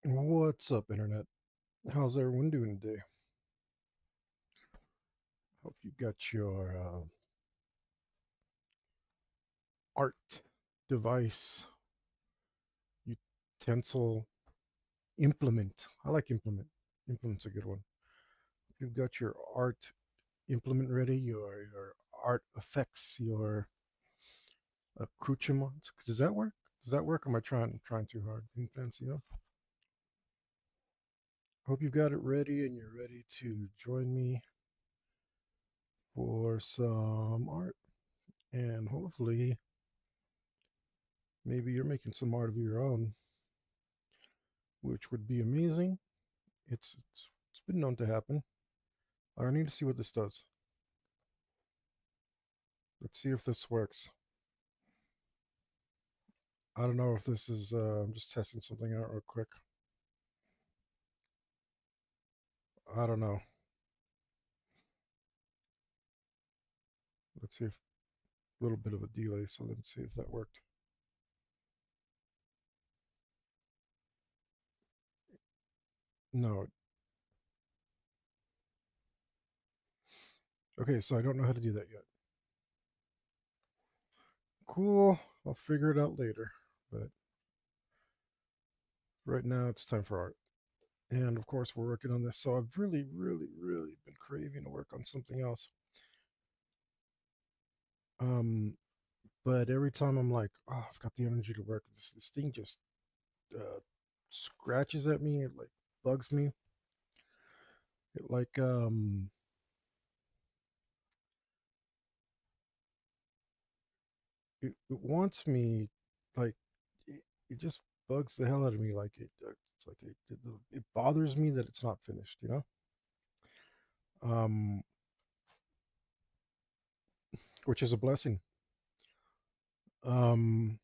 What's up, Internet? How's everyone doing today? Hope you got your art device, utensil, implement. I like implement. Implement's a good one. You've got your art implement ready, your art effects, your accoutrements. Does that work? Does that work? Or am I trying too hard? Being fancy enough? Hope you've got it ready and you're ready to join me for some art. And hopefully, maybe you're making some art of your own, which would be amazing. It's been known to happen. I need to see what this does. Let's see if this works. I don't know if this is. I'm just testing something out real quick. I don't know. Let's see if a little bit of a delay. So let's see if that worked. No. Okay, so I don't know how to do that yet. Cool. I'll figure it out later. But right now it's time for art. And of course, we're working on this. So I've really, really, really been craving to work on something else. Um, but every time I'm like, oh, I've got the energy to work. This thing just uh, scratches at me. It like bugs me. It like it wants me like it just bugs the hell out of me. Like it's like it bothers me that it's not finished. Um, which is a blessing. Um,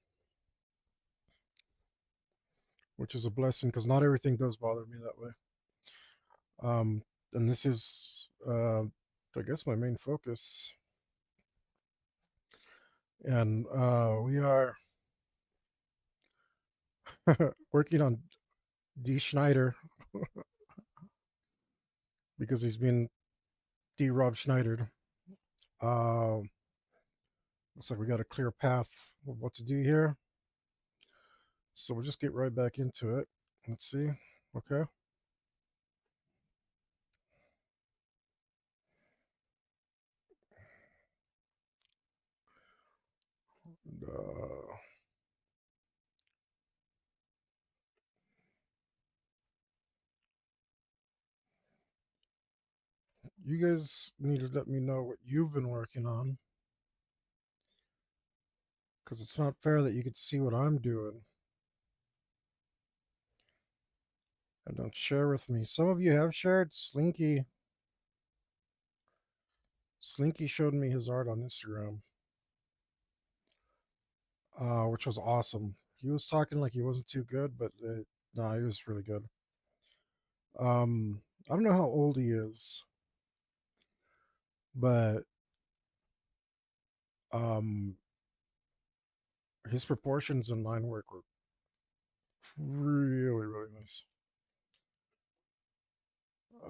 which is a blessing because not everything does bother me that way. And this is I guess my main focus. And we are working on D. Schneider because he's been D. Rob Schneidered. Uh, looks like we got a clear path of what to do here. So we'll just get right back into it. Let's see. Okay. Uh, you guys need to let me know what you've been working on because it's not fair that you get to see what I'm doing and don't share with me. Some of you have shared. Slinky showed me his art on Instagram, which was awesome. He was talking like he wasn't too good, but nah, he was really good. I don't know how old he is, but um, his proportions and line work were really, really nice.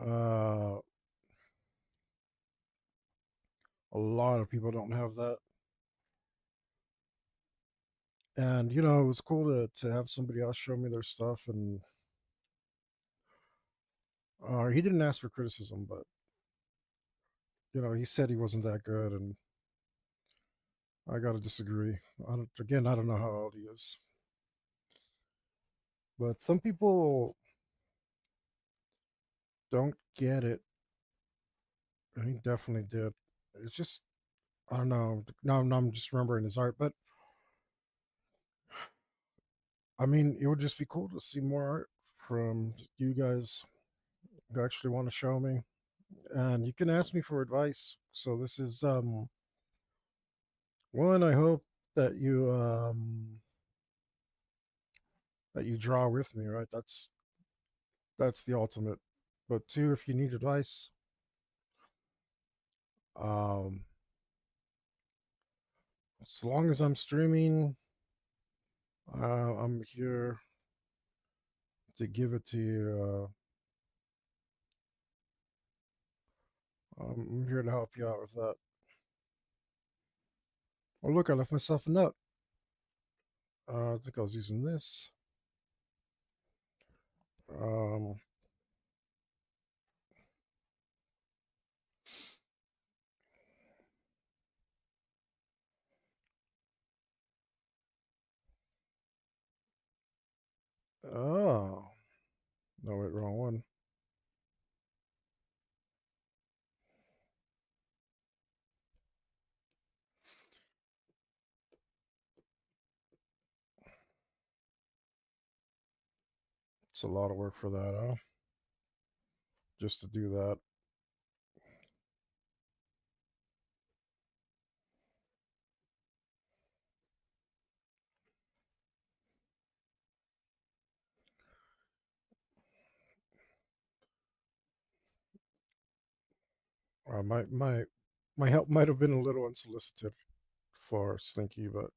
Uh, a lot of people don't have that, and it was cool to have somebody else show me their stuff. And he didn't ask for criticism, but he said he wasn't that good, and I gotta disagree. I don't know how old he is, but some people don't get it, and he definitely did. It's just I don't know. Now I'm just remembering his art, but I mean, it would just be cool to see more art from you guys who actually want to show me. And you can ask me for advice. So this is one, I hope that you draw with me, right? That's the ultimate. But two, if you need advice, um as long as I'm streaming, I'm here to give it to you. I'm here to help you out with that. Oh, look, I left myself a note. I think I was using this. Um, oh, no, wait, wrong one. It's a lot of work for that, huh? Just to do that. My help might have been a little unsolicited for Slinky, but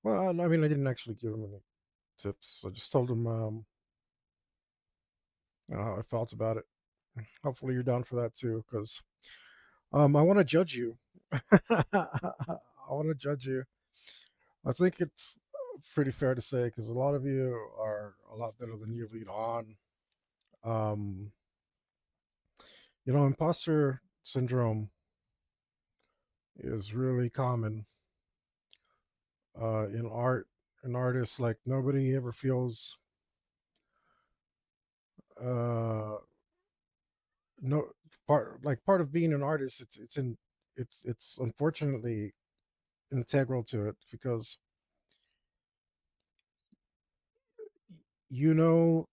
well, I mean, I didn't actually give him any tips. I just told him how I felt about it. Hopefully, you're down for that too, because I want to judge you. I want to judge you. I think it's pretty fair to say because a lot of you are a lot better than you lead on. Um, imposter syndrome is really common in art and artists. Like nobody ever feels uh, no part of being an artist. It's unfortunately integral to it because you know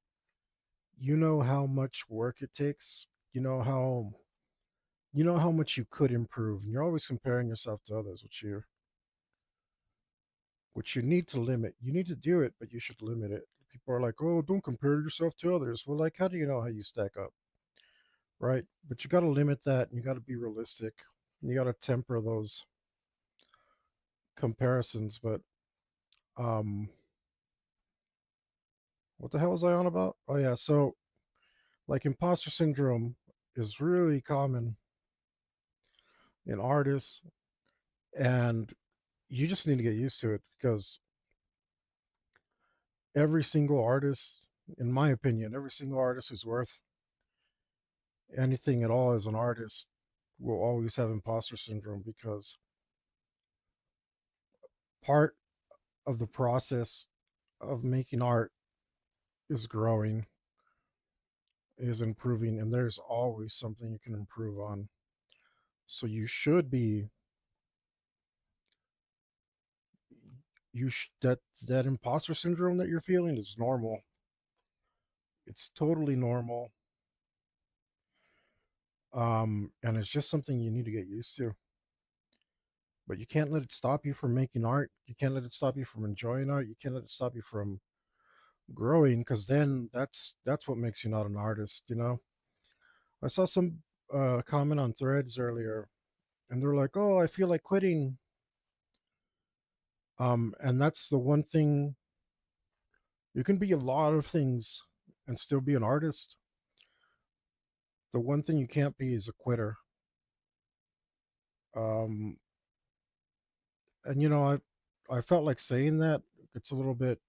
you know how much work it takes. You know how much you could improve, and you're always comparing yourself to others, which you need to limit. You need to do it, but you should limit it. People are like, "Oh, don't compare yourself to others." Well, like, how do you know how you stack up, right? But you got to limit that, and you got to be realistic. And you got to temper those comparisons. But um, what the hell was I on about? Oh yeah, so like imposter syndrome is really common in artists, and you just need to get used to it because every single artist, in my opinion, every single artist who's worth anything at all as an artist will always have imposter syndrome because part of the process of making art is growing, is improving, and there's always something you can improve on. So that imposter syndrome that you're feeling is normal. It's totally normal. And it's just something you need to get used to. But you can't let it stop you from making art. You can't let it stop you from enjoying art. You can't let it stop you from growing because then that's what makes you not an artist. I saw some comment on threads earlier and they're like, oh, I feel like quitting. And that's the one thing. You can be a lot of things and still be an artist. The one thing you can't be is a quitter. um and I felt like saying that. It's a little bit,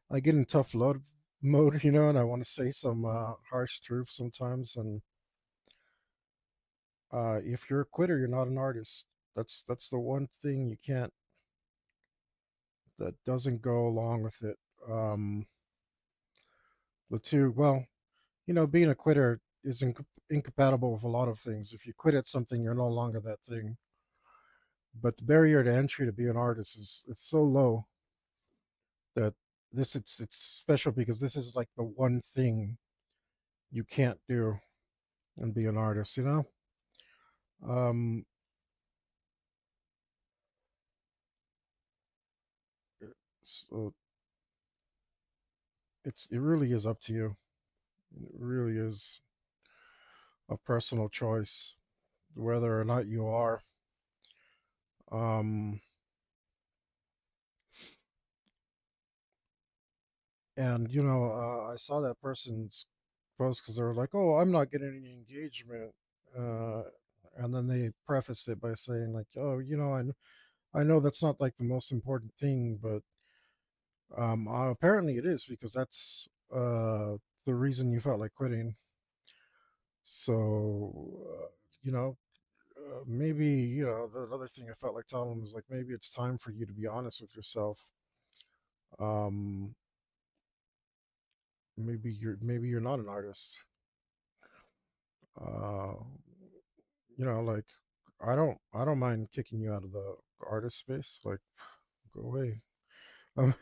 I get in tough love mode, and I want to say some harsh truth sometimes. And if you're a quitter, you're not an artist. That's the one thing you can't, that doesn't go along with it. Um, the two, well, being a quitter is incompatible with a lot of things. If you quit at something, you're no longer that thing. But the barrier to entry to be an artist is it's so low that it's special because this is like the one thing you can't do and be an artist. Um, so it really is up to you. It really is a personal choice whether or not you are. Um, And I saw that person's post because they were like, "Oh, I'm not getting any engagement," uh, and then they prefaced it by saying like, "Oh, I know that's not like the most important thing, but apparently it is because that's the reason you felt like quitting." So, maybe the other thing I felt like telling them is like maybe it's time for you to be honest with yourself. Um, maybe you're not an artist. Uh, like I don't mind kicking you out of the artist space. Like, go away. Um,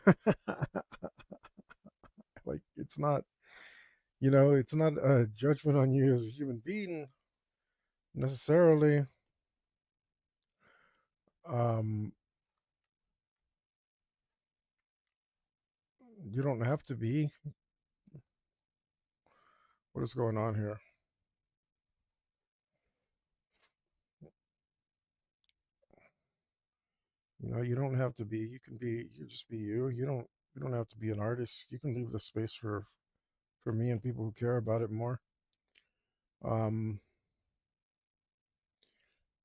like it's not a judgment on you as a human being necessarily. Um, you don't have to be. What is going on here? You don't have to be. You can be. You just be you. You don't have to be an artist. You can leave the space for me and people who care about it more. Um,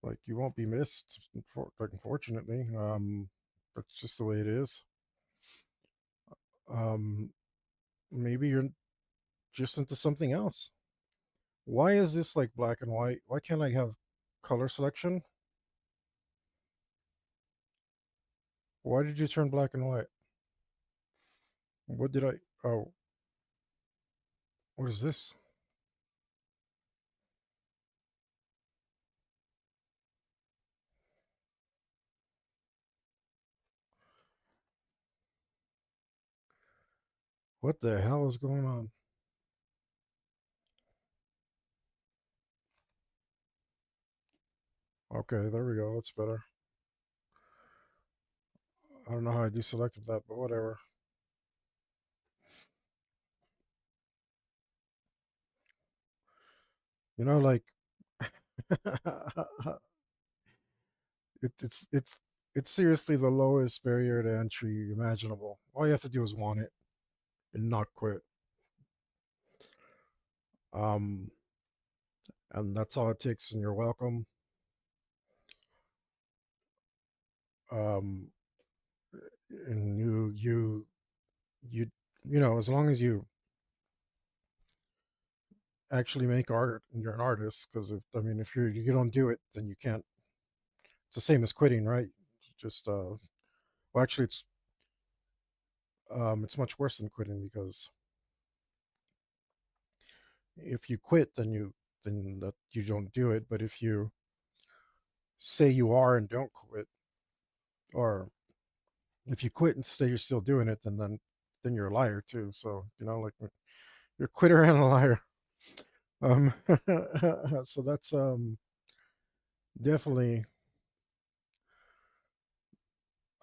like you won't be missed. Like unfortunately, that's just the way it is. Um, maybe you're just into something else. Why is this like black and white? Why can't I have color selection? Why did you turn black and white? What did I? Oh, what is this? What the hell is going on? Okay, there we go. That's better. I don't know how I deselected that, but whatever. Like it's it's seriously the lowest barrier to entry imaginable. All you have to do is want it and not quit. Um, and that's all it takes, and you're welcome. Um, and you as long as you actually make art and you're an artist, because if you don't do it, then you can't. It's the same as quitting, right? Just well, actually, it's much worse than quitting because if you quit, then that you don't do it. But if you say you are and don't quit, or if you quit and say you're still doing it, then you're a liar too. So like you're a quitter and a liar. Um, so that's definitely.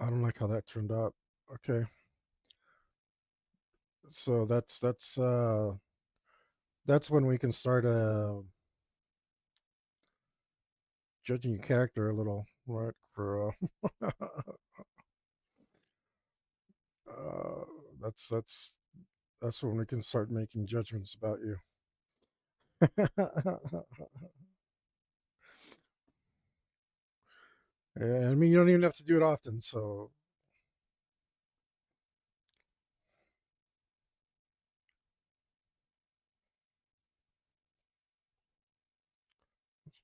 I don't like how that turned out. Okay, so that's when we can start judging your character a little, right? For uh, that's when we can start making judgments about you. Yeah, I mean, you don't even have to do it often, so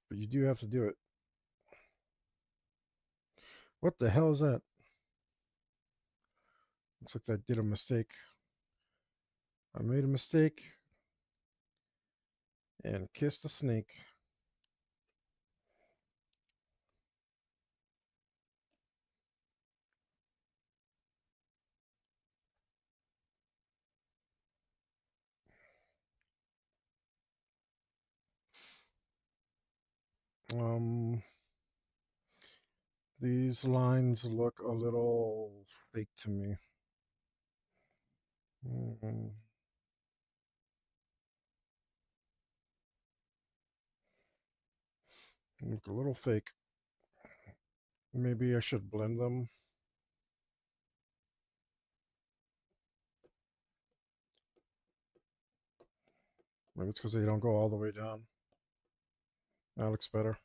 but you do have to do it. What the hell is that? Looks like I did a mistake. I made a mistake and kissed a snake. Um, these lines look a little fake to me. Mm, look a little fake. Maybe I should blend them. Maybe it's because they don't go all the way down. That looks better.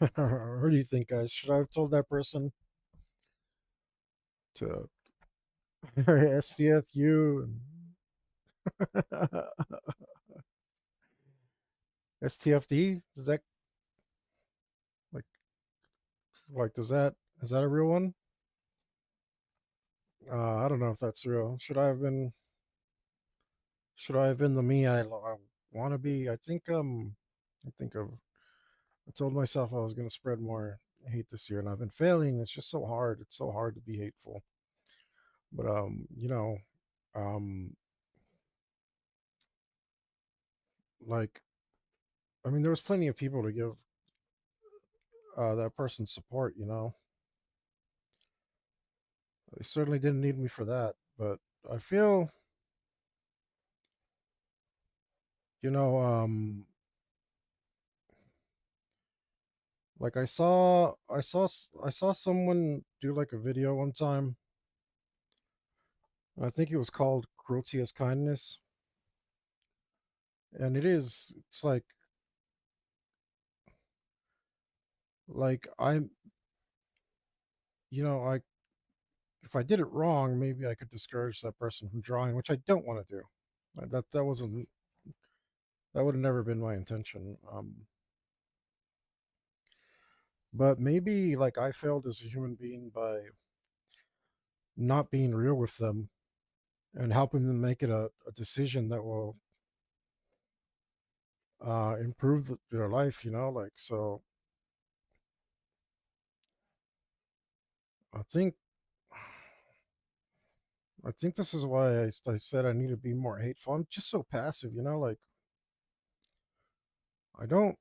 What do you think, guys? Should I have told that person to STFU and STFD? Does that like does that is that a real one? I don't know if that's real. Should I have been the me I want to be? I think I told myself I was going to spread more hate this year, and I've been failing. It's just so hard. It's so hard to be hateful. But um, like I mean, there was plenty of people to give that person support. They certainly didn't need me for that. But I feel, you know, like I saw someone do like a video one time. I think it was called "Cruelty as Kindness," and it's like I'm, I if I did it wrong, maybe I could discourage that person from drawing, which I don't want to do. That wasn't that would have never been my intention. But maybe like I failed as a human being by not being real with them and helping them make it a decision that will improve their life. Like so. I think I think this is why I said I need to be more hateful. I'm just so passive. Like I don't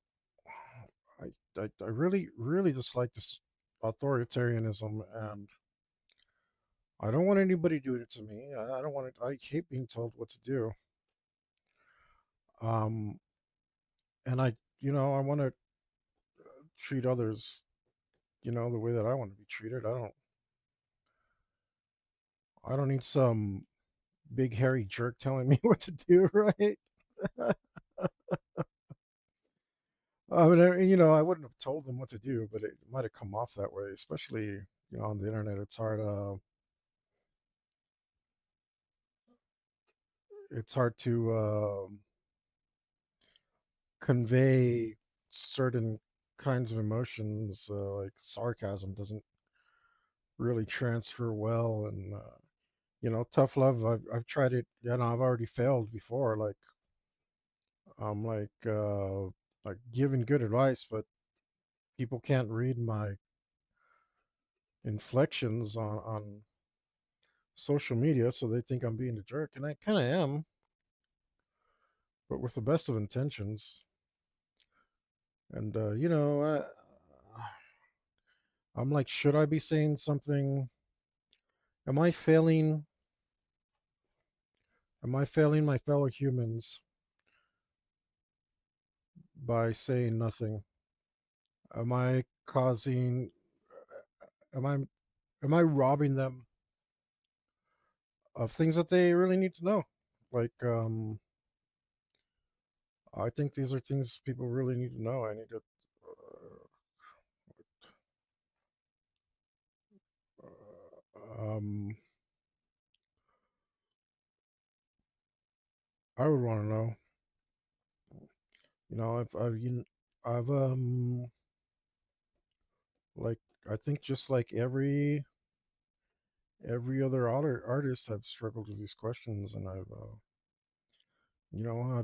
I really really dislike this authoritarianism, and I don't want anybody doing it to me. I don't want it. I hate being told what to do. Um, and I want to treat others, the way that I want to be treated. I don't need some big hairy jerk telling me what to do, right? I mean, I wouldn't have told them what to do, but it might have come off that way, especially, on the internet. It's hard to convey certain kinds of emotions, like sarcasm doesn't really transfer well, and tough love. I've tried it. I've already failed before. I'm like giving good advice, but people can't read my inflections on social media, so they think I'm being a jerk, and I kind of am, but with the best of intentions. And I'm like, should I be saying something? Am I failing? Am I failing my fellow humans by saying nothing? Am I causing? Am I am I robbing them of things that they really need to know? Like, I think these are things people really need to know. I need to. Um, I would want to know. I've like I think just like every other artist, I've struggled with these questions, and I've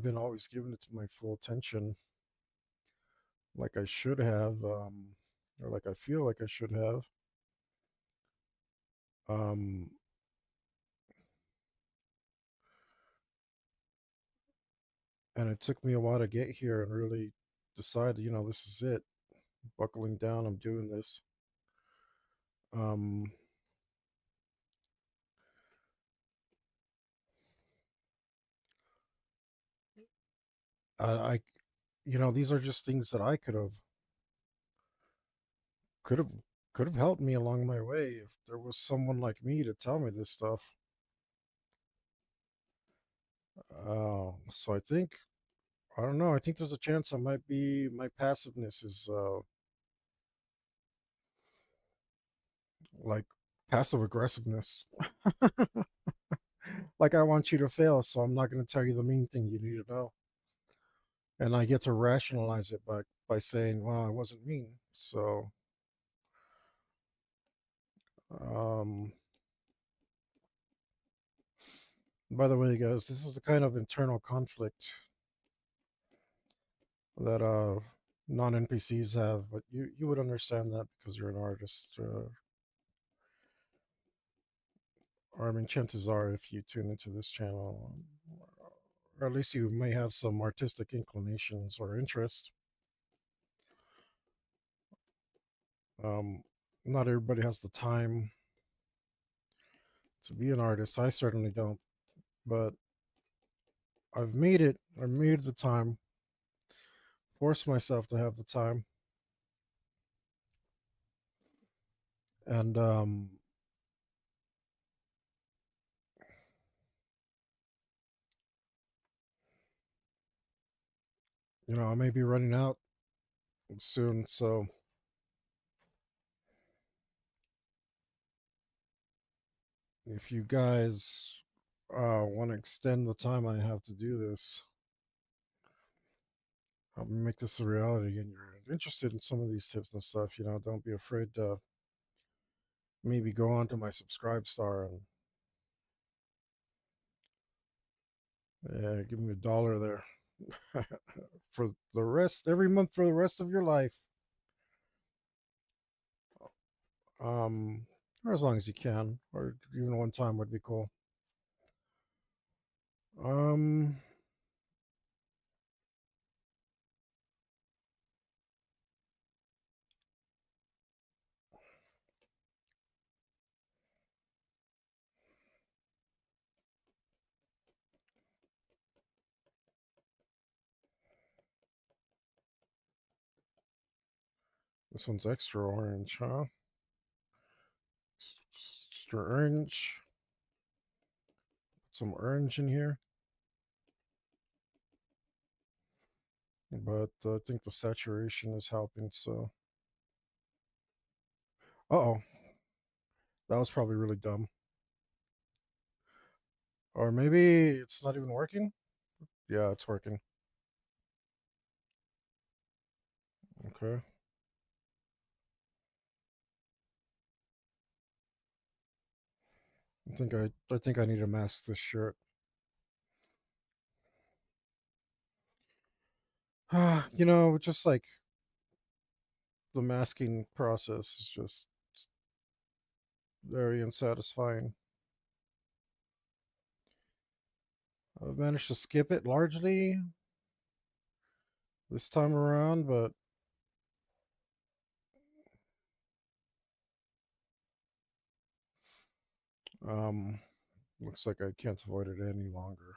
been always giving it to my full attention, like I should have, or like I feel like I should have. Um, and it took me a while to get here and really decide, this is it. Buckling down, I'm doing this. Um, I these are just things that I could have could have helped me along my way if there was someone like me to tell me this stuff. So I don't know. I think there's a chance I might be my passiveness is like passive aggressiveness. Like I want you to fail, so I'm not going to tell you the main thing you need to know, and I get to rationalize it by saying, "Well, I wasn't mean." So, um, by the way, guys, this is the kind of internal conflict that non NPCs have, but you would understand that because you're an artist. Or I mean, chances are, if you tune into this channel, or at least you may have some artistic inclinations or interest. Um, Not everybody has the time to be an artist. I certainly don't, but I've made it. I made the time, forced myself to have the time, and I may be running out soon. So if you guys want to extend the time I have to do this, I'll make this a reality, and you're interested in some of these tips and stuff, don't be afraid to maybe go on to my subscribe star and give me $1 there for the rest every month for the rest of your life. Um, or as long as you can, or even one time would be cool. Um, this one's extra orange, huh? Extra orange. Put some orange in here, but I think the saturation is helping. So, oh, that was probably really dumb. Or maybe it's not even working. Yeah, it's working. Okay. I think I need to mask this shirt. Just like the masking process is just very unsatisfying. I've managed to skip it largely this time around, but um looks like I can't avoid it any longer.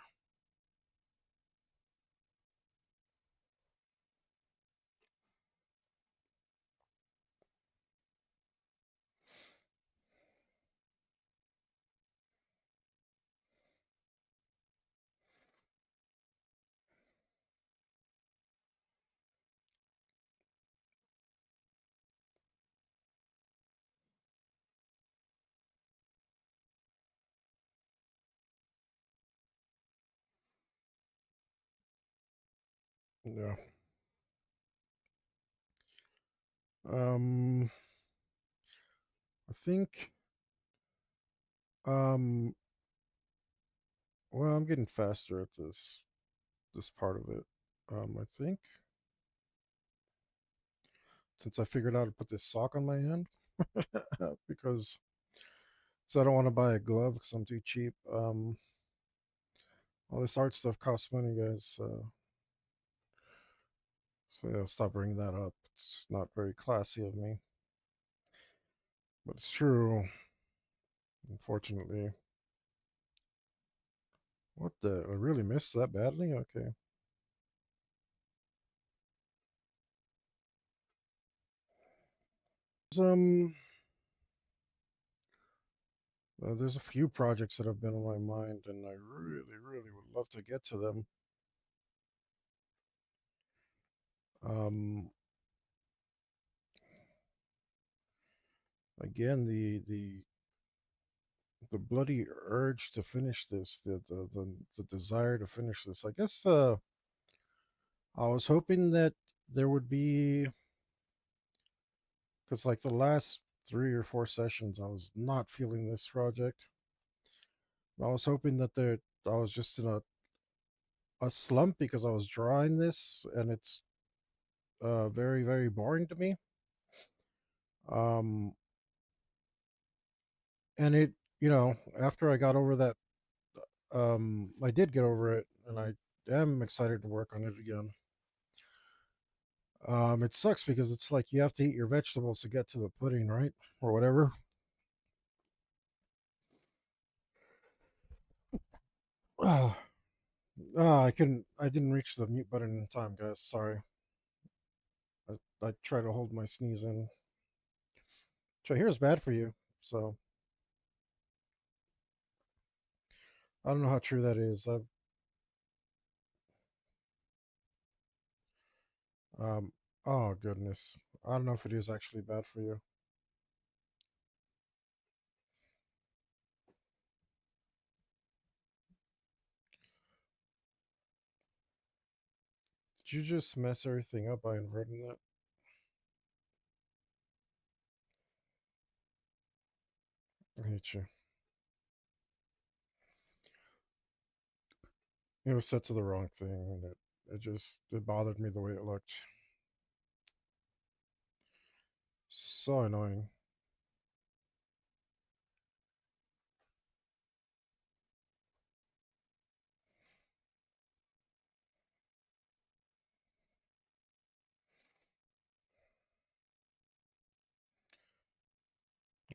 Yeah. Um I think um well, I'm getting faster at this part of it. I think since I figured out how to put this sock on my hand because so I don't want to buy a glove because I'm too cheap. All this art stuff costs money, guys. So yeah, stop bringing that up. It's not very classy of me, but it's true. Unfortunately, what the? I really missed that badly. Okay. Um, there's a few projects that have been on my mind, and I really, really would love to get to them. Um, Again, the bloody urge to finish this, the desire to finish this. I guess I was hoping that there would be, because like the last 3 or 4 sessions, I was not feeling this project. I was hoping that I was just in a slump because I was drawing this, and it's very, very boring to me. Um, and after I got over that, I did get over it, and I am excited to work on it again. It sucks because it's like you have to eat your vegetables to get to the pudding, right? Or whatever. Ah, I didn't reach the mute button in time, guys. Sorry. I try to hold my sneeze in. Which I hear is bad for you. So I don't know how true that is. Um, oh goodness. I don't know if it is actually bad for you. Did you just mess everything up by inverting that? I hate you. It was set to the wrong thing, and it bothered me the way it looked. So annoying.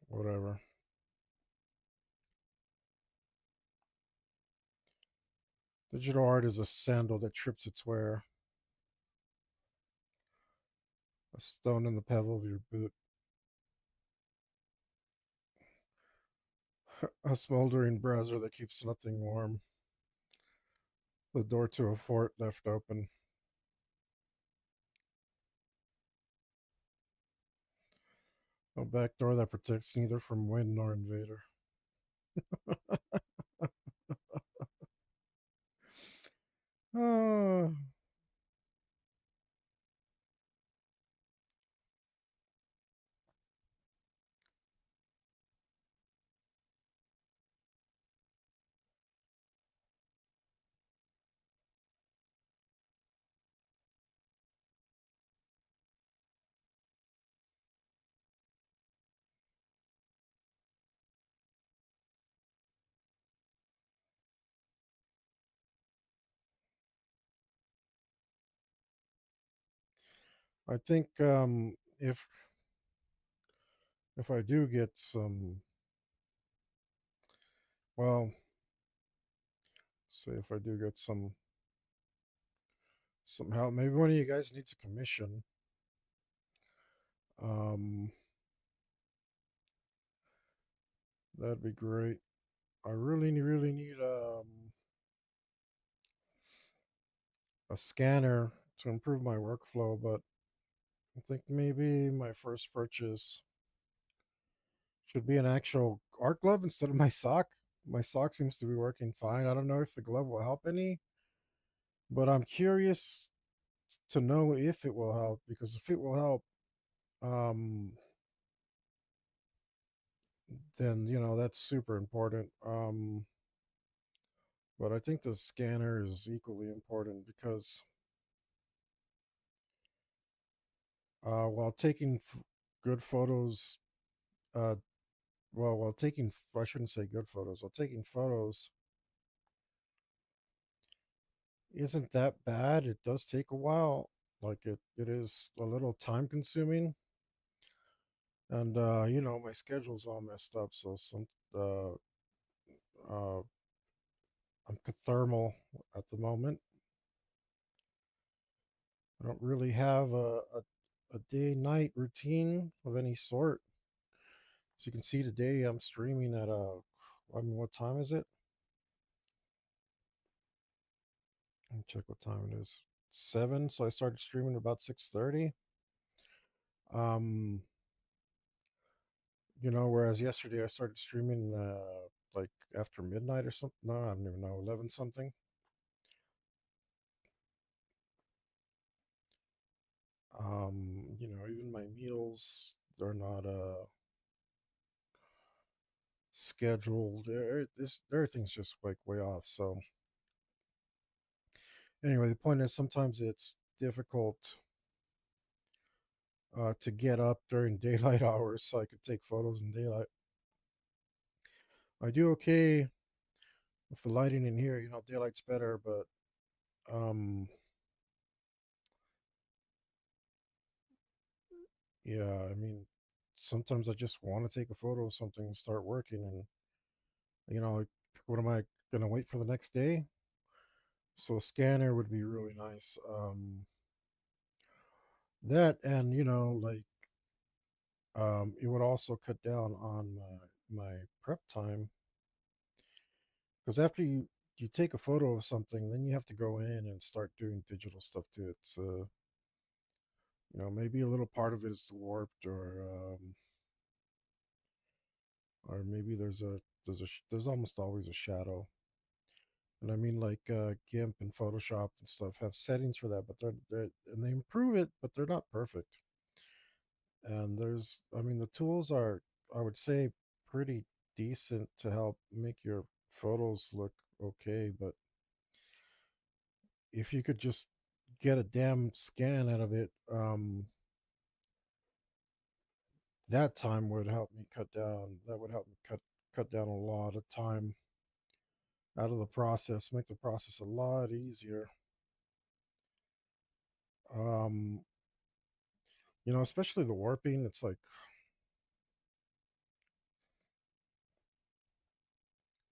Whatever. Digital art is a sandal that trips its wearer, a stone in the pebble of your boot, a smoldering brazier that keeps nothing warm, the door to a fort left open, a back door that protects neither from wind nor invader. Ah, I think if I do get well, say if I do get some help, maybe one of you guys needs a commission. Um, that'd be great. I really, really need a scanner to improve my workflow, but I think maybe my first purchase should be an actual art glove instead of my sock. My sock seems to be working fine. I don't know if the glove will help any, but I'm curious to know if it will help, because if it will help, um, then that's super important. But I think the scanner is equally important because while taking good photos, uh, while taking I shouldn't say good photos. While taking photos isn't that bad. It does take a while. Like it is a little time consuming, and my schedule's all messed up. So uh, uh, I'm thermal at the moment. I don't really have a day night routine of any sort. So you can see today I'm streaming at I mean, what time is it? Let me check what time it is. 7. So I started streaming about 6:30. Um, whereas yesterday I started streaming like after midnight or something. No, I don't even know, 11 something. Even my meals, they're not scheduled. Everything's just like way off. So anyway, the point is sometimes it's difficult to get up during daylight hours so I could take photos in daylight. I do okay with the lighting in here. Daylight's better, but um, yeah, I mean, sometimes I just want to take a photo of something and start working, and like, what am I gonna wait for the next day? So a scanner would be really nice. That and like it would also cut down on my prep time because after you take a photo of something, then you have to go in and start doing digital stuff to it. So maybe a little part of it is warped, or maybe there's almost always a shadow. And I mean, like GIMP and Photoshop and stuff have settings for that, but and they improve it, but they're not perfect. And I mean, the tools are, I would say, pretty decent to help make your photos look okay. But if you could just get a damn scan out of it, that time would help me cut down. That would help me cut down a lot of time out of the process, make the process a lot easier. Um, especially the warping. It's like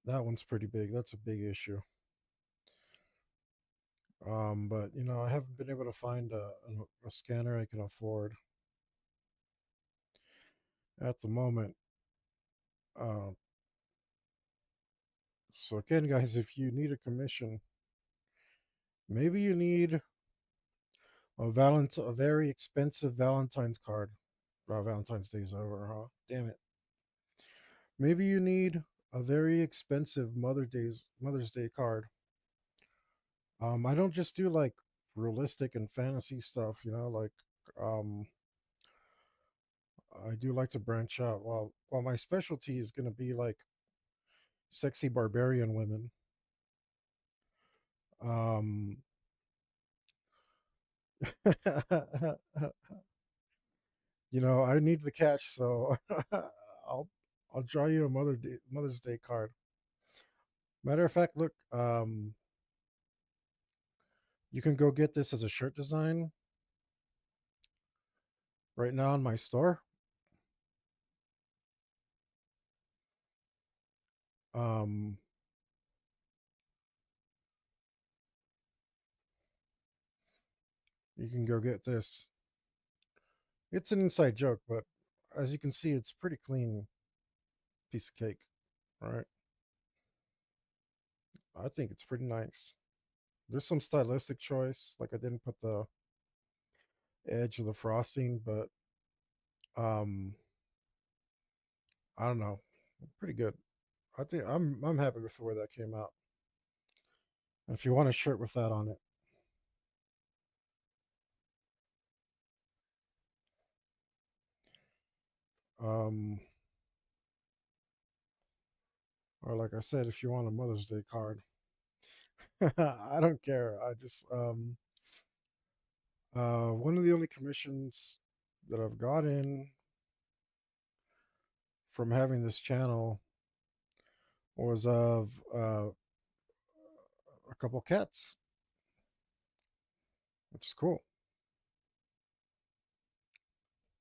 that one's pretty big. That's a big issue. But I haven't been able to find a scanner I can afford at the moment. Uh, so again, guys, if you need a commission, maybe you need a very expensive Valentine's card. Valentine's Day's over, huh? Damn it. Maybe you need a very expensive Mother's Day card. I don't just do like realistic and fantasy stuff, like um I do like to branch out. While my specialty is gonna be like sexy barbarian women. Um I need the cash, so I'll I'll draw you a Mother's Day card. Matter of fact, look, you can go get this as a shirt design right now in my store. Um, you can go get this. It's an inside joke, but as you can see, it's a pretty clean piece of cake. All right, I think it's pretty nice. There's some stylistic choice, like I didn't put the edge of the frosting, but um, I don't know, pretty good. I think I'm happy with the way that came out. And if you want a shirt with that on it, um, or like I said, if you want a Mother's Day card, I don't care. I just one of the only commissions that I've gotten from having this channel was of a couple cats, which is cool.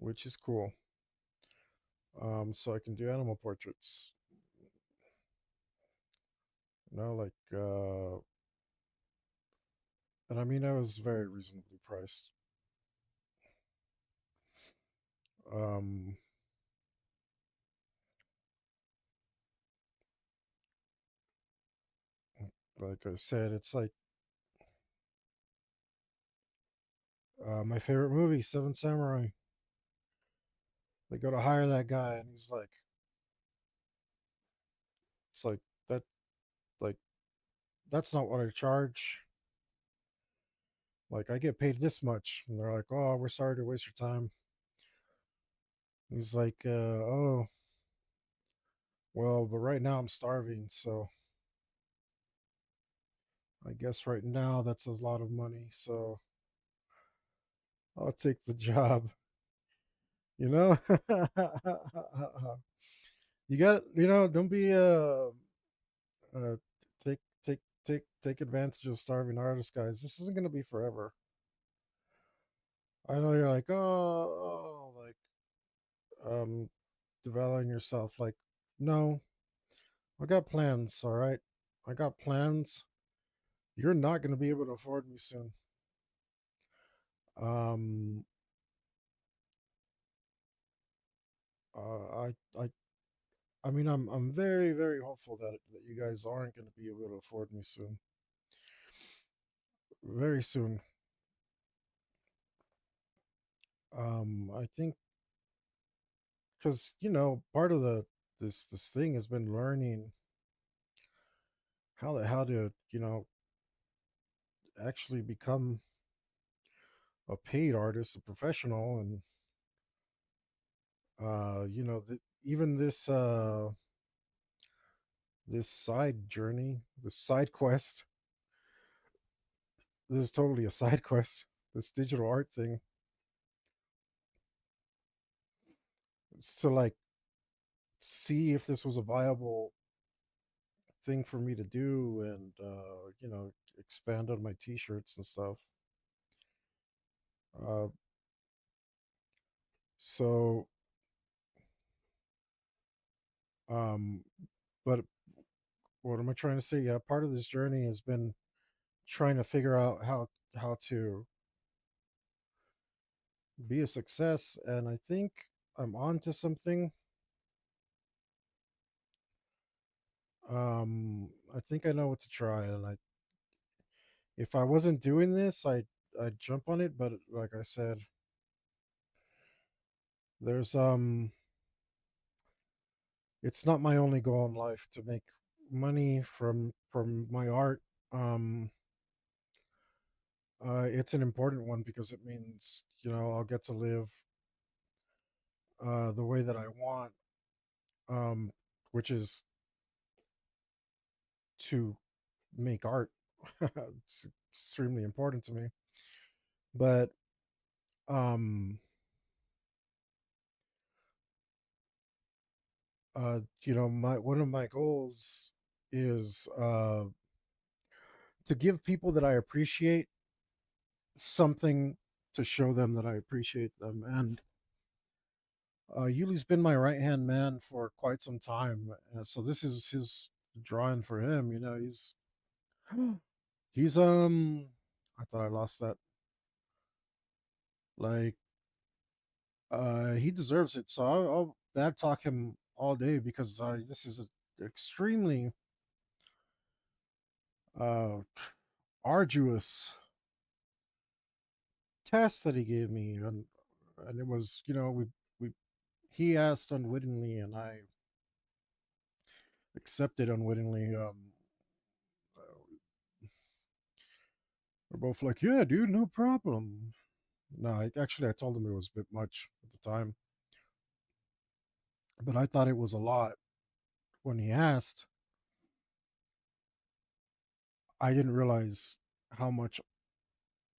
which is cool. So I can do animal portraits. Like, and I mean, I was very reasonably priced. Um, like I said, it's like my favorite movie, Seven Samurai. They go to hire that guy, and he's like, it's like that, like that's not what I charge. Like I get paid this much, and they're like, oh, we're sorry to waste your time. He's like, oh, well, but right now I'm starving, so I guess right now that's a lot of money, so I'll take the job. You know, don't be uh take take advantage of starving artists, guys. This isn't gonna be forever. I know you're like, like um devaluing yourself. Like, no, I got plans. All right, I got plans. You're not gonna be able to afford me soon. Um, I I mean, I'm very very hopeful that you guys aren't gonna be able to afford me soon. Very soon. I think because part of the this thing has been learning how to actually become a paid artist, a professional, and even this side journey, this side quest, this is totally a side quest. This digital art thing, it's to like see if this was a viable thing for me to do, and expand on my t-shirts and stuff. Uh, so um, but what am I trying to say? Yeah, part of this journey has been trying to figure out how to be a success, and I think I'm on to something. I think I know what to try, and I if I wasn't doing this, I'd jump on it, but like I said, there's it's not my only goal in life to make money from my art. Um it's an important one because it means, I'll get to live the way that I want, um which is to make art. It's extremely important to me. But um my one of my goals is to give people that I appreciate something to show them that I appreciate them. And Yuli's been my right hand man for quite some time, so this is his drawing for him. He's I thought I lost that. Like, he deserves it. So I'll bad talk him all day because this is an extremely uh arduous test that he gave me, and it was, we he asked unwittingly, and I accepted unwittingly. We're both like, yeah, dude, no problem. No, actually, I told him it was a bit much at the time, but I thought it was a lot. When he asked, I didn't realize how much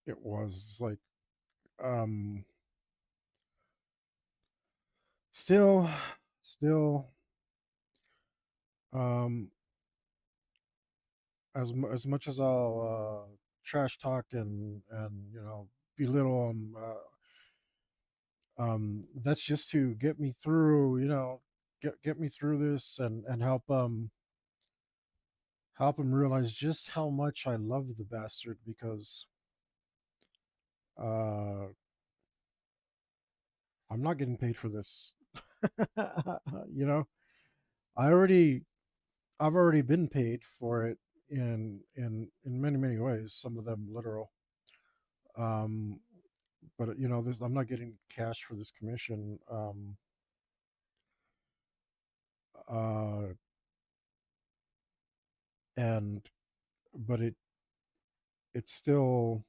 it was. Like, um, still, still, um, as much as I'll trash talk and belittle him, That's just to get me through, get me through this, and help him realize just how much I love the bastard, because uh I'm not getting paid for this. you know, I already I've already been paid for it in many many ways, some of them literal. Um but this, I'm not getting cash for this commission. Uh and but it's still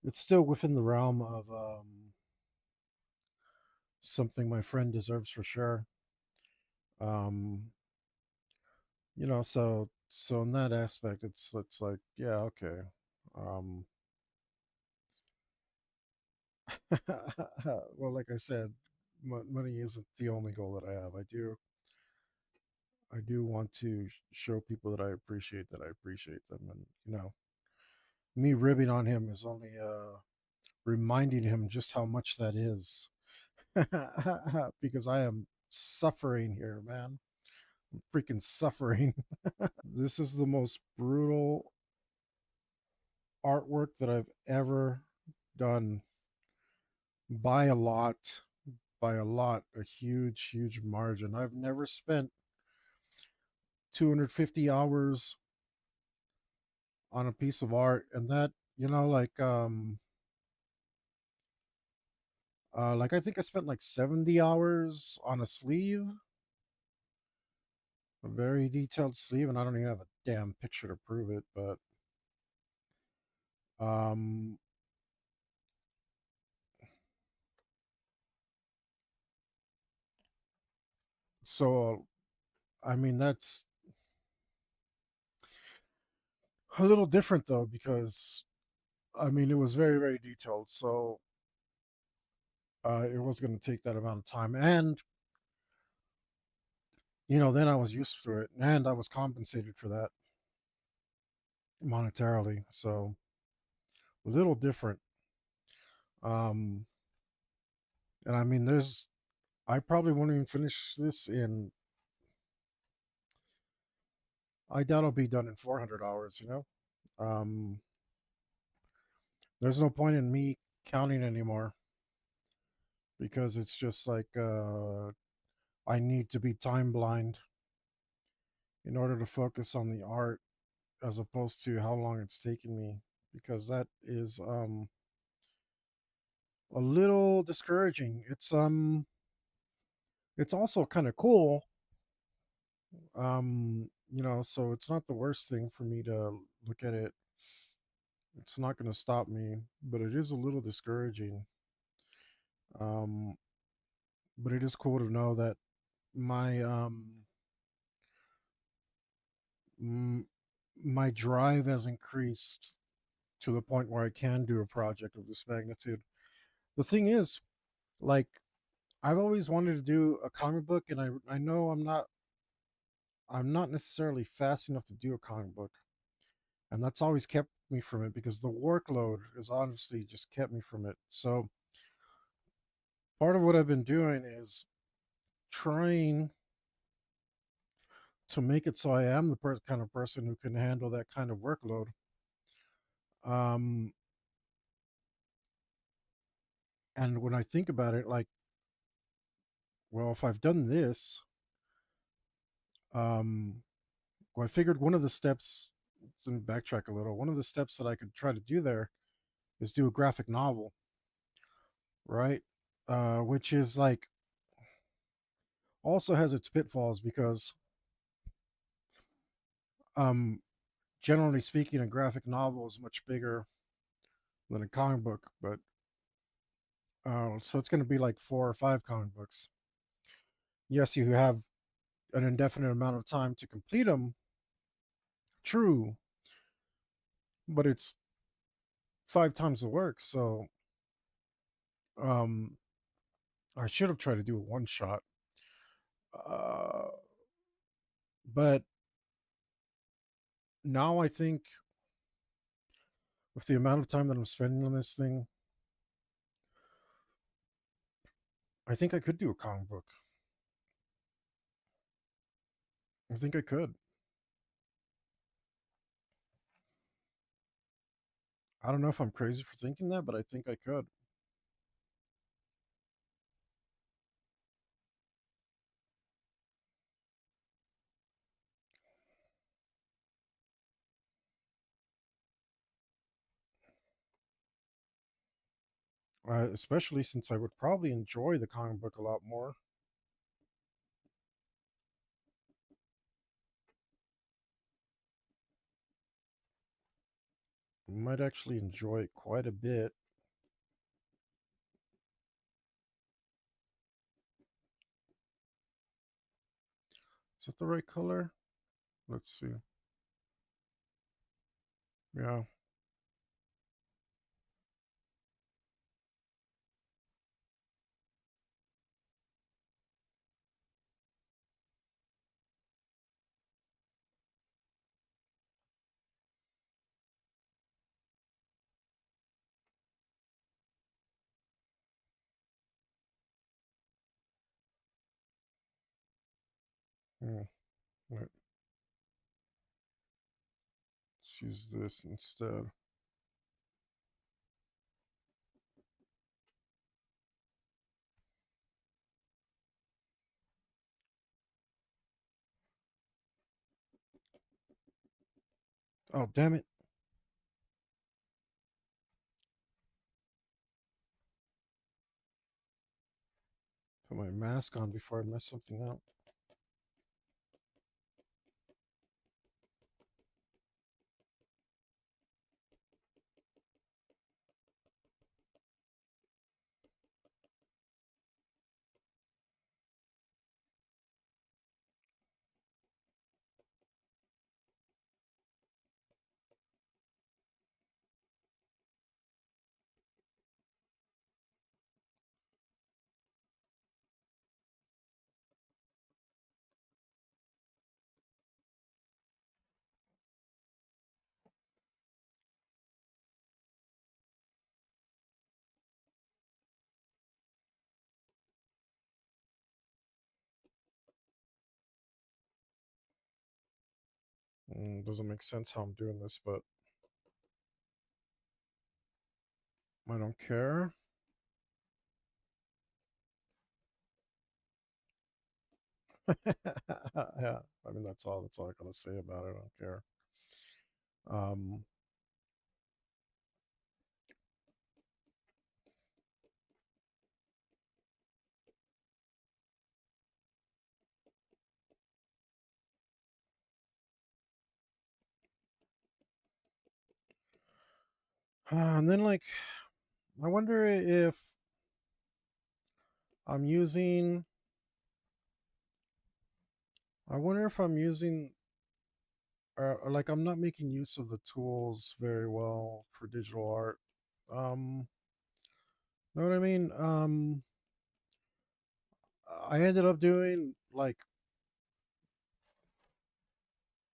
it's still within the realm of something my friend deserves for sure. Um, so in that aspect, it's like, yeah, okay. Um, well, like I said, money isn't the only goal that I have. I do want to show people that I appreciate them, and me ribbing on him is only reminding him just how much that is, because I am suffering here, man. I'm freaking suffering. This is the most brutal artwork that I've ever done, by a lot, a huge, huge margin. I've never spent 250 hours on a piece of art, and that, like I think I spent like 70 hours on a sleeve, a very detailed sleeve, and I don't even have a damn picture to prove it, but um so I mean, that's a little different though, because I mean, it was very, very detailed. So it was going to take that amount of time. And, then I was used to it, and I was compensated for that monetarily. So a little different. Um, and I mean, I probably won't even finish this I doubt I'll be done in 400 hours. Um, there's no point in me counting anymore, because it's just like, I need to be time blind in order to focus on the art, as opposed to how long it's taken me, because that is a little discouraging. It's also kind of cool. So it's not the worst thing for me to look at it. It's not going to stop me, but it is a little discouraging. Um but it is cool to know that my m- my drive has increased to the point where I can do a project of this magnitude. The thing is, like, I've always wanted to do a comic book, and I know I'm not necessarily fast enough to do a comic book, and that's always kept me from it, because the workload has honestly just kept me from it. So part of what I've been doing is trying to make it so I am the kind of person who can handle that kind of workload. Um, and when I think about it, like, well, if I've done this, um, well, I figured one of the steps, let me backtrack a little. One of the steps that I could try to do there is do a graphic novel, right? Which is like, also has its pitfalls, because um, generally speaking, a graphic novel is much bigger than a comic book, but so it's going to be like 4 or 5 comic books. Yes, you have an indefinite amount of time to complete them. True, but it's 5 times the work. So um, I should have tried to do a one shot. Uh, but now I think, with the amount of time that I'm spending on this thing, I think I could do a comic book. I think I could. I don't know if I'm crazy for thinking that, but I think I could. Especially since I would probably enjoy the comic book a lot more. I might actually enjoy it quite a bit. Is that the right color? Let's see. Yeah. Hmm. Let's use this instead. Oh, damn it. Put my mask on before I mess something up. Doesn't make sense how I'm doing this, but I don't care. Yeah, I mean that's all. That's all I gotta say about it. I don't care. Um, and then like, I wonder if I'm using. I wonder if I'm using, or like I'm not making use of the tools very well for digital art. Um, know what I mean? I ended up doing like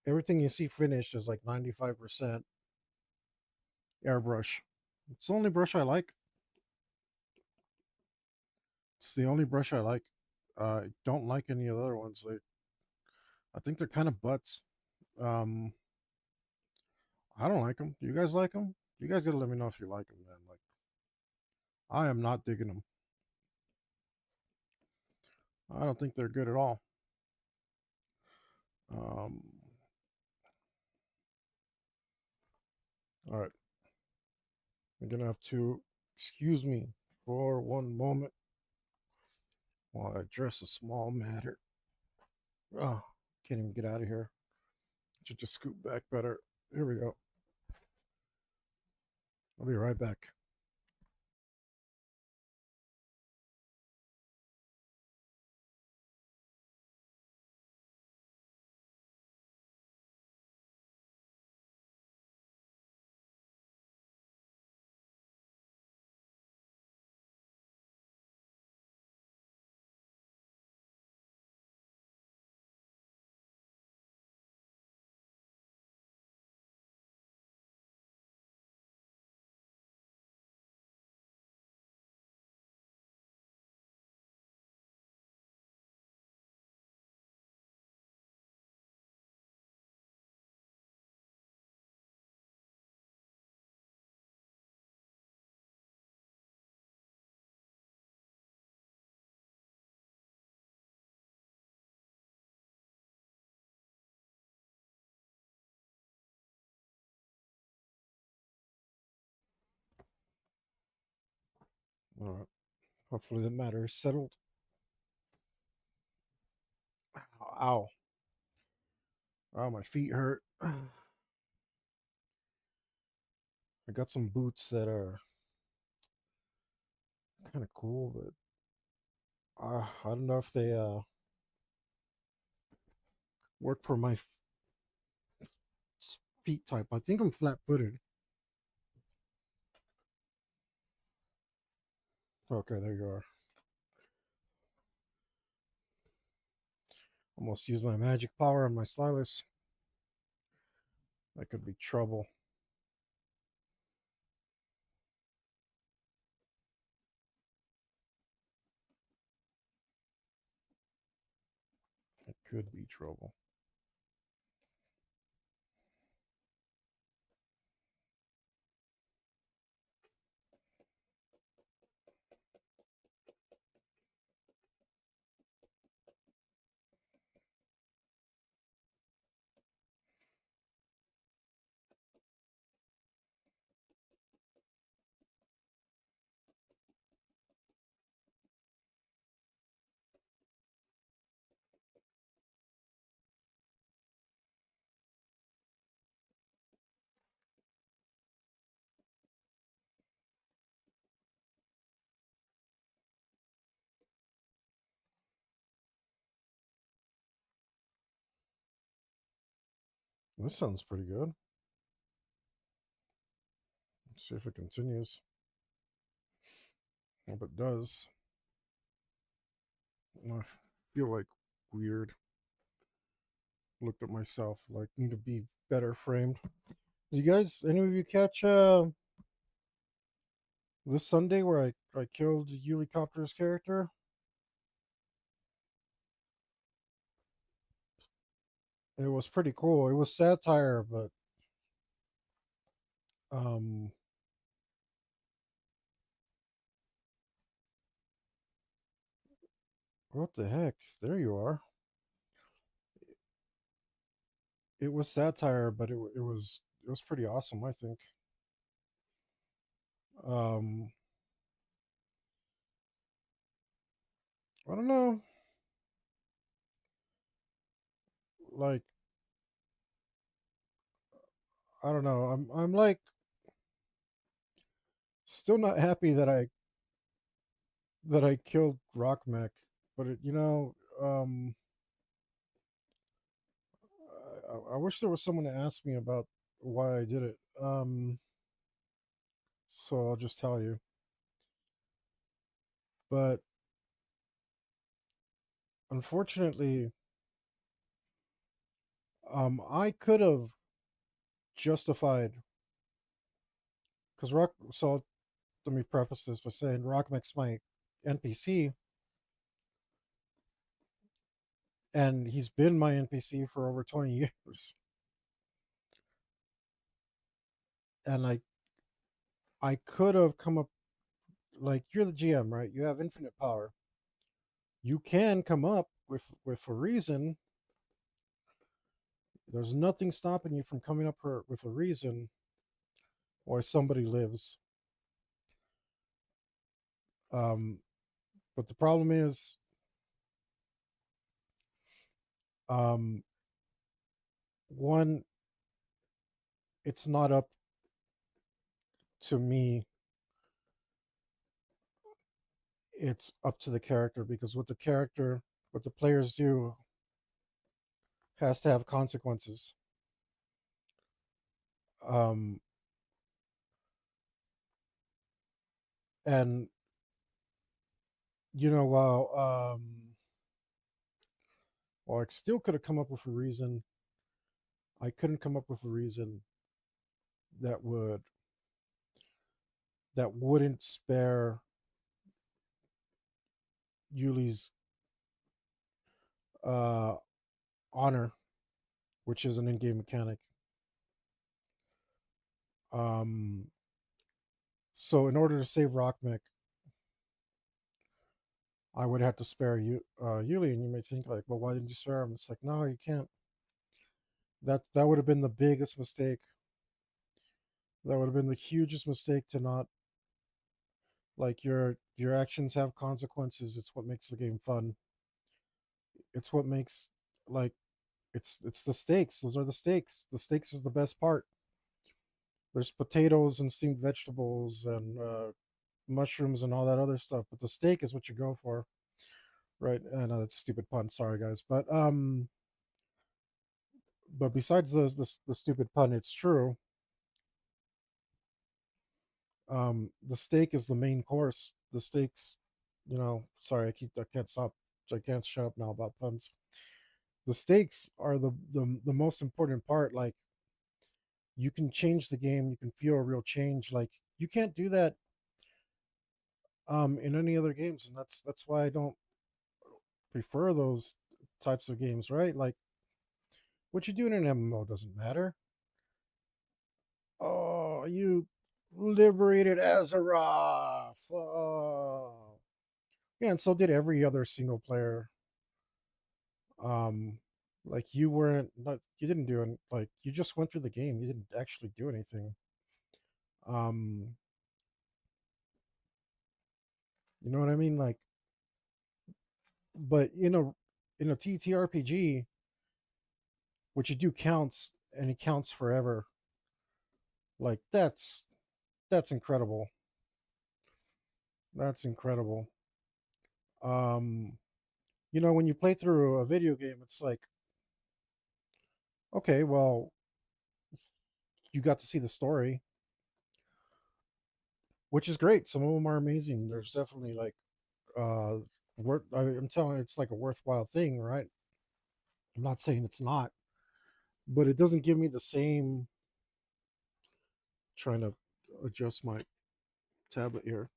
everything you see finished is like 95% airbrush. It's the only brush I like. It's the only brush I like. I don't like any of the other ones. I think they're kind of butts. Um, I don't like them. Do you guys like them? You guys gotta let me know if you like them, man. Like, I am not digging them. I don't think they're good at all. Um, all right, I'm gonna have to excuse me for one moment while I address a small matter. Oh, can't even get out of here. Should just scoot back better. Here we go. I'll be right back. All right. Hopefully the matter is settled. Ow. Ow, my feet hurt. I got some boots that are kind of cool, but I don't know if they work for my feet type. I think I'm flat footed. Okay, there you are. Almost used my magic power on my stylus. That could be trouble. It could be trouble. This sounds pretty good. Let's see if it continues. Hope it does. I feel like weird. Looked at myself like need to be better framed. You guys, any of you catch this Sunday where I killed Helicopter's character? It was pretty cool. It was satire, but um, what the heck? There you are. It was satire, but it was pretty awesome. I think. Um, I don't know. Like I don't know. I'm like still not happy that I killed Rockmech, but I wish there was someone to ask me about why I did it. So I'll just tell you. But unfortunately, I could have justified because Rock. So let me preface this by saying Rockmech's my NPC, and he's been my NPC for over 20 years. And I could have come up like you're the GM, right? You have infinite power. You can come up with a reason. There's nothing stopping you from coming up with a reason why somebody lives. Um, but the problem is, um, one, it's not up to me. It's up to the character because what the players do has to have consequences. Um, and while I still could have come up with a reason, I couldn't come up with a reason that wouldn't spare Yuli's uh, honor, which is an in-game mechanic. Um, so in order to save Rockmech, I would have to spare Yuli, and you may think like, well, why didn't you spare him? It's like, no, you can't. That would have been the biggest mistake. That would have been the hugest mistake to not Like your actions have consequences. It's what makes the game fun. It's what makes like it's the stakes. Those are the stakes. The stakes is the best part. There's potatoes and steamed vegetables and mushrooms and all that other stuff, but the steak is what you go for, right? I know that's a stupid pun. Sorry, guys, but besides the stupid pun, it's true. The steak is the main course. The steaks, sorry, I can't stop. I can't shut up now about puns. The stakes are the most important part. Like you can change the game, you can feel a real change. Like you can't do that in any other games, and that's why I don't prefer those types of games, right? Like what you do in an MMO doesn't matter. Oh, you liberated Azeroth. Oh. Yeah, and so did every other single player. Um, like you weren't, not, you didn't do it. Like you just went through the game. You didn't actually do anything. Um, you know what I mean? Like, but in a TTRPG, what you do counts, and it counts forever. Like that's incredible. That's incredible. Um, when you play through a video game, it's like, okay, well, you got to see the story, which is great. Some of them are amazing. There's definitely like, I'm telling you, it's like a worthwhile thing, right? I'm not saying it's not, but it doesn't give me the same. Trying to adjust my tablet here.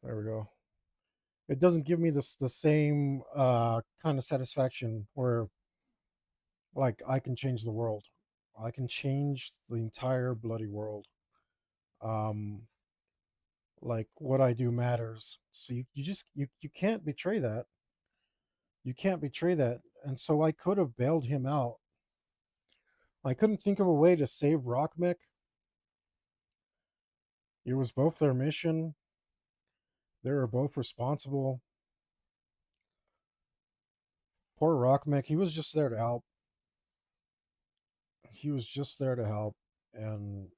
There we go. It doesn't give me the same kind of satisfaction where like I can change the world. I can change the entire bloody world. Um, like what I do matters. So you can't betray that. You can't betray that. And so I could have bailed him out. I couldn't think of a way to save Rockmech. It was both their mission. They were both responsible. Poor Rockmech, he was just there to help. He was just there to help. And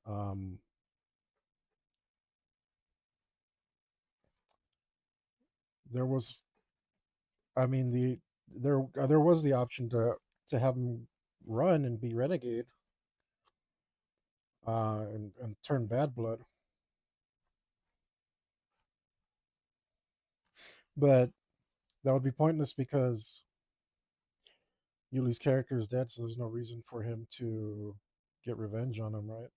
um there was I mean there was the option to have him run and be renegade and turn bad blood. But that would be pointless because Yuli's character is dead, so there's no reason for him to get revenge on him, right?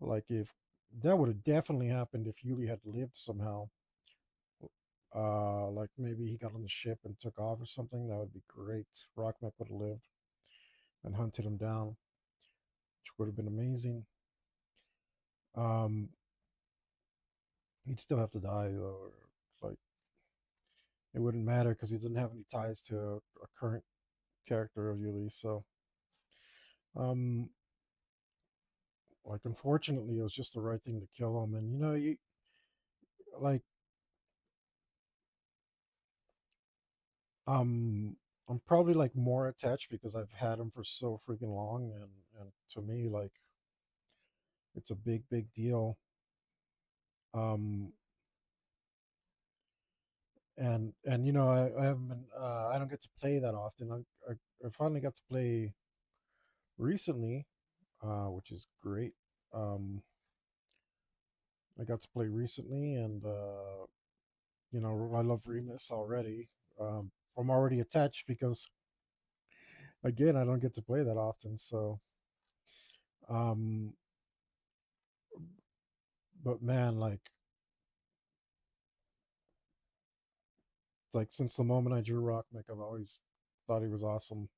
Like if that would have definitely happened if Yuli had lived somehow. Like maybe he got on the ship and took off or something. That would be great. Rockmech would have lived and hunted him down, which would have been amazing. Um, he'd still have to die though. Like it wouldn't matter because he didn't have any ties to a current character of Yuli. So, um, like unfortunately, it was just the right thing to kill him. And you like um I'm probably like more attached because I've had him for so freaking long, and to me like it's a big deal. Um and I haven't been I don't get to play that often. I finally got to play recently, which is great. I got to play recently, and I love Remus already. I'm already attached because again I don't get to play that often. So um but man, like since the moment I drew Rockmech, I've always thought he was awesome.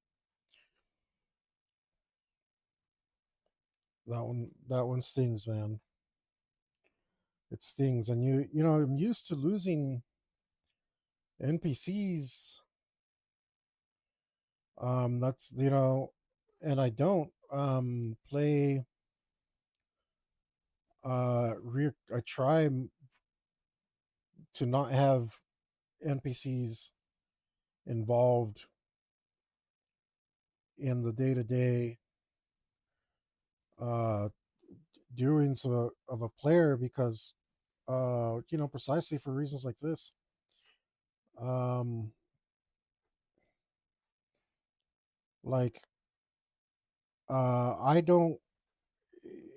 That one stings, man. It stings, and I'm used to losing NPCs. That's and I don't play. I try to not have NPCs involved in the day to day doings of a player because precisely for reasons like this. Um, like I don't.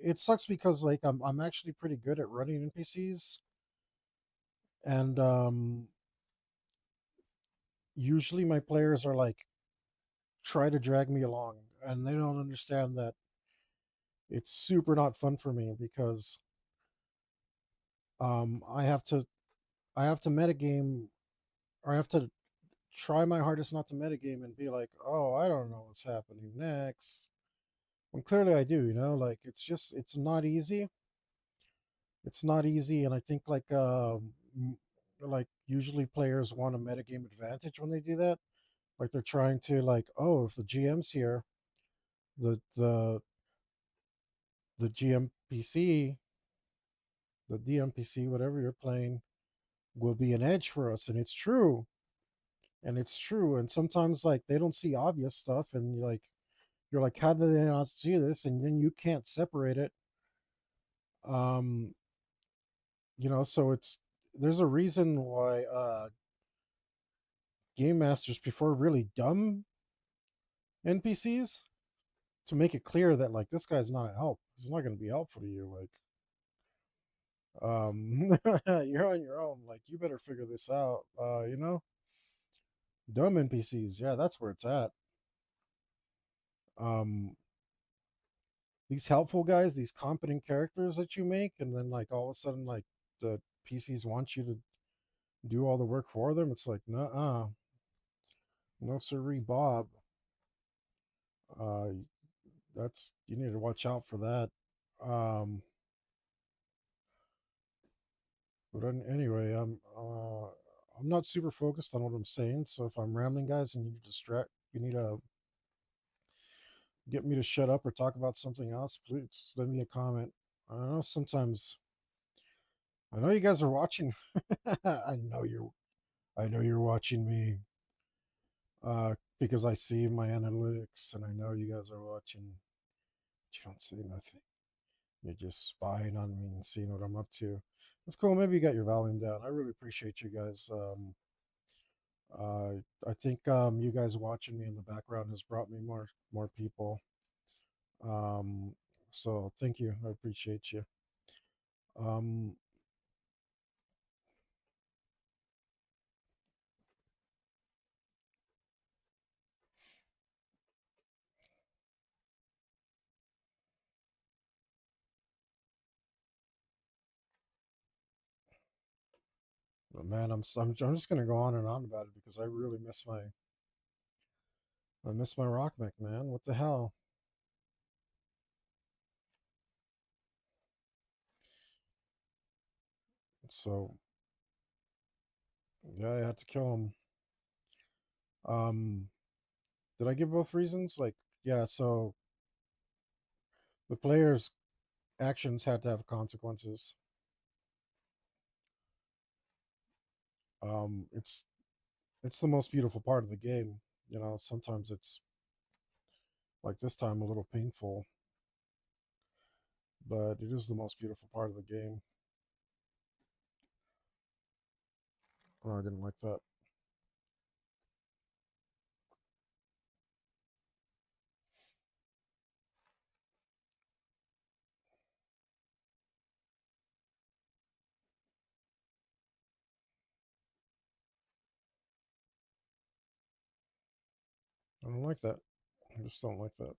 It sucks because like I'm actually pretty good at running NPCs, and usually my players are like try to drag me along, and they don't understand that it's super not fun for me because I have to metagame, or I have to try my hardest not to metagame and be like, oh, I don't know what's happening next. When clearly I do, like it's not easy. It's not easy, and I think like usually players want a metagame advantage when they do that. Like they're trying to like, oh, if the GM's here, the the the GMPC, the DMPC, whatever you're playing, will be an edge for us, and it's true. And it's true. And sometimes like they don't see obvious stuff, and you're like, how did they not see this? And then you can't separate it. Um, so there's a reason why game masters prefer really dumb NPCs to make it clear that like this guy's not a help. He's not going to be helpful to you. Like, you're on your own. Like, you better figure this out. Dumb NPCs. Yeah, that's where it's at. Um, these helpful guys, these competent characters that you make, and then like all of a sudden, like the PCs want you to do all the work for them. It's like, nah, no sirree, Bob. Uh, that's you need to watch out for that. Um, anyway, I'm not super focused on what I'm saying. So if I'm rambling, guys, and you need to get me to shut up or talk about something else, please leave me a comment. I know sometimes I know you guys are watching. I know you're watching me. Because I see my analytics and I know you guys are watching. But you don't see nothing. You're just spying on me and seeing what I'm up to. That's cool. Maybe you got your volume down. I really appreciate you guys. Uh, I think you guys watching me in the background has brought me more people. Um, so thank you. I appreciate you. Um, but man, I'm just gonna go on and on about it because I miss my rock mech, man. What the hell? So yeah, I had to kill him. Um, did I give both reasons? Like, yeah. So the player's actions had to have consequences. It's the most beautiful part of the game. Sometimes it's like this time a little painful, but it is the most beautiful part of the game. Oh, I didn't like that. I don't like that. I just don't like that.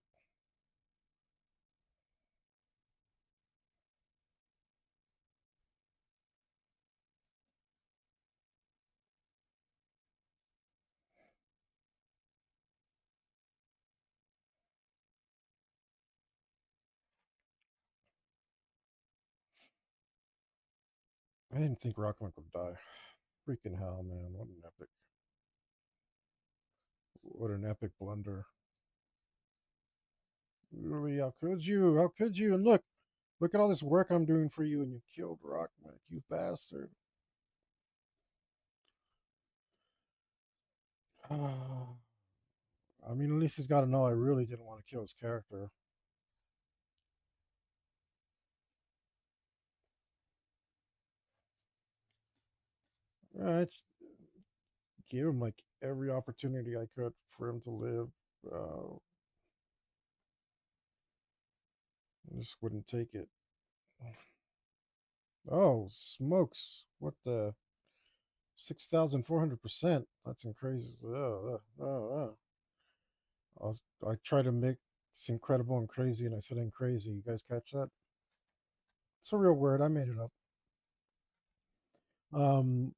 I didn't think Rockman would die. Freaking hell, man! What an epic blunder! Really, how could you? How could you? And look, Look at all this work I'm doing for you, and you killed Rockman, you bastard. I mean, at least he's got to know I really didn't want to kill his character. I gave him like every opportunity I could for him to live. I just wouldn't take it. Oh, smokes. What the? 6,400%. That's crazy. I try to make it's incredible and crazy, and I said I'm crazy. You guys catch that? It's a real word. I made it up. Um,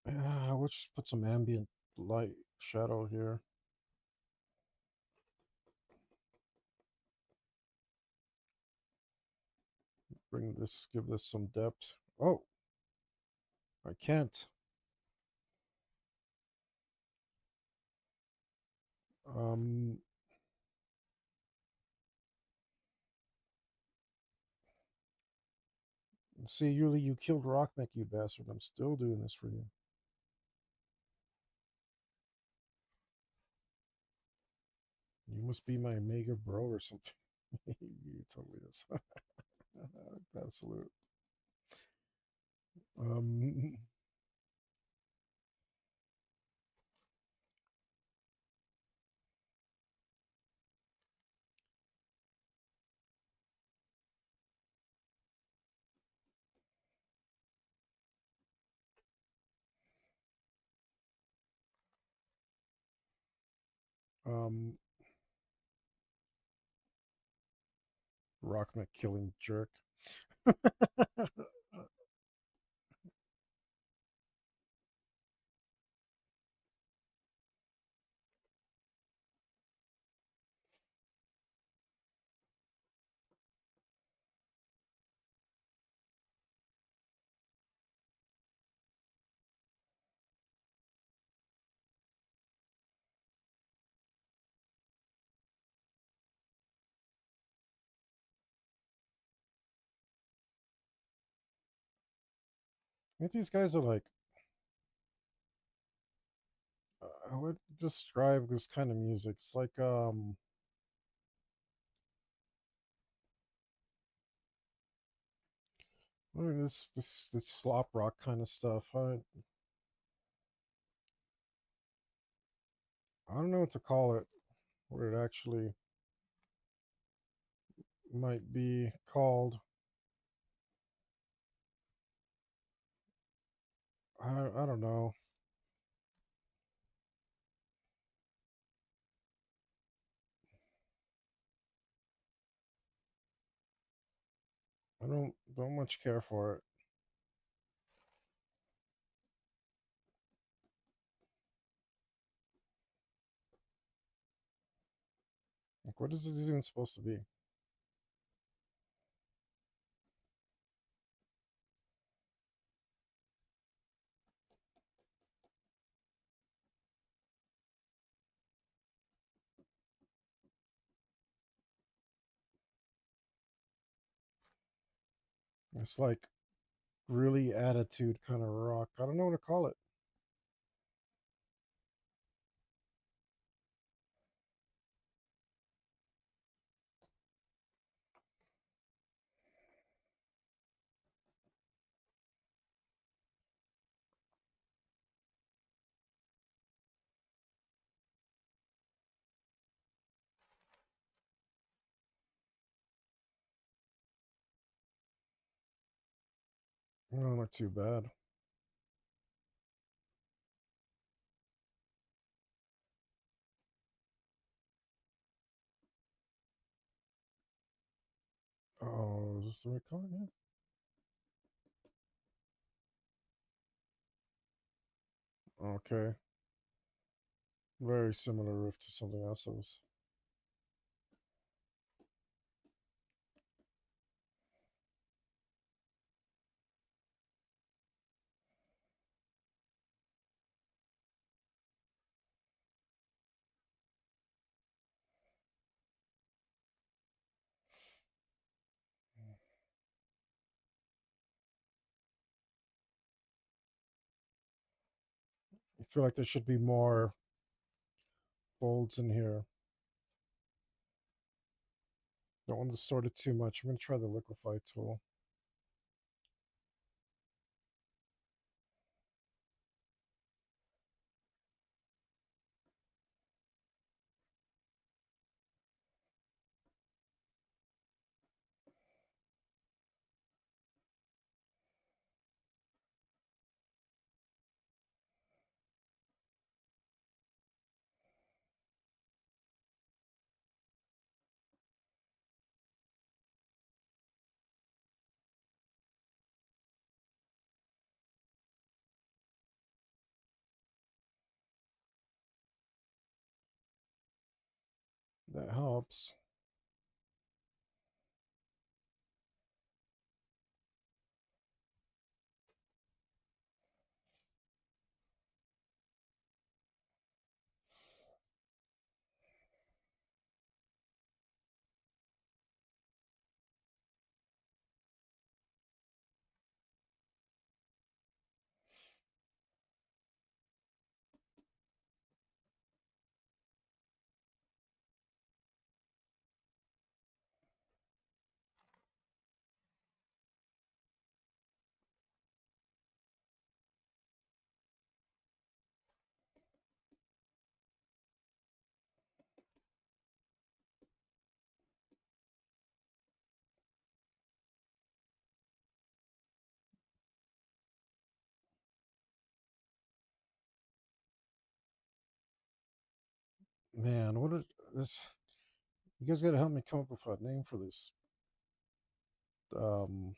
we'll just put some ambient light shadow here. Bring this, give this some depth. Oh, I can't. Um, see, Yuli, you killed Rockneck, you bastard. I'm still doing this for you. You must be my mega bro or something. You totally is. Absolute. Um, um, Rockneck killing jerk. I think these guys are like, I would describe this kind of music. It's like, I mean, this slop rock kind of stuff. I don't know what to call it. What it actually might be called. I don't know. I don't much care for it. Like, what is this even supposed to be? It's like really attitude kind of rock. I don't know what to call it. No, not too bad. Oh, is this the right color? Yeah. Okay. Very similar riff to something else that was. feel like there should be more folds in here. Don't want to distort it too much. I'm going to try the liquefy tool. That helps. Man, what is this? You guys got to help me come up with a name for this. Um,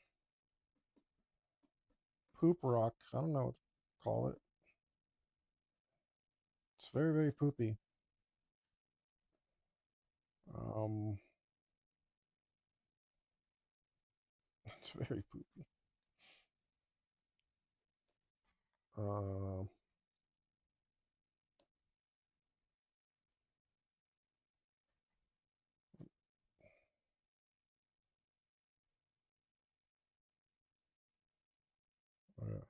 Poop rock. I don't know what to call it. It's very, very poopy. Um, it's very poopy. Uh, uh,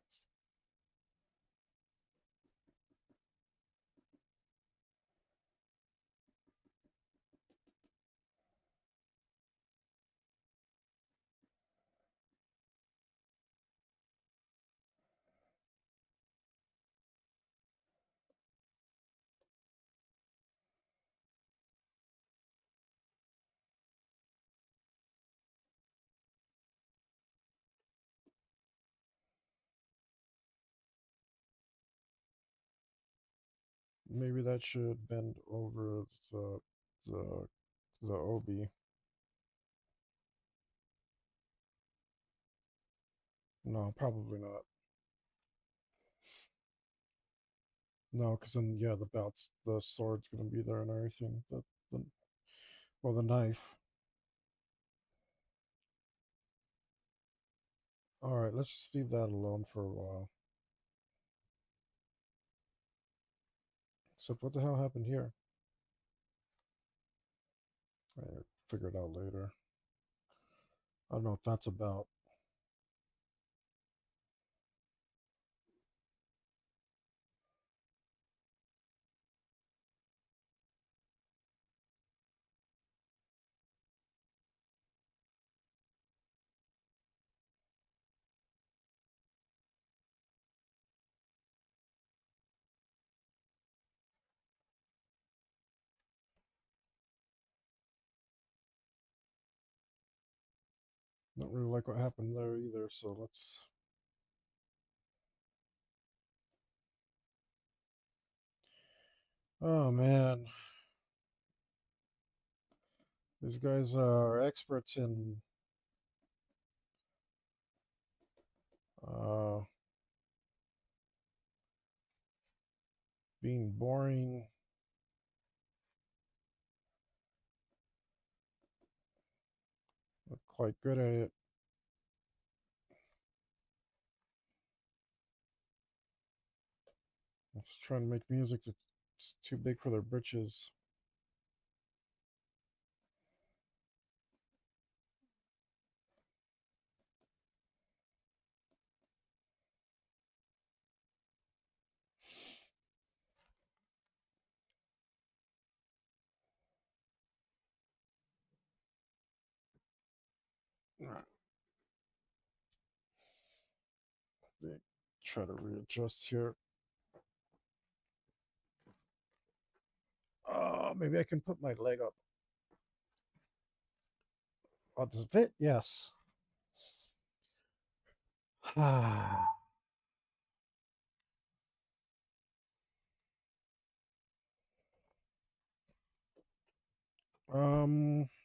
maybe that should bend over the the obi. No, probably not. No, because then yeah, the sword's gonna be there and everything. The well, the knife. All right, let's just leave that alone for a while. Except, what the hell happened here? I figure it out later. I don't know what that's about. Don't really like what happened there either. So let's. Oh man, these guys are experts in uh, being boring. They're quite good at it. Just trying to make music that's too big for their britches. try to readjust here. Maybe I can put my leg up. Oh, does it fit? Yes.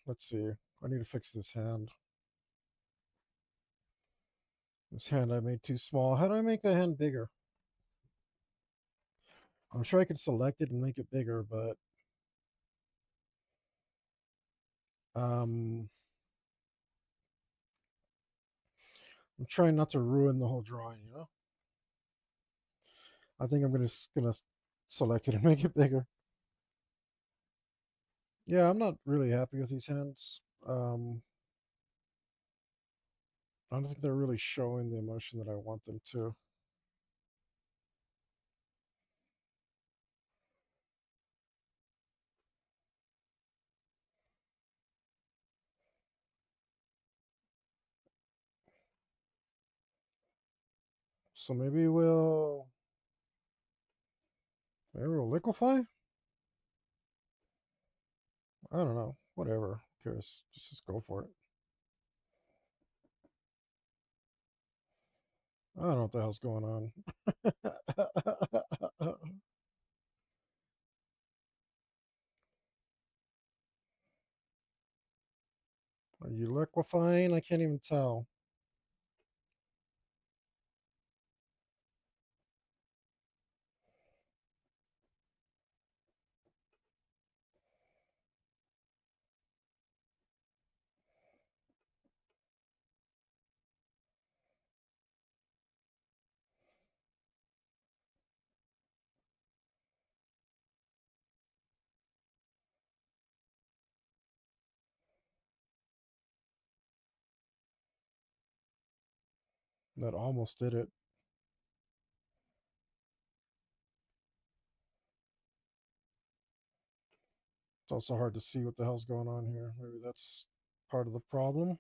Let's see. I need to fix this hand. This hand I made too small. How do I make a hand bigger? I'm sure I could select it and make it bigger, but um, I'm trying not to ruin the whole drawing, you know? I think I'm gonna select it and make it bigger. Yeah, I'm not really happy with these hands. I don't think they're really showing the emotion that I want them to. So maybe we'll liquefy? I don't know. Whatever. Who cares? Just go for it. I don't know what the hell's going on. Are you liquefying? I can't even tell. That almost did it. It's also hard to see what the hell's going on here. Maybe that's part of the problem.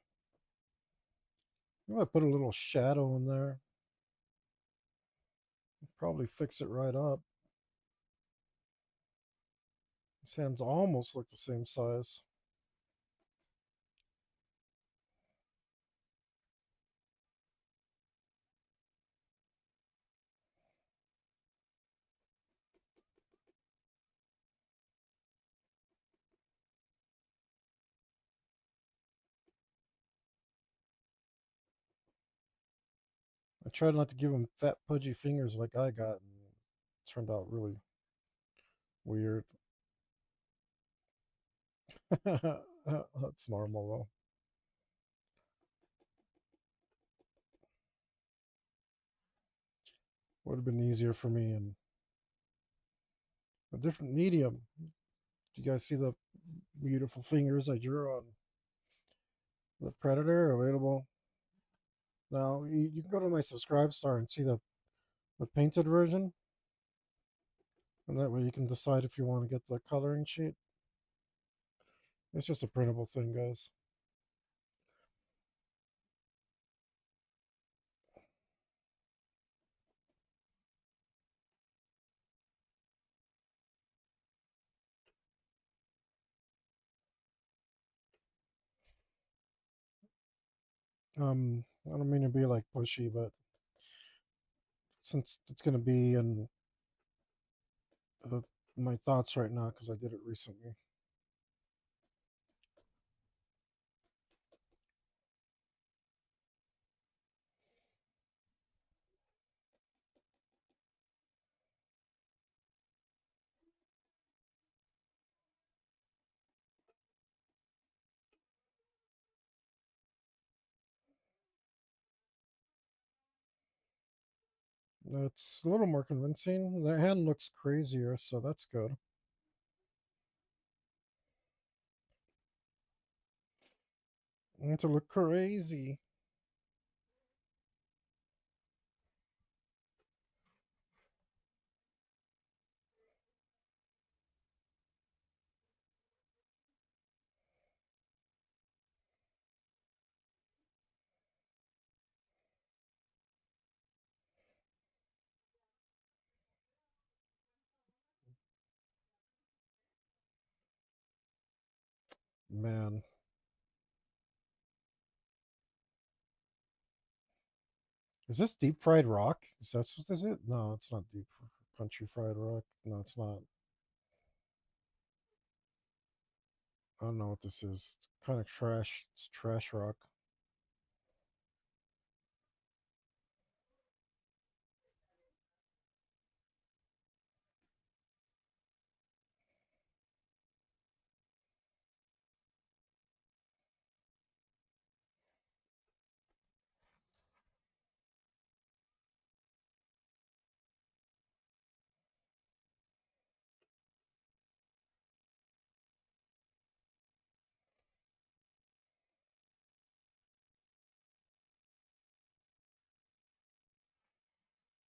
I might put a little shadow in there. Probably fix it right up. His hands almost look the same size. I tried not to give him fat, pudgy fingers like I got, and it turned out really weird. That's normal, though. Would have been easier for me in a different medium. Do you guys see the beautiful fingers I drew on the Predator available? Now, you can go to my subscribe star and see the painted version. And that way you can decide if you want to get the coloring sheet. It's just a printable thing, guys. I don't mean to be like pushy, but since it's going to be in uh, my thoughts right now because I did it recently. It's a little more convincing. The hand looks crazier, so that's good. I need to look crazy. Man, is this deep fried rock? Is that what this is? No, it's not deep country fried rock. No, it's not. I don't know what this is. It's kind of trash. It's trash rock.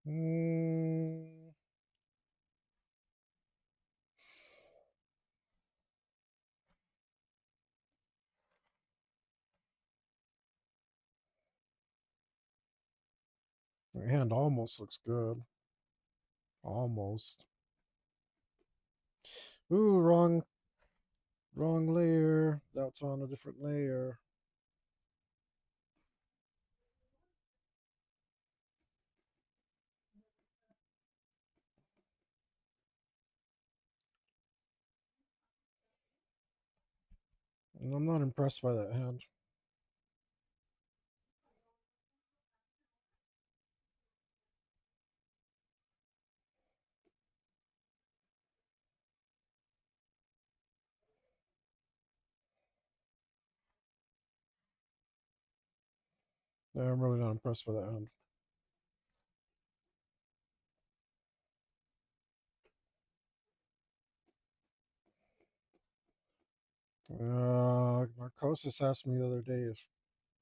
Mm, my hand almost looks good. Almost. Ooh, wrong layer. That's on a different layer. And I'm not impressed by that hand. Yeah, I'm really not impressed by that hand. Narcosis asked me the other day if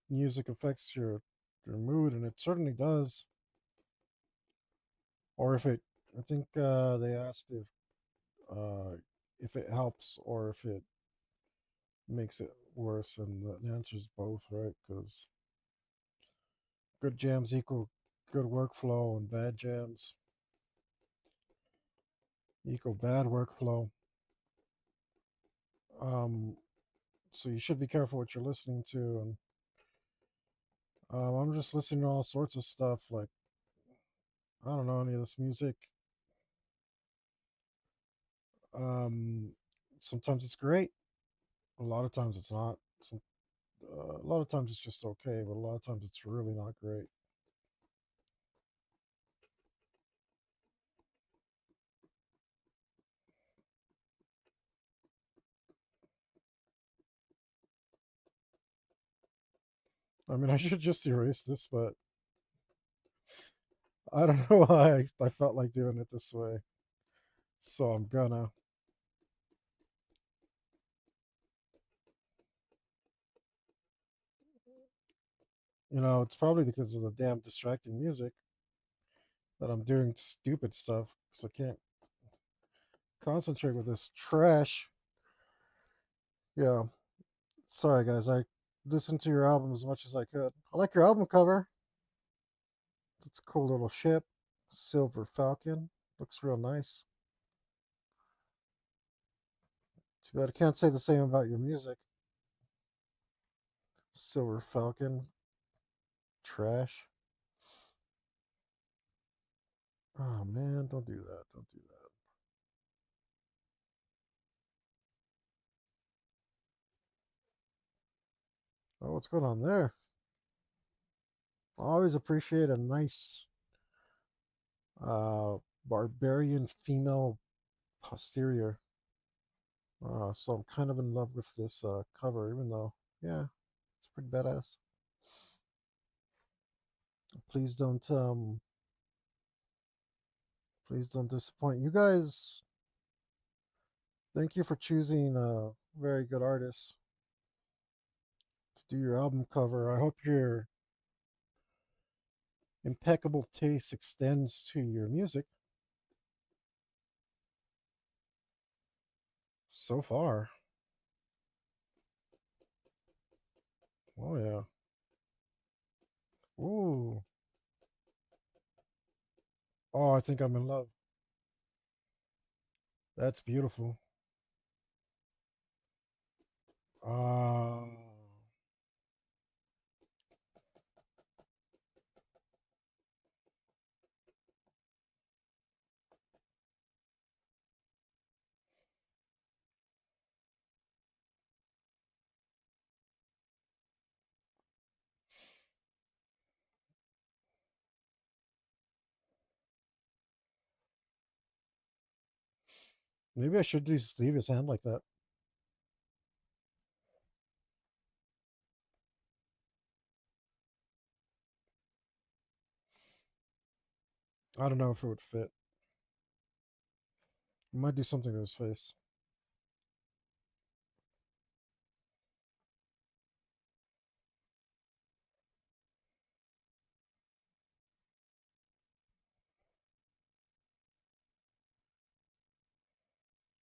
music affects your mood, and it certainly does. Or if it, I think they asked if it helps or if it makes it worse, and the answer is both, right? Because good jams equal good workflow, and bad jams equal bad workflow. Um, so you should be careful what you're listening to. And I'm just listening to all sorts of stuff. Like I don't know any of this music. Um, Sometimes it's great. A lot of times it's not. A lot of times it's just okay, but a lot of times it's really not great. I mean, I should just erase this, but I don't know why I felt like doing it this way. So I'm gonna. It's probably because of the damn distracting music that I'm doing stupid stuff because I can't concentrate with this trash. Yeah. Sorry, guys. I listened to your album as much as I could. I like your album cover. It's a cool little ship. Silver Falcon. Looks real nice. Too bad I can't say the same about your music. Silver Falcon. Trash. Oh, man. Don't do that. Don't do that. Oh, what's going on there? I always appreciate a nice uh, barbarian female posterior. So I'm kind of in love with this cover, even though, yeah, it's pretty badass. Please don't, please don't disappoint. You guys, thank you for choosing a very good artist to do your album cover. I hope your impeccable taste extends to your music so far. Oh yeah. Ooh. Oh, I think I'm in love. That's beautiful. Uh, maybe I should just leave his hand like that. I don't know if it would fit. I might do something to his face.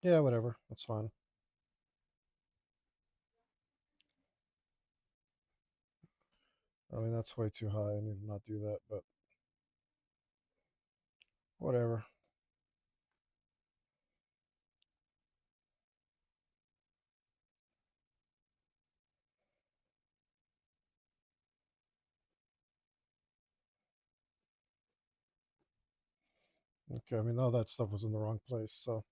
Yeah, whatever. That's fine. I mean, that's way too high. I need to not do that, but whatever. Okay, I mean, all that stuff was in the wrong place, so.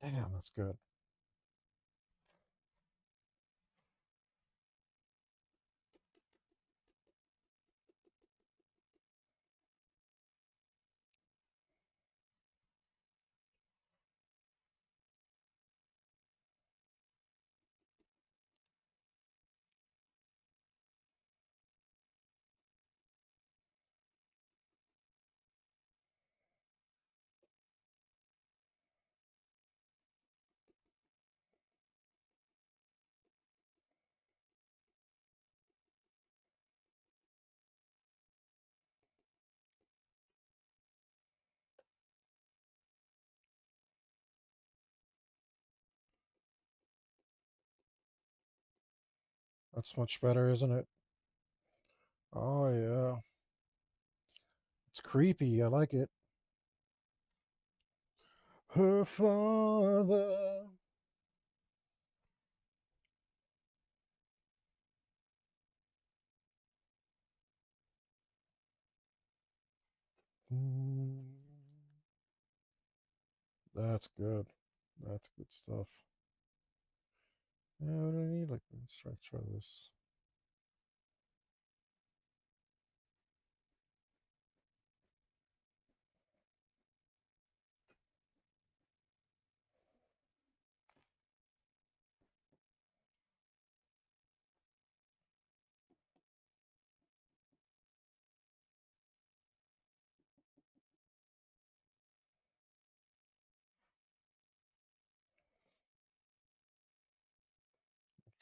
Damn, that's good. That's much better, isn't it? Oh, yeah. It's creepy. I like it. Her father. Mm, that's good. That's good stuff. Yeah, what do I need? Like, let's try this.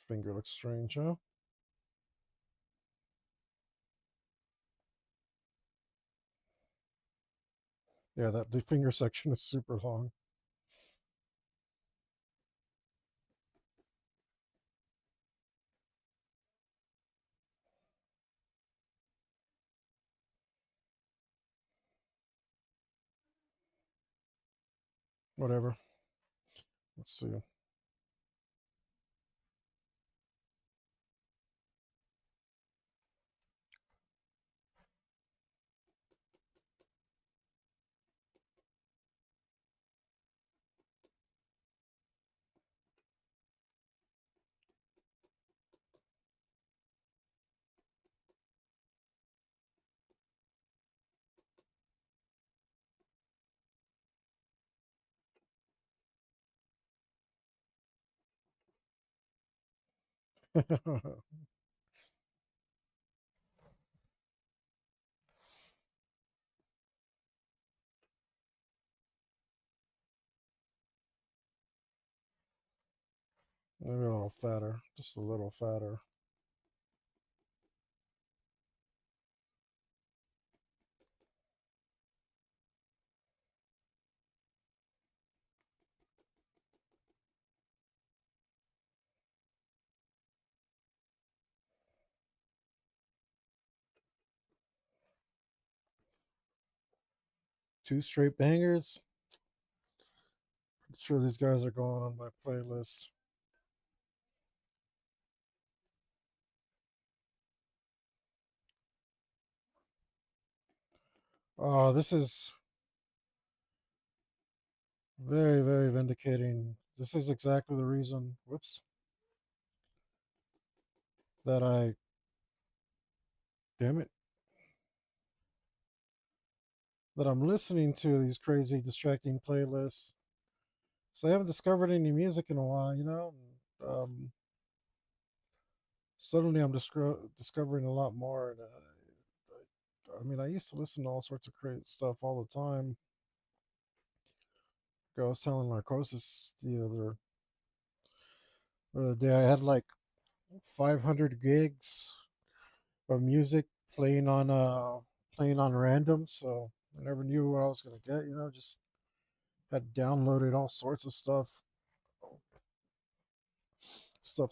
Finger looks strange, huh? Yeah, that the finger section is super long. Whatever. Let's see. Maybe a little fatter, just a little fatter. Two straight bangers. Sure, these guys are going on my playlist. Oh, this is very, very vindicating. This is exactly the reason, whoops, that I, damn it, that I'm listening to these crazy, distracting playlists. So I haven't discovered any music in a while, you know? Suddenly I'm discovering a lot more. And, I mean, I used to listen to all sorts of crazy stuff all the time. I was telling Narcosis other day, I had like 500 gigs of music playing on playing on random, so I never knew what I was gonna get. You know, just had downloaded all sorts of stuff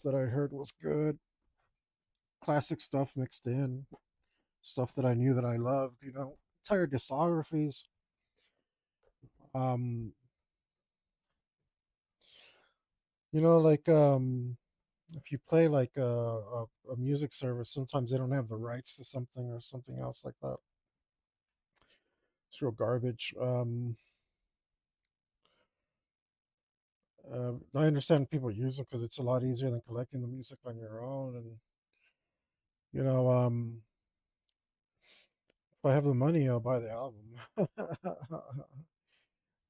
that I heard was good, classic stuff mixed in, stuff that I knew that I loved. You know, entire discographies. Um, like if you play like a music service, sometimes they don't have the rights to something or something else like that. It's real garbage. I understand people use them because it's a lot easier than collecting the music on your own. And you know, if I have the money, I'll buy the album.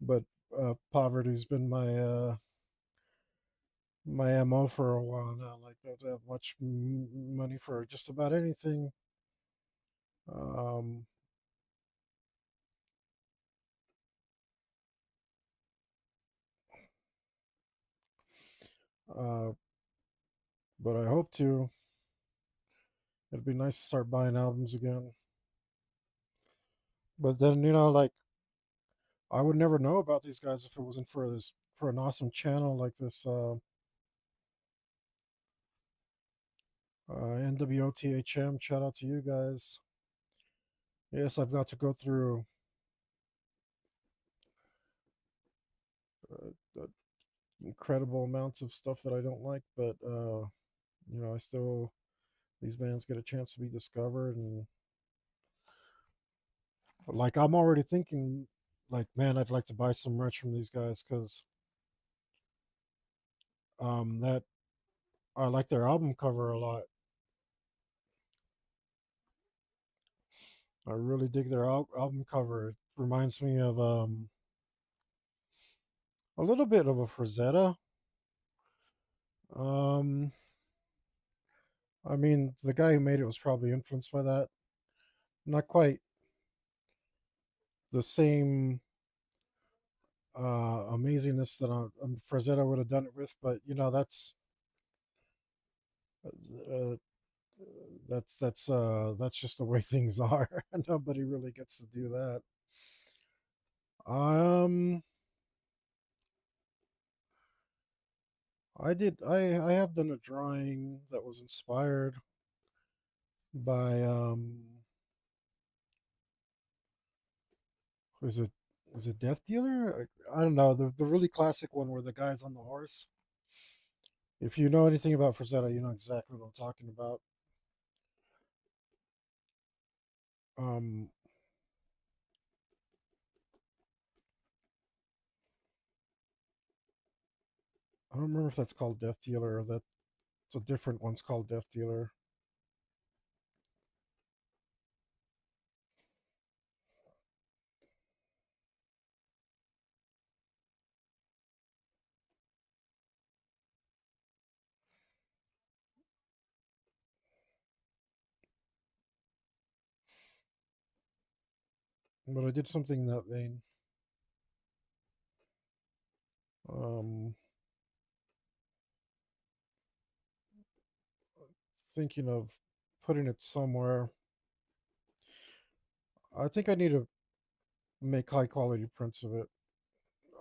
But poverty's been my mo for a while now. Like, I don't have much money for just about anything. Um, uh, but I hope to. It'd be nice to start buying albums again. But then, like, I would never know about these guys if it wasn't for an awesome channel like this. NWOTHM. Shout out to you guys. Yes, I've got to go through uh, incredible amounts of stuff that I don't like, but I still these bands get a chance to be discovered, and like I'm already thinking, like, man, I'd like to buy some merch from these guys because that I like their album cover a lot. I really dig their album cover. It reminds me of a little bit of a Frazetta. Um, I mean, the guy who made it was probably influenced by that. Not quite the same amazingness that Frazetta would have done it with, but uh, that's just the way things are. Nobody really gets to do that. Um, I have done a drawing that was inspired by is it Death Dealer? I don't know, the really classic one where the guy's on the horse. If you know anything about Frazetta, you know exactly what I'm talking about. Um, I don't remember if that's called Death Dealer or that's a different one's called Death Dealer. but I did something in that vein. Um, Thinking of putting it somewhere. I think I need to make high quality prints of it.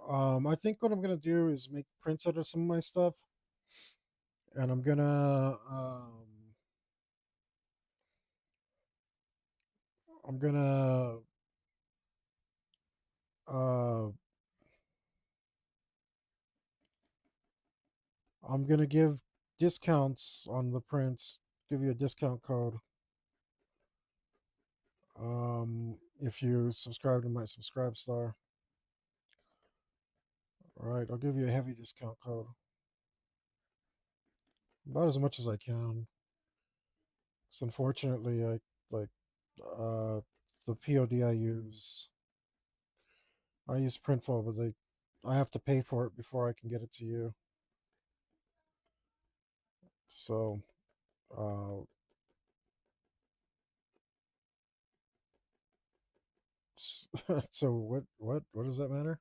I think what I'm gonna do is make prints out of some of my stuff, and I'm gonna uh, I'm gonna give discounts on the prints. Give you a discount code. If you subscribe to my Subscribe Star. All right, I'll give you a heavy discount code. About as much as I can. So unfortunately, I like uh, the POD I use Printful, but I have to pay for it before I can get it to you. So, uh, so what does that matter?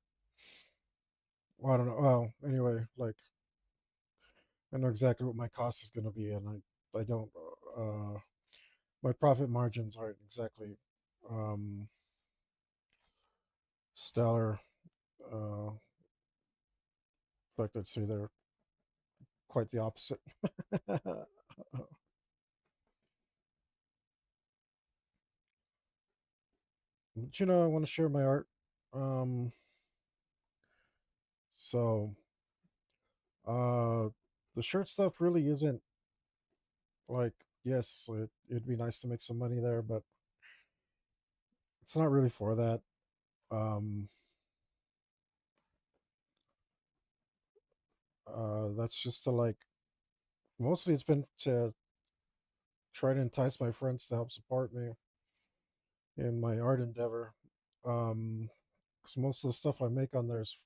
Well, I don't know. Well, anyway, like I know exactly what my cost is going to be, and I don't. My profit margins aren't exactly um, stellar. In fact, I'd say they're quite the opposite. But I want to share my art. Um, so uh, the shirt stuff really isn't like. Yes, it'd be nice to make some money there, but it's not really for that. Um, that's just to like. Mostly, it's been to try to entice my friends to help support me in my art endeavor. Because most of the stuff I make on there is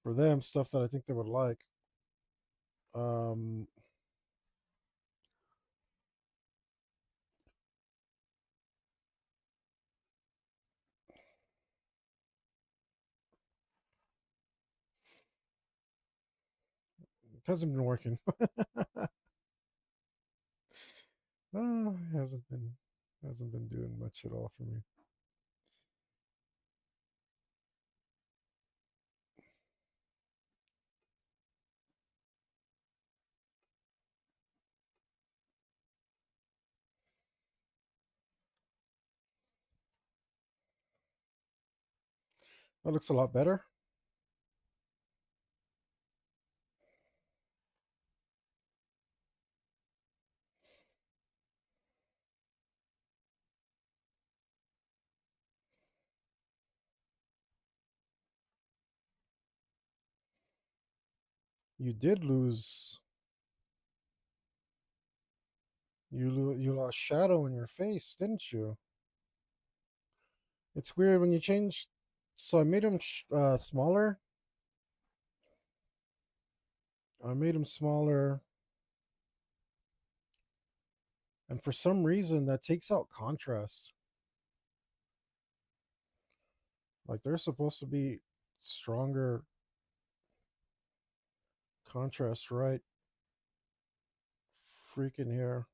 for them, stuff that I think they would like. Um, it hasn't been working. It hasn't been doing much at all for me. That looks a lot better. You did lose. You lost shadow in your face, didn't you? It's weird when you change. So I made him smaller. I made him smaller, and for some reason that takes out contrast. Like they're supposed to be stronger contrast, right? Freaking here.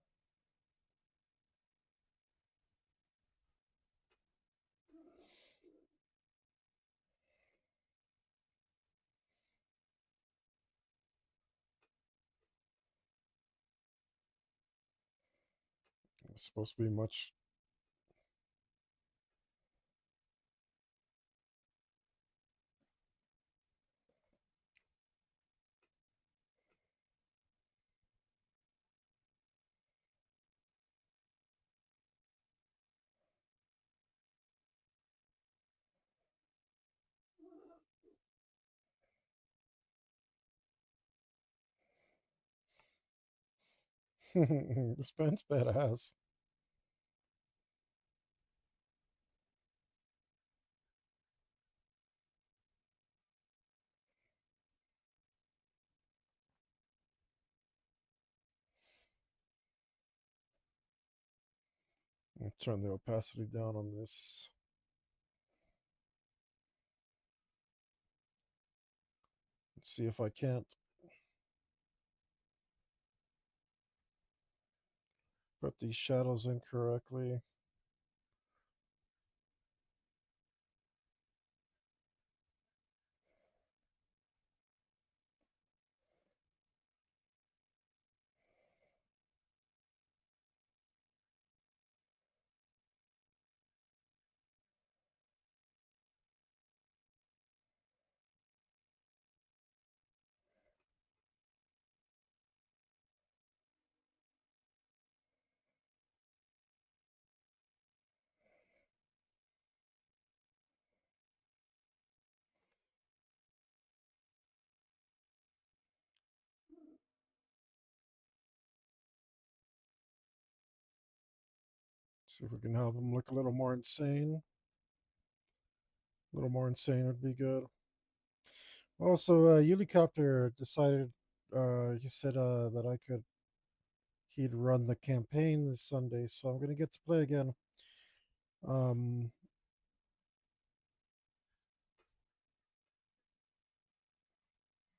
It's supposed to be much. This pen's badass. I'll turn the opacity down on this. Let's see if I can't put these shadows in correctly. See if we can help him look a little more insane. A little more insane would be good. Also, Helicopter decided, he said that he'd run the campaign this Sunday, so I'm going to get to play again. Um,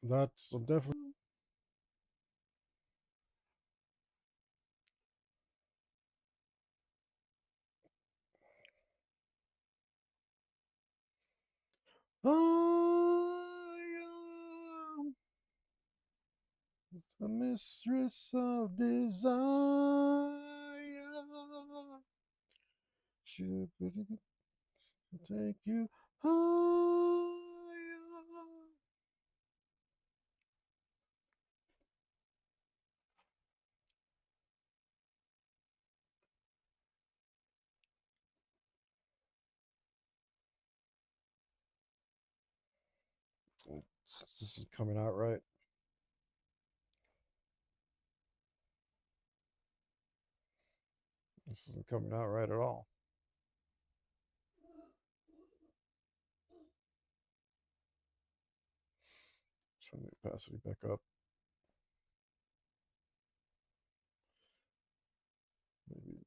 that's I'm definitely. I am the mistress of desire. Should take you higher. This is coming out right. This isn't coming out right at all. Turn the opacity back up. Maybe.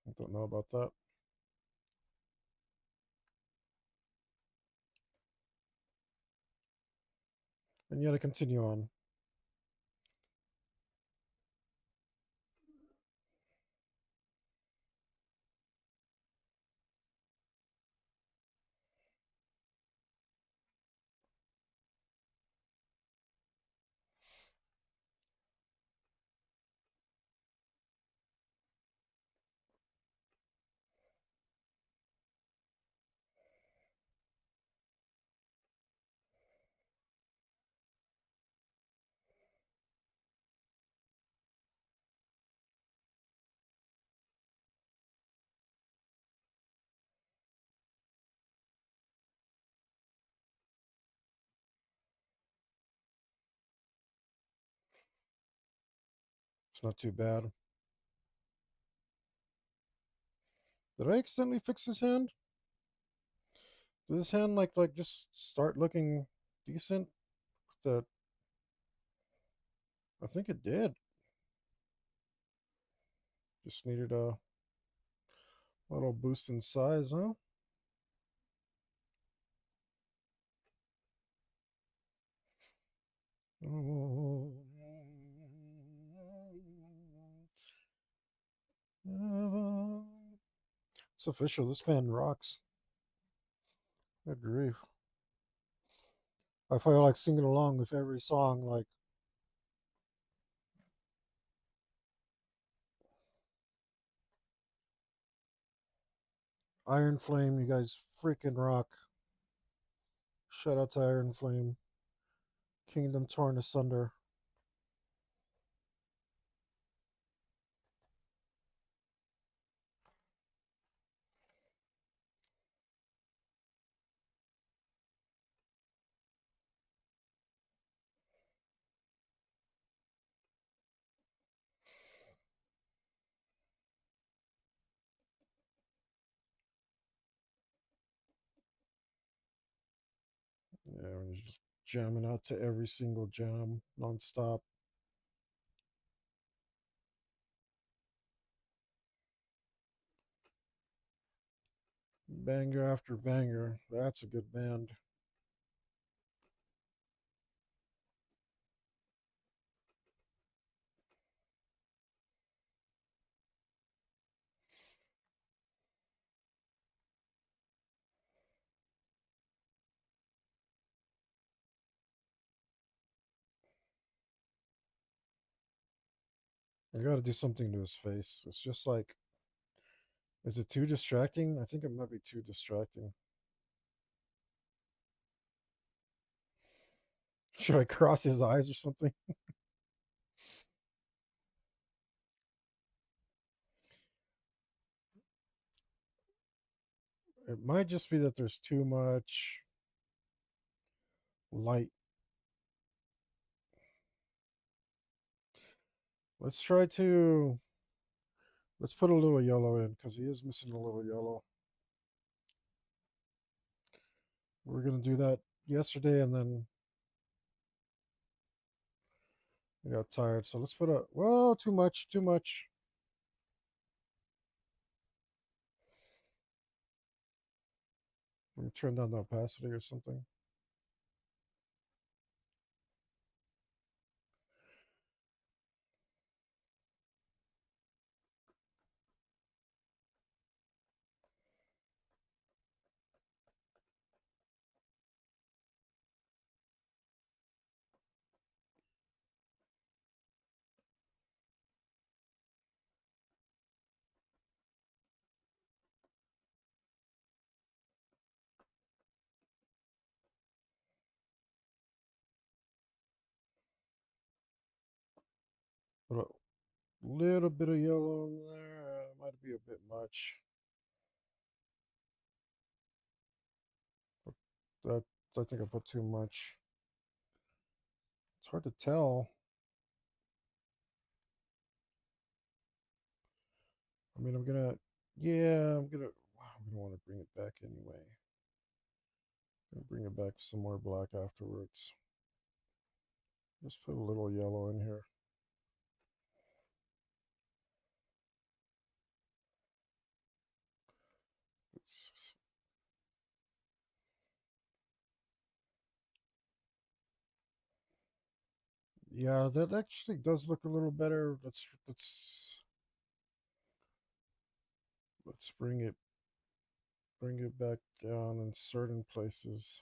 I don't know about that. And yet I continue on. It's not too bad. Did I accidentally fix his hand? Did his hand like just start looking decent? That I think it did. Just needed a little boost in size, huh? Oh, it's official. This band rocks. Good grief. I feel like singing along with every song. Like, Iron Flame, you guys freaking rock. Shout out to Iron Flame. Kingdom Torn Asunder. He's just jamming out to every single jam nonstop. Banger after banger. That's a good band. I gotta do something to his face. It's just like, is it too distracting? I think it might be too distracting. Should I cross his eyes or something? It might just be that there's too much light. Let's try to let's put a little yellow in because he is missing a little yellow. We are gonna do that yesterday and then I got tired. So let's put a well, too much, too much. Let me turn down the opacity or something. Put a little bit of yellow in there. Might be a bit much. But that I think I put too much. It's hard to tell. I mean, yeah, I'm gonna want to bring it back anyway. I'm gonna bring it back some more black afterwards. Just put a little yellow in here. It's, yeah, that actually does look a little better. Let's bring it back down in certain places.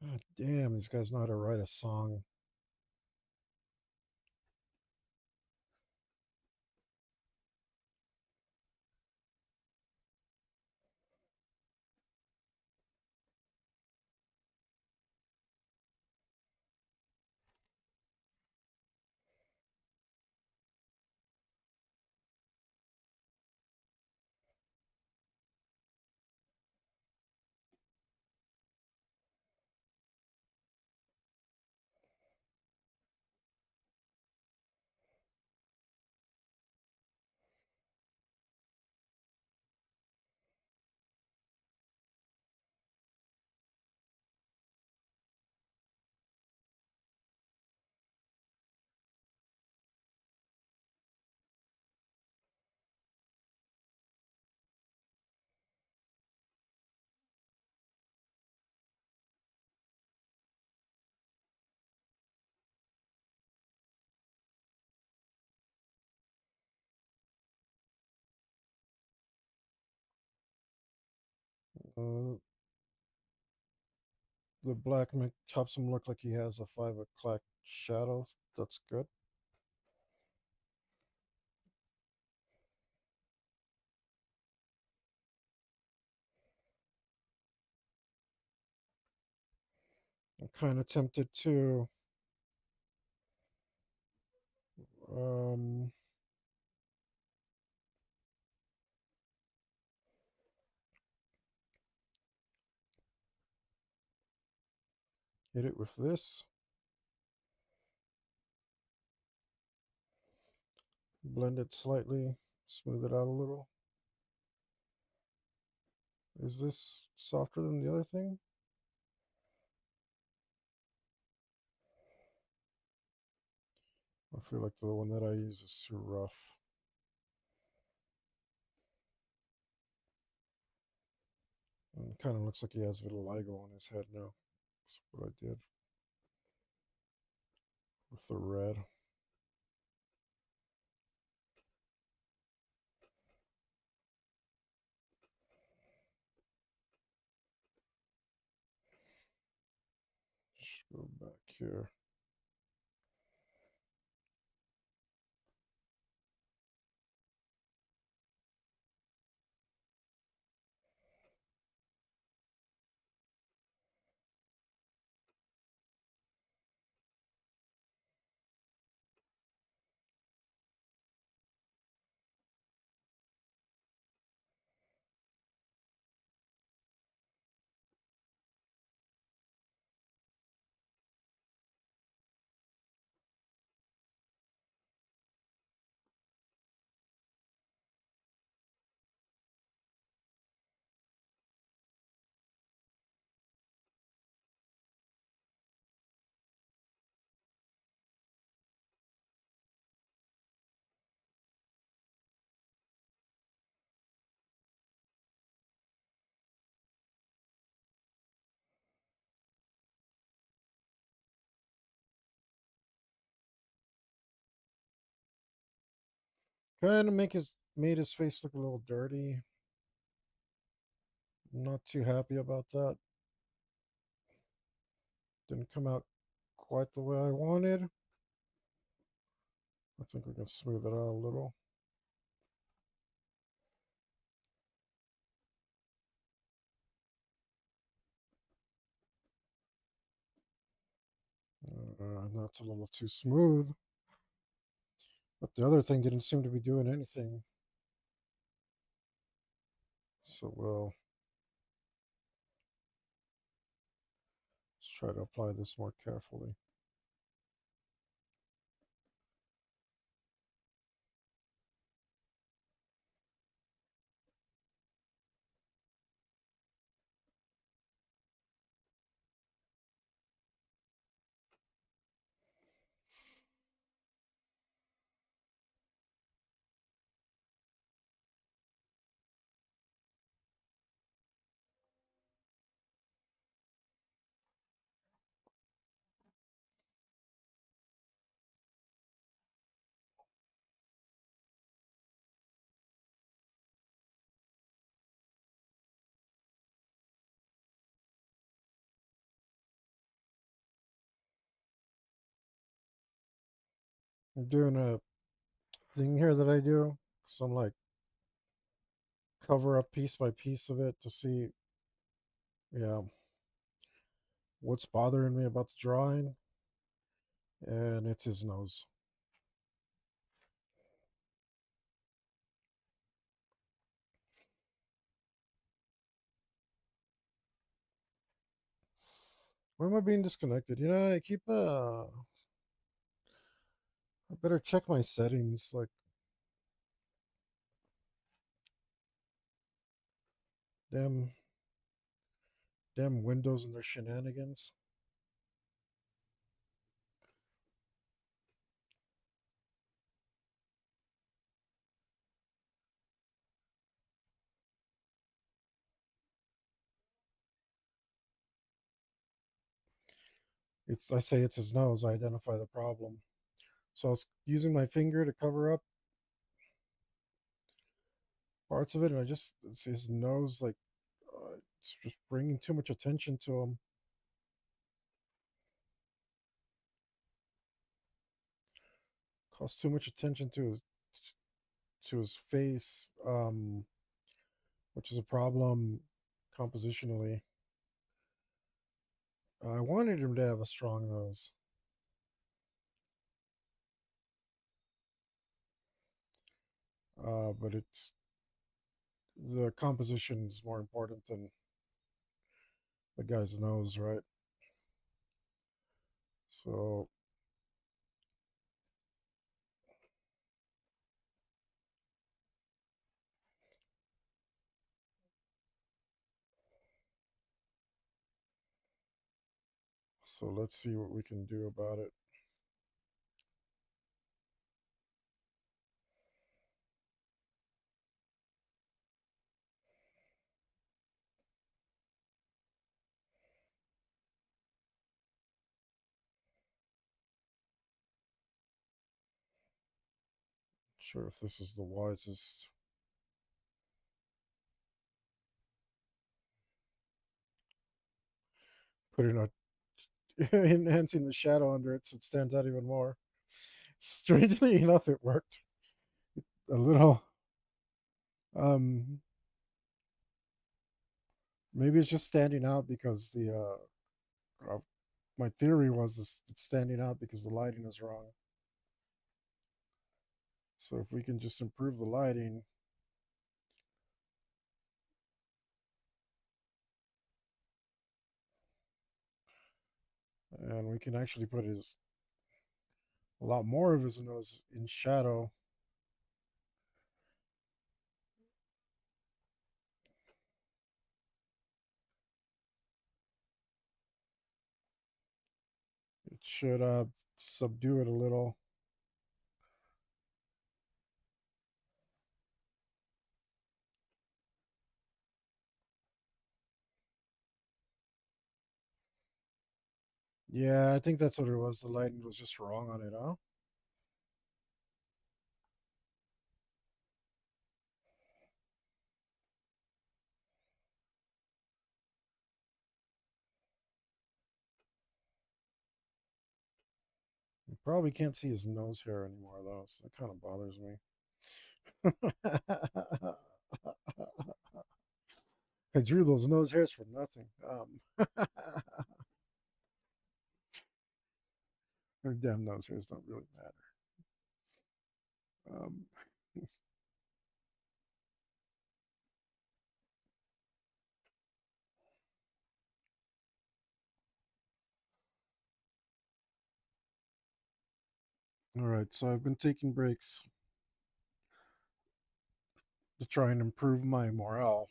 God damn, these guys know how to write a song. Uh, the black helps him look like he has a 5 o'clock shadow. That's good. kind of tempted to um, hit it with this, blend it slightly, smooth it out a little. Is this softer than the other thing? I feel like the one that I use is too rough. And it kind of looks like he has vitiligo on his head now. That's what I did with the red. Just go back here. Kind of made his face look a little dirty. I'm not too happy about that. Didn't come out quite the way I wanted. I think we can smooth it out a little. That's a little too smooth. But the other thing didn't seem to be doing anything. So we'll let's try to apply this more carefully. I'm doing a thing here that I do. Some like cover up piece by piece of it to see, yeah, what's bothering me about the drawing. And it's his nose. Why am I being disconnected? I keep I better check my settings. Like, damn, damn Windows and their shenanigans. I say it's his nose. I identify the problem. So I was using my finger to cover up parts of it, and I just it's his nose. Like, it's just bringing too much attention to him. Costs too much attention to his face, which is a problem compositionally. I wanted him to have a strong nose. But it's the composition is more important than the guy's nose, right? So let's see what we can do about it. Sure if this is the wisest. Putting a enhancing the shadow under it so it stands out even more. Strangely enough, it worked. A little. Um, Maybe it's just standing out because my theory was this, it's standing out because the lighting is wrong. So if we can just improve the lighting, and we can actually put his a lot more of his nose in shadow. It should subdue it a little. Yeah, I think that's what it was. The lighting was just wrong on it, huh? You probably can't see his nose hair anymore, though, so that kind of bothers me. I drew those nose hairs for nothing. Damn nose hairs don't really matter. Um, all right, so I've been taking breaks to try and improve my morale.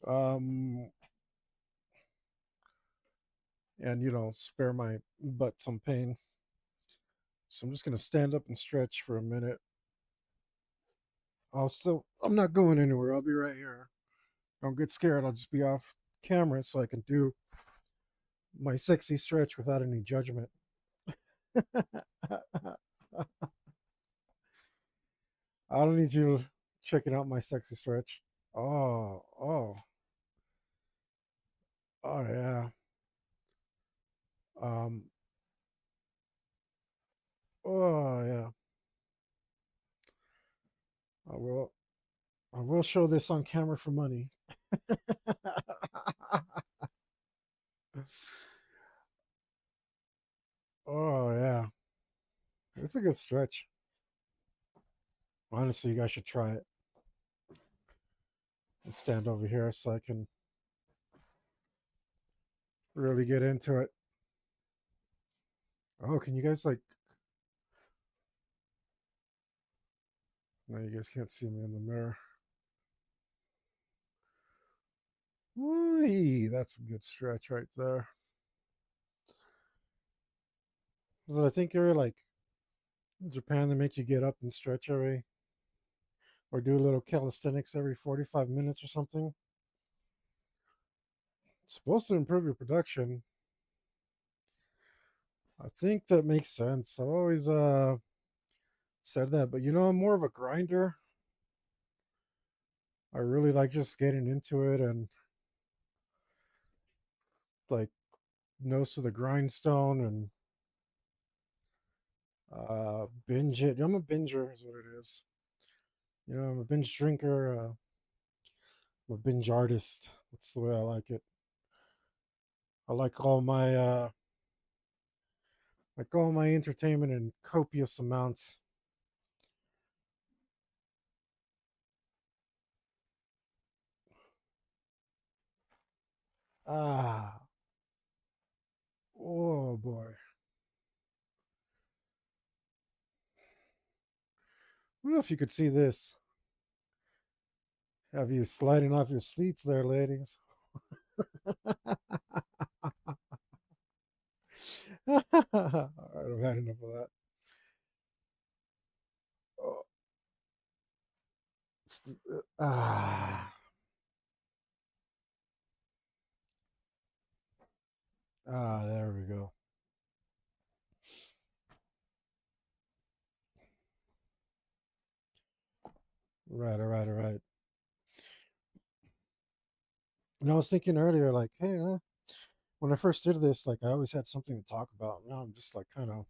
Um, and spare my butt some pain. So I'm just gonna stand up and stretch for a minute. I'm not going anywhere. I'll be right here. Don't get scared. I'll just be off camera so I can do my sexy stretch without any judgment. I don't need you checking out my sexy stretch. Oh, oh, oh yeah. Um, oh yeah. I will. I will show this on camera for money. Oh yeah, it's a good stretch. Honestly, you guys should try it. I'll stand over here so I can really get into it. Oh, can you guys like? No, you guys can't see me in the mirror. Woo, that's a good stretch right there. Because I think you're like in Japan, they make you get up and stretch every, or do a little calisthenics every 45 minutes or something. It's supposed to improve your production. I think that makes sense. I've always said that, but I'm more of a grinder. I really like just getting into it and like nose to the grindstone and binge it. I'm a binger, is what it is. I'm a binge drinker. I'm a binge artist. That's the way I like it. I like all my entertainment in copious amounts. Ah, oh boy. Well, if you could see this, have you sliding off your seats there, ladies? All right, I've had enough of that. Oh, ah, there we go. Right, all right, all right. And I was thinking earlier, like, hey, when I first did this, like, I always had something to talk about. Now I'm just like kind of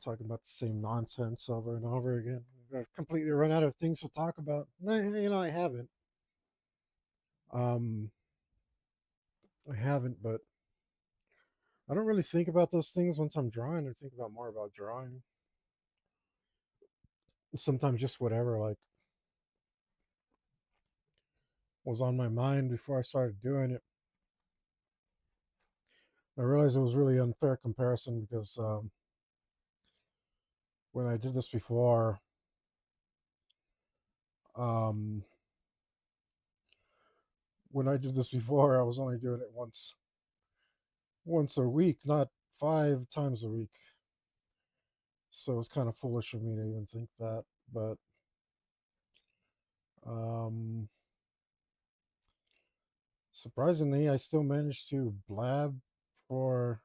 talking about the same nonsense over and over again. I've completely run out of things to talk about. No, I haven't. Um, I haven't, but I don't really think about those things once I'm drawing. I think about more about drawing. Sometimes just whatever like was on my mind before I started doing it. I realized it was really unfair comparison because when I did this before, um, I was only doing it once a week, not 5 times a week. So it was kind of foolish of me to even think that. But um, surprisingly, I still managed to blab for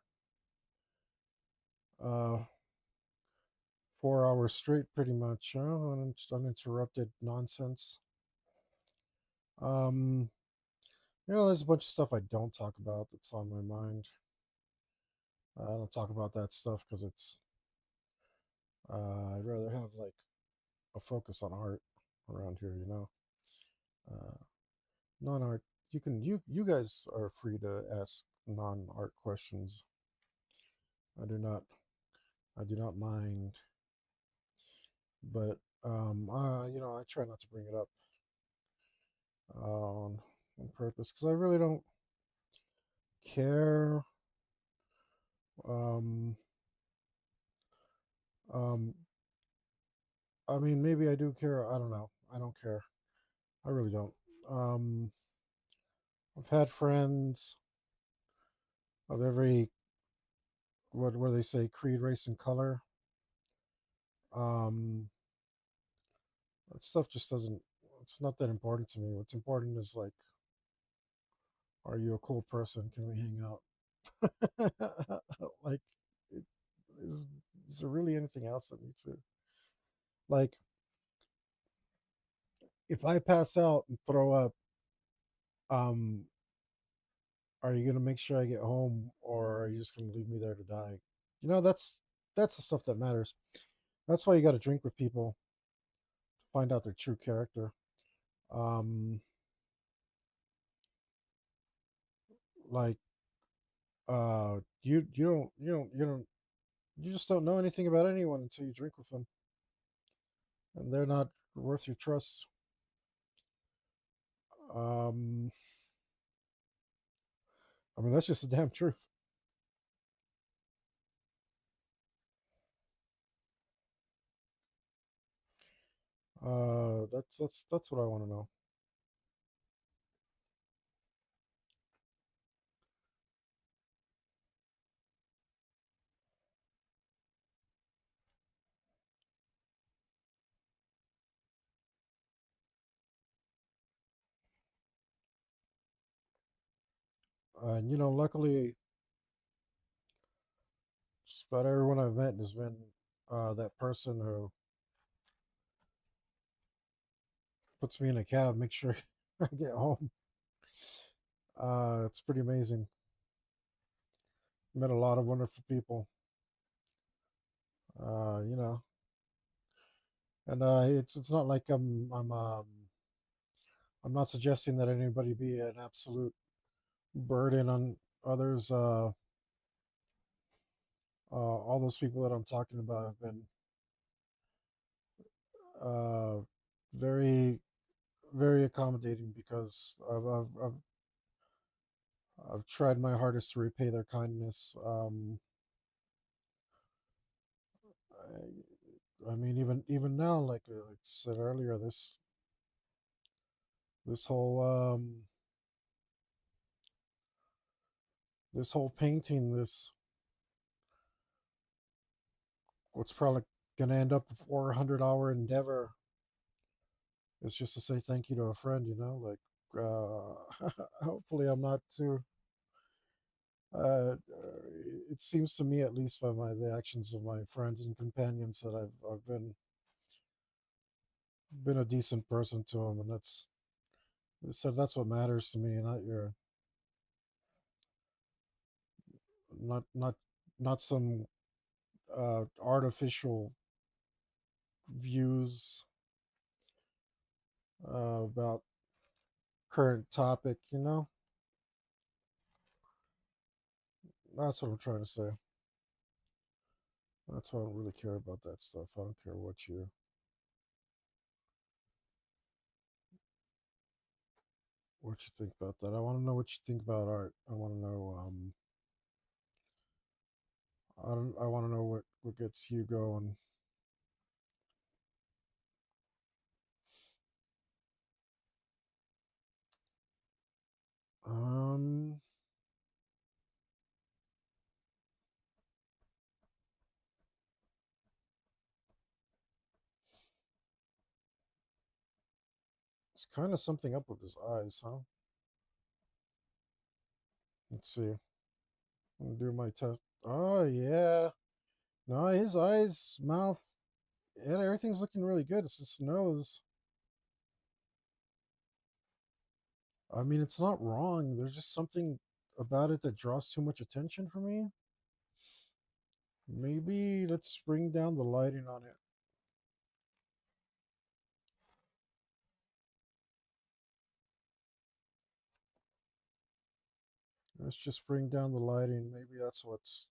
uh, 4 hours straight, pretty much, uninterrupted nonsense. Um, there's a bunch of stuff I don't talk about that's on my mind. I don't talk about that stuff because I'd rather have like a focus on art around here, you know. Uh, non-art, you guys are free to ask non-art questions. I do not I do not mind, but I try not to bring it up on purpose because I really don't care. Um, um, I mean, maybe I do care. I don't know. I don't care. I really don't. Um, I've had friends of every what do they say, creed, race, and color. Um, that stuff just doesn't. It's not that important to me. What's important is like, are you a cool person? Can we hang out? Like, it, is, is there really anything else that needs to like? If I pass out and throw up, um, are you gonna make sure I get home, or are you just gonna leave me there to die? That's the stuff that matters. That's why you got to drink with people to find out their true character. Um, like you just don't know anything about anyone until you drink with them, and they're not worth your trust. Um, I mean that's just the damn truth. That's what I want to know. And luckily, just about everyone I've met has been that person who puts me in a cab, make sure I get home. It's pretty amazing. Met a lot of wonderful people. Uh, you know, and it's not like I'm not suggesting that anybody be an absolute burden others, all those people that I'm talking about have been uh, very, very accommodating because I've tried my hardest to repay their kindness. I mean, even now, like I said earlier, this whole this whole painting, this what's probably gonna end up a 400-hour endeavor is just to say thank you to a friend. Like hopefully I'm not too. Uh, it seems to me, at least by the actions of my friends and companions, that I've been a decent person to them, and that's what matters to me, not your not not not some artificial views about current topic. That's what I'm trying to say. That's why I don't really care about that stuff. I don't care what you think about that. I want to know what you think about art. I want to know. I don't. I want to know what gets you going. Um, it's kind of something up with his eyes, huh? Let's see. I'm gonna do my test. Oh yeah. No, his eyes, mouth, yeah, everything's looking really good. It's his nose. I mean, it's not wrong. There's just something about it that draws too much attention for me. Maybe let's bring down the lighting on it. Let's just bring down the lighting. Maybe that's what's.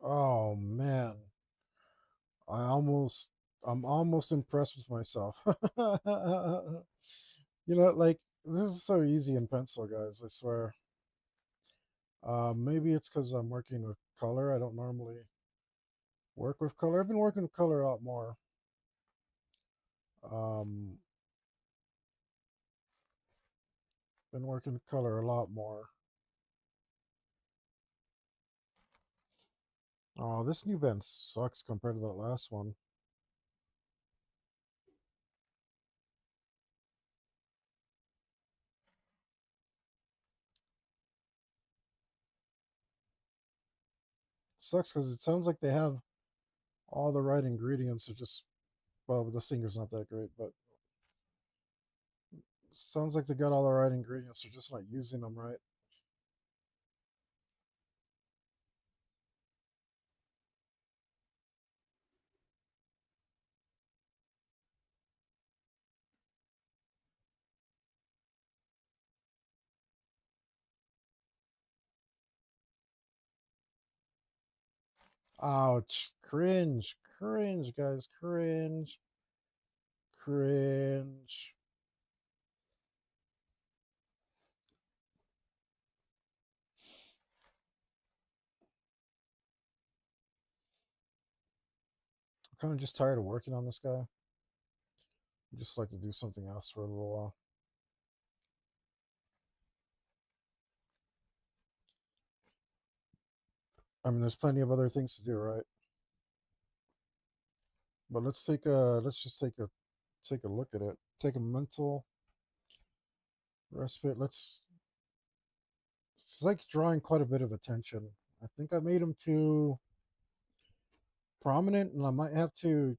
Oh man, I almost, I'm almost impressed with myself. Like this is so easy in pencil, guys. I swear. Maybe it's because I'm working with color. I don't normally work with color. I've been working with color a lot more. Um, been working with color a lot more. Oh, this new band sucks compared to that last one. Sucks because it sounds like they have all the right ingredients. Are just well, the singer's not that great, but sounds like they got all the right ingredients. They're just not using them right. Ouch! Cringe, cringe, guys, cringe, cringe. I'm kind of just tired of working on this guy. I just like to do something else for a little while. I mean, there's plenty of other things to do, right? But let's just take a look at it. Take a mental respite. It's like drawing quite a bit of attention. I think I made him too prominent, and I might have to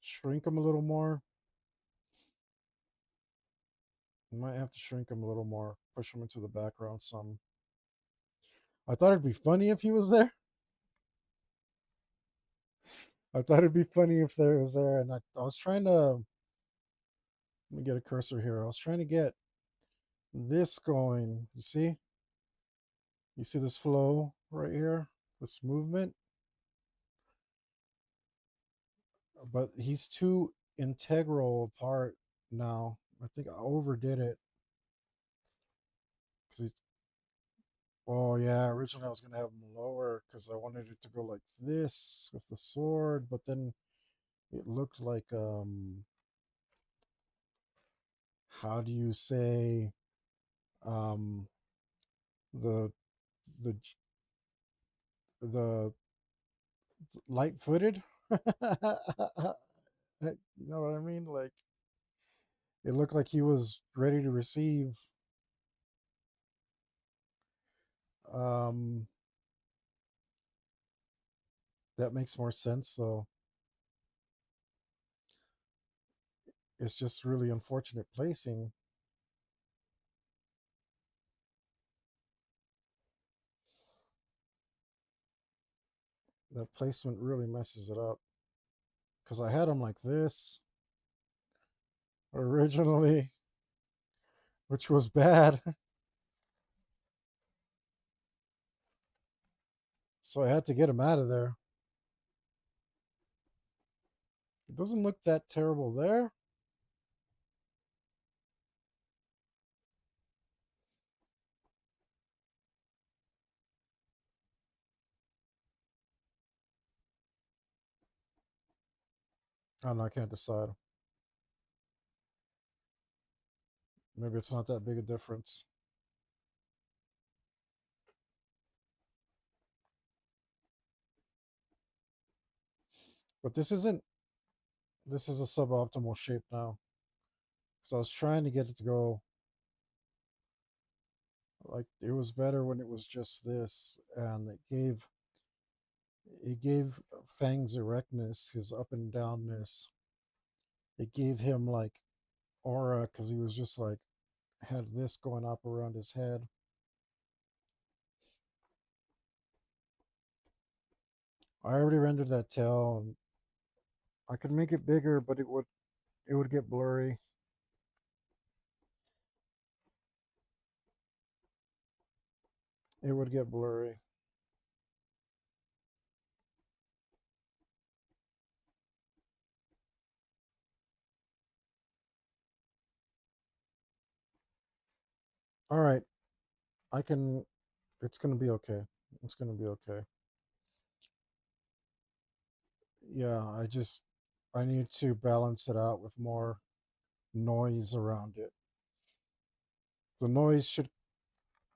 shrink him a little more. I might have to shrink him a little more, push him into the background some. I thought it'd be funny if he was there. I thought it'd be funny if there was there, and I was trying to let me get a cursor here. I was trying to get this going. You see this flow right here, this movement, but he's too integral apart now. I think I overdid it because he's. Oh yeah, originally I was gonna have him lower because I wanted it to go like this with the sword, but then it looked like how do you say um the the the light-footed. You know what I mean? Like it looked like he was ready to receive. Um, that makes more sense though. It's just really unfortunate placing. That placement really messes it up because I had him like this originally, which was bad. So I had to get him out of there. It doesn't look that terrible there. I don't know. I can't decide. Maybe it's not that big a difference. But this isn't. This is a suboptimal shape now. So I was trying to get it to go like it was better when it was just this, and it gave Fang's erectness, his up and downness. It gave him like aura because he was just like had this going up around his head. I already rendered that tail, and I could make it bigger, but it would get blurry. It would get blurry. All right, I can. It's gonna be okay. It's gonna be okay. Yeah, I need to balance it out with more noise around it. The noise should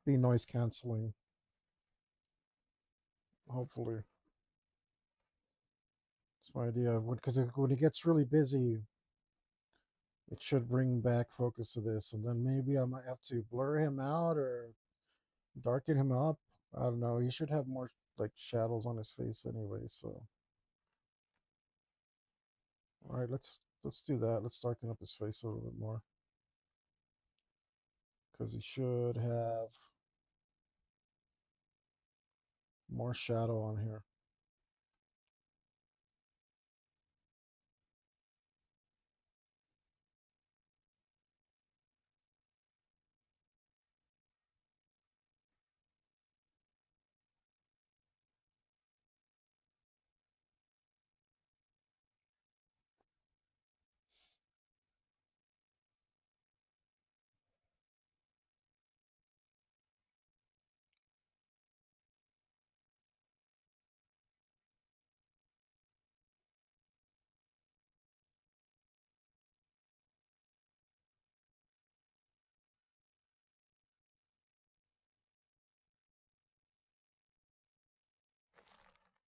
be noise canceling, hopefully. That's my idea. Because when it gets really busy, it should bring back focus to this. And then maybe I might have to blur him out or darken him up. I don't know. He should have more like shadows on his face anyway. So, all right, let's do that. Let's darken up his face a little bit more because he should have more shadow on here.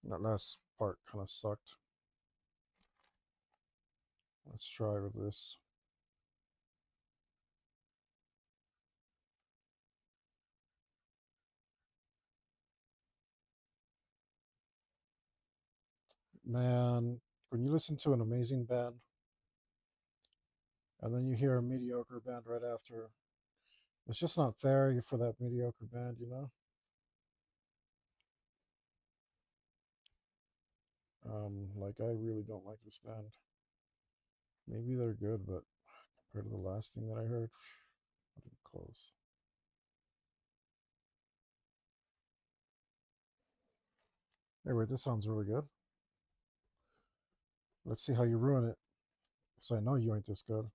That last part kind of sucked. Let's try with this. Man, when you listen to an amazing band and then you hear a mediocre band right after, it's just not fair for that mediocre band, you know? Like I really don't like this band. Maybe they're good, but compared to the last thing that I heard, not even close. Anyway, this sounds really good. Let's see how you ruin it. Because I know you ain't this good.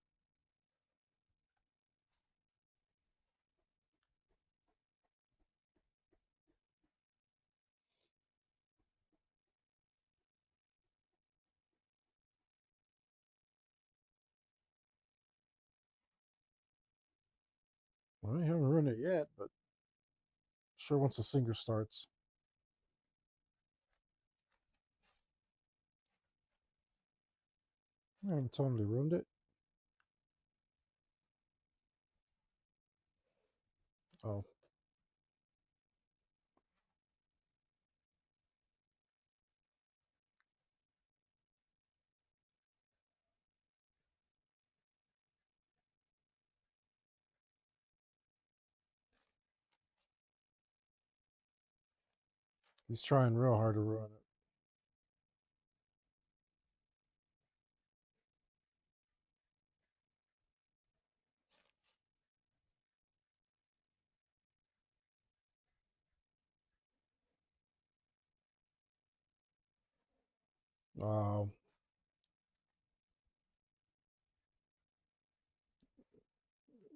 Well, you haven't ruined it yet, but sure once the singer starts. I haven't totally ruined it. Oh, he's trying real hard to ruin it. Oh,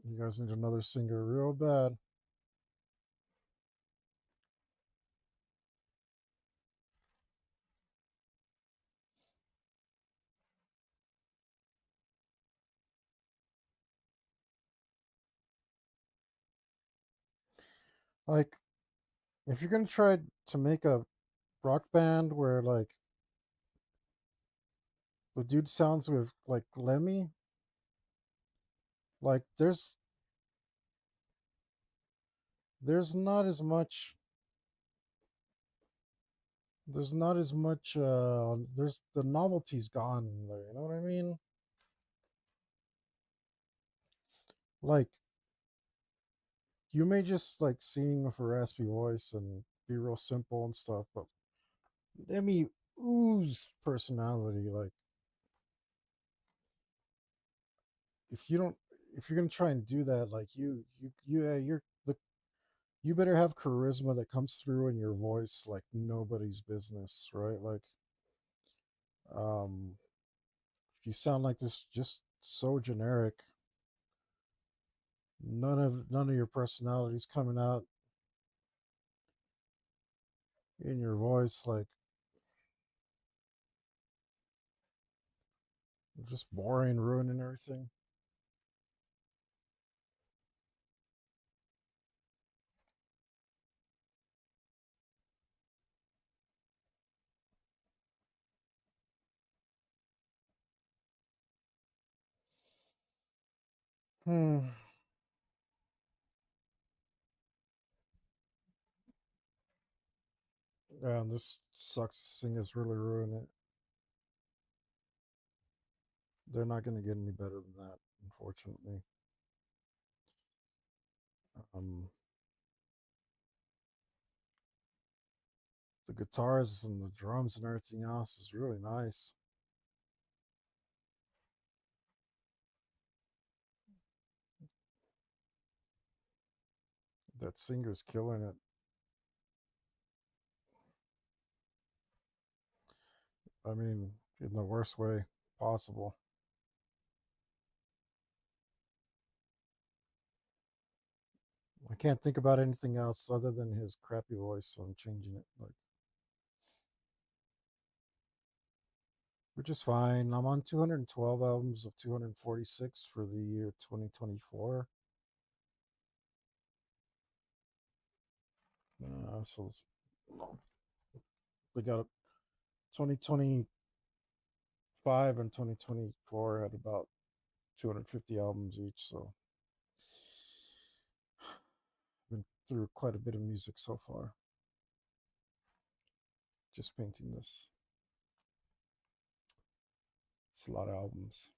you guys need another singer real bad. Like, if you're gonna try to make a rock band where like the dude sounds with like Lemmy, like there's not as much there's not as much there's the novelty's gone there, you know what I mean? Like you may just like sing with a raspy voice and be real simple and stuff, but Lemmy ooze personality. Like if you don't if you're gonna try and do that, like you're the you better have charisma that comes through in your voice like nobody's business, right? Like um if you sound like this just so generic, none of your personalities coming out in your voice, like just boring, ruining everything. Hmm. Yeah, and this sucks. Singers really ruin it. They're not going to get any better than that, unfortunately. Um, the guitars and the drums and everything else is really nice. That singer's killing it. I mean, in the worst way possible. I can't think about anything else other than his crappy voice, so I'm changing it. Like, which is fine. I'm on 212 albums of 246 for the year 2024. So they got 2025 and 2024 had about 250 albums each. So I've been through quite a bit of music so far. Just painting this. It's a lot of albums.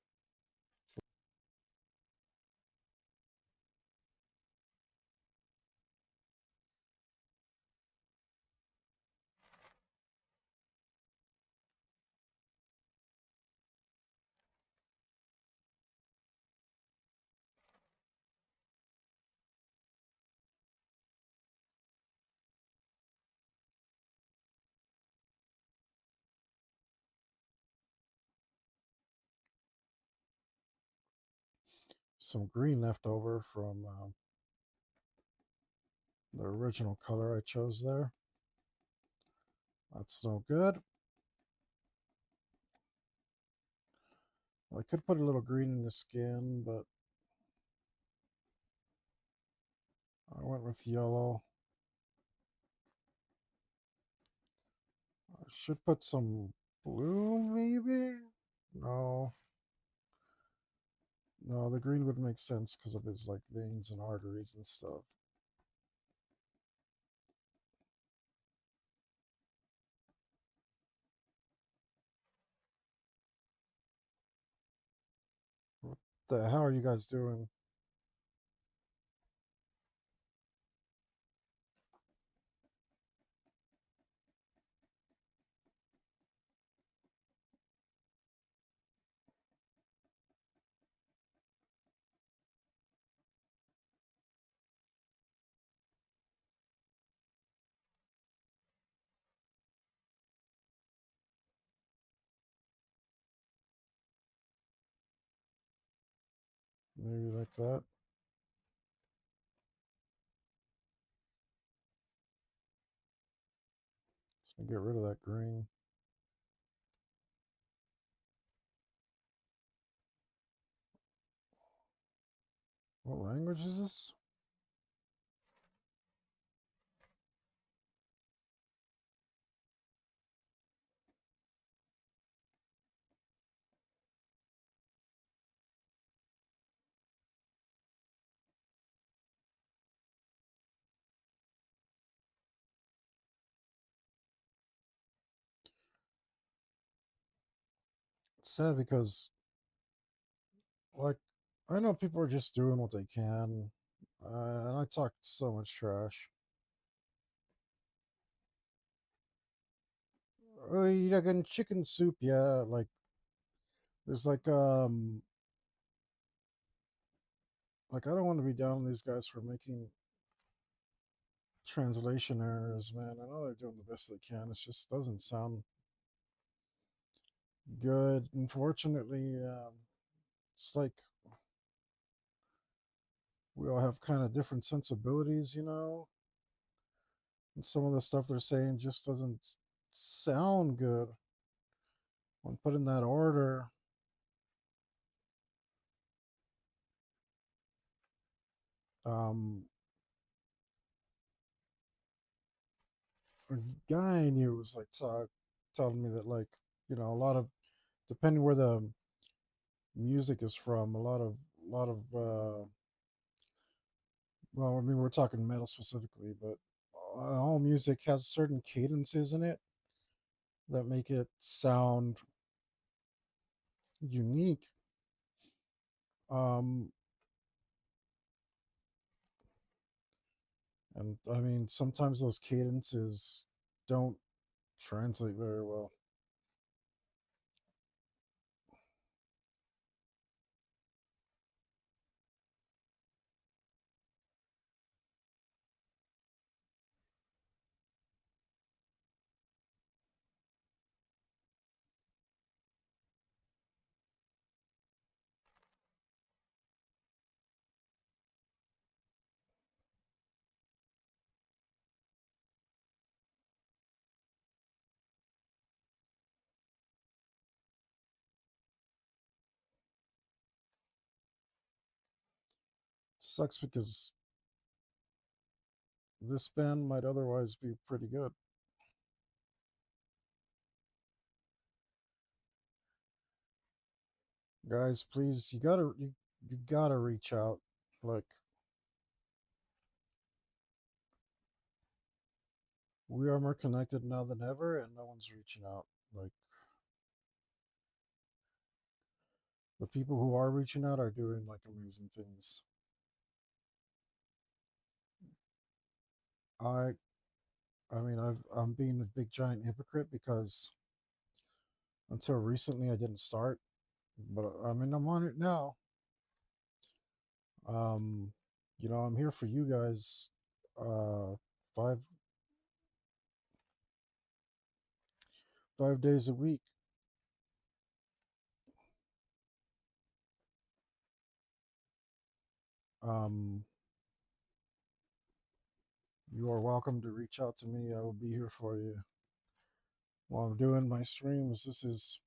some green left over from the original color I chose there. That's no good. I could put a little green in the skin, but I went with yellow. I should put some blue, maybe? No. No, the green would make sense because of his like veins and arteries and stuff. What the hell are you guys doing? Maybe like that. Just gonna get rid of that green. What language is this? It's sad because, like, I know people are just doing what they can, and I talk so much trash. Oh, you getting chicken soup? Yeah, like there's like I don't want to be down on these guys for making translation errors, man. I know they're doing the best they can. It just doesn't sound good. Unfortunately, it's like we all have kind of different sensibilities, you know. And some of the stuff they're saying just doesn't sound good when put in that order. Um, a guy I knew was like telling me that a lot of depending where the music is from, a lot of well, I mean we're talking metal specifically, but all music has certain cadences in it that make it sound unique. Um, and I mean sometimes those cadences don't translate very well. Sucks because this band might otherwise be pretty good. Guys, please, you gotta reach out. Like we are more connected now than ever, and no one's reaching out. Like the people who are reaching out are doing like amazing things. I I mean I'm being a big giant hypocrite because until recently I didn't start, but I mean I'm on it now. Um, I'm here for you guys. Five 5 days a week. Um, you are welcome to reach out to me. I will be here for you while I'm doing my streams. This is,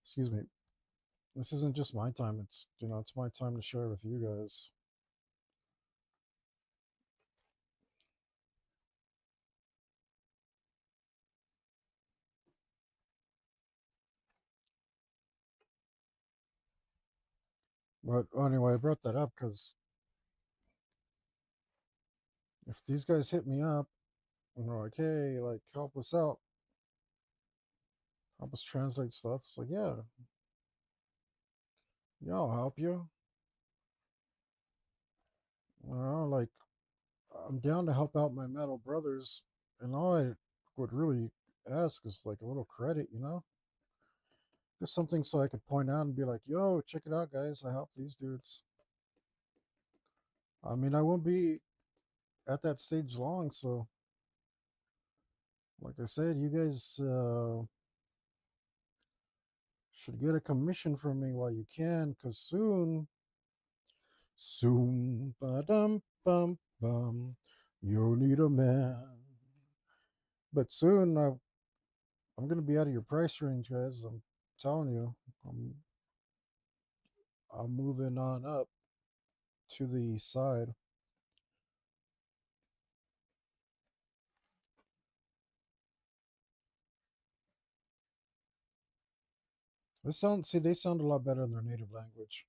excuse me, this isn't just my time. It's, it's my time to share with you guys. But anyway, I brought that up because if these guys hit me up and they're like, hey, like, help us out, help us translate stuff, it's like, yeah, I'll help you. Like, I'm down to help out my metal brothers, and all I would really ask is like a little credit. Just something so I could point out and be like, yo, check it out, guys. I helped these dudes. I mean, I won't be at that stage long, so like I said, you guys should get a commission from me while you can, because soon, ba dum bum bum, you'll need a man. But soon, I'm gonna be out of your price range, guys. I'm telling you, I'm I'm moving on up to the side. They sound a lot better in their native language.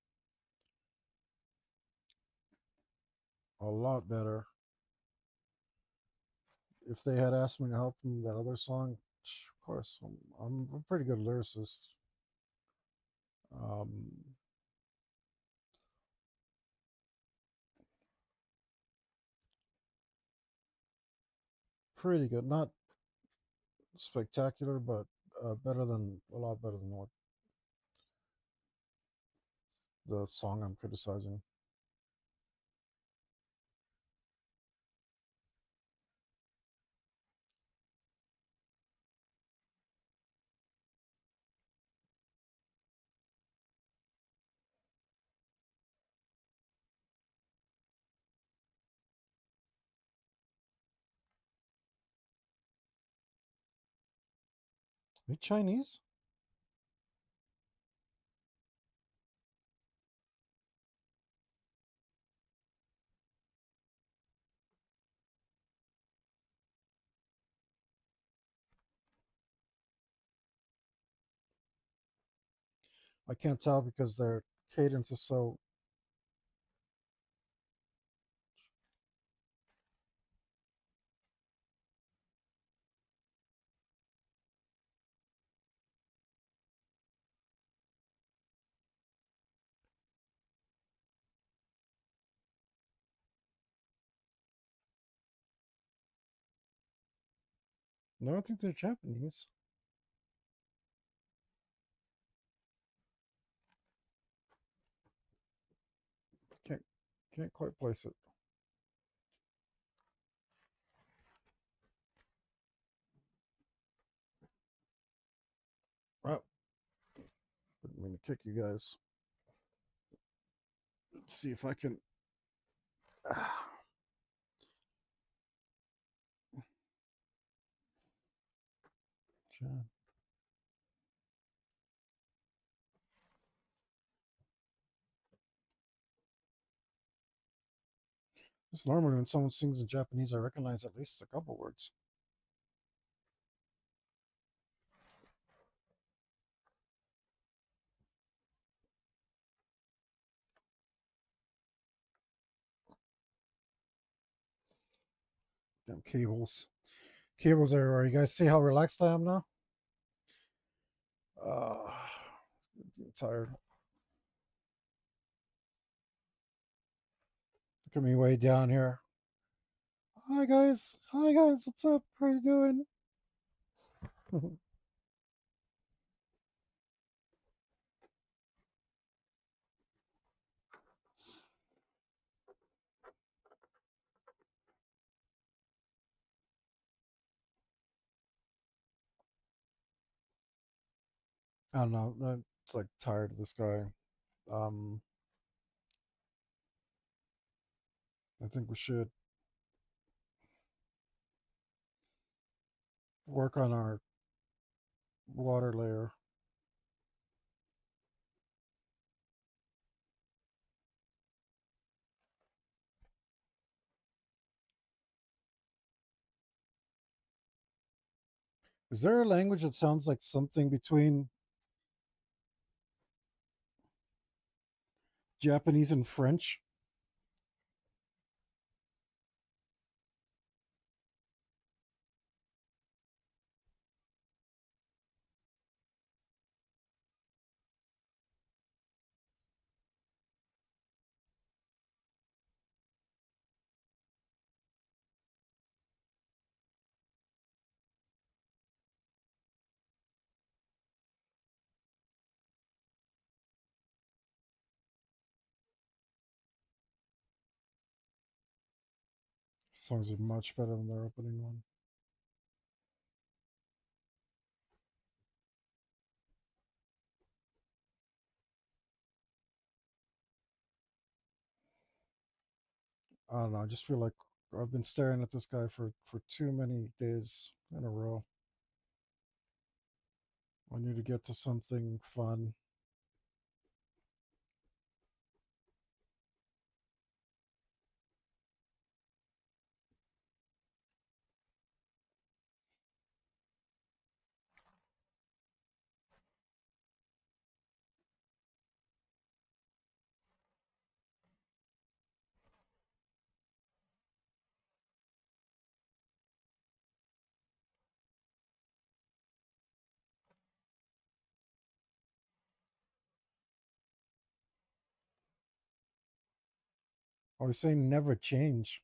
A lot better. If they had asked me to help them that other song, of course, I'm a pretty good lyricist. Um, Pretty good. Not spectacular, but a lot better than what the song I'm criticizing. Are you Chinese? I can't tell because their cadence is so. No, I think they're Japanese. Can't can't quite place it. Oh, didn't mean to kick you guys. Let's see if I can. It's normally when someone sings in Japanese, I recognize at least a couple words. Damn cables. Cables everywhere. You guys see how relaxed I am now? I'm tired. Look at me way down here. Hi guys. Hi guys. What's up? How you doing? I don't know. I'm like tired of this guy. Um, I think we should work on our water layer. Is there a language that sounds like something between Japanese and French? Songs are much better than their opening one. I don't know. I just feel like I've been staring at this guy for too many days in a row. I need to get to something fun. I was saying never change.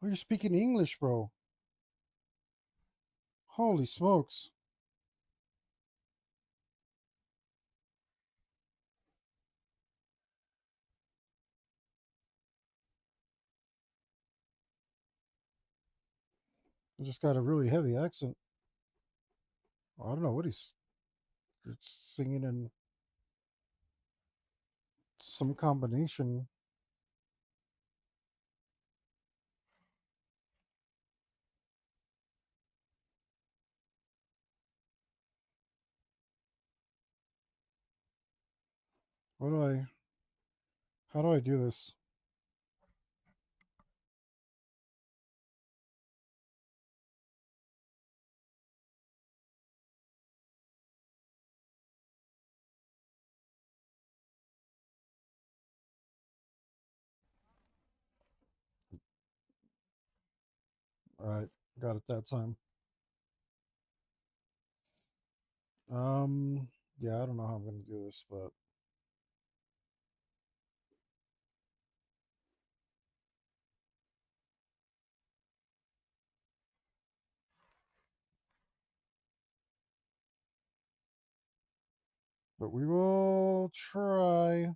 Oh, you're speaking English, bro. Holy smokes. You just got a really heavy accent. I don't know what he's singing in some combination. What do I, how do I do this? All right, got it that time. Um, yeah, I don't know how I'm going to do this, but we will try.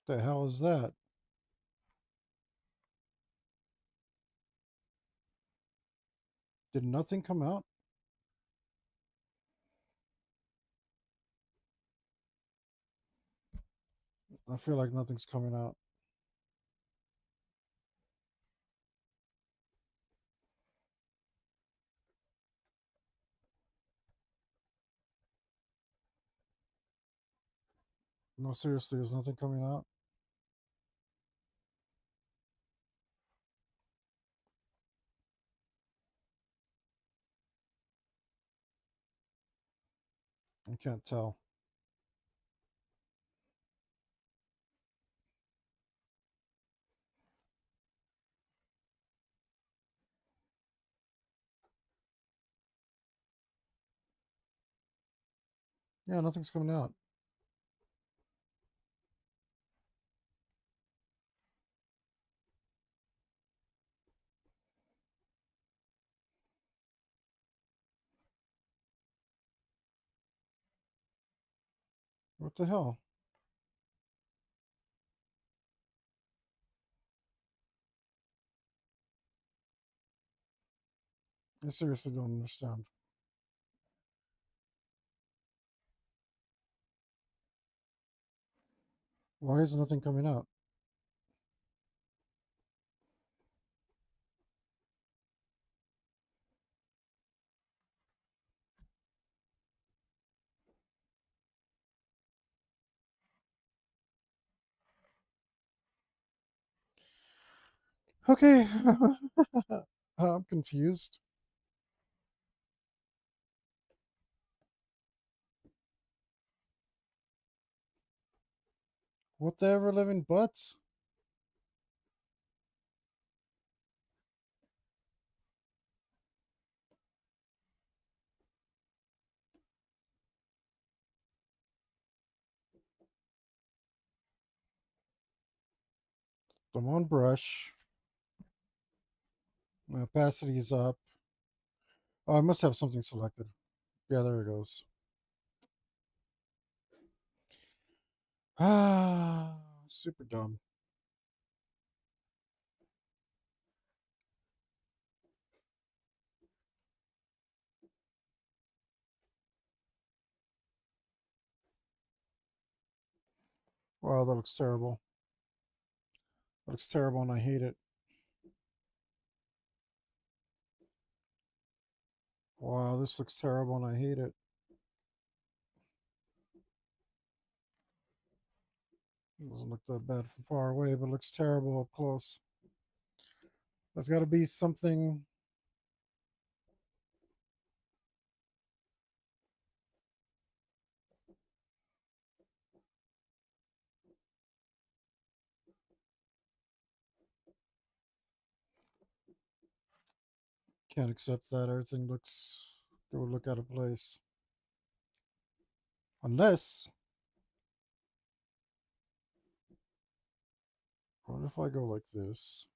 The hell is that? Did nothing come out? I feel like nothing's coming out. No, seriously, there's nothing coming out. I can't tell. Yeah, nothing's coming out. What the hell? I seriously don't understand. Why is nothing coming out? Okay. I'm confused. What the ever living butts? I'm on brush. My opacity is up. Oh, I must have something selected. Yeah, there it goes. Ah, super dumb. Wow, that looks terrible. That looks terrible and I hate it. Wow, this looks terrible and I hate it. It doesn't look that bad from far away, but it looks terrible up close. There's got to be something. Can't accept that. Everything looks. It would look out of place. Unless. What if I go like this?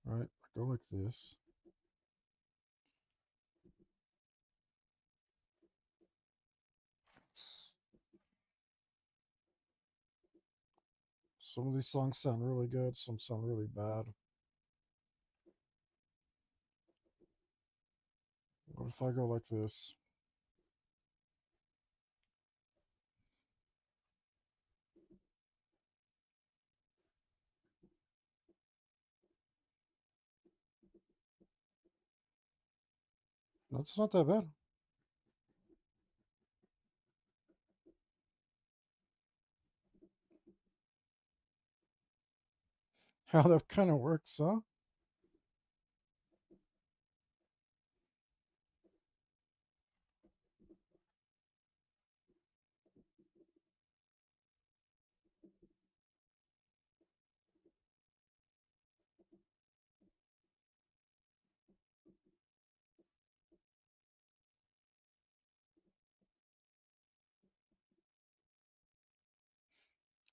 Right? I go like this. Some of these songs sound really good, some sound really bad. What if I go like this? That's not that bad. How that kind of works, huh?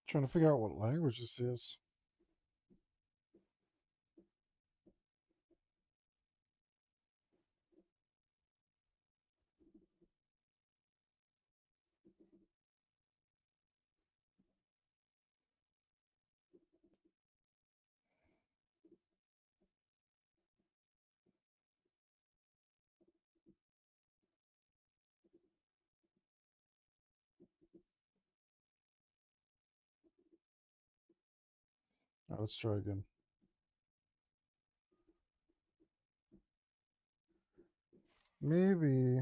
Trying to figure out what language this is. Let's try again. Maybe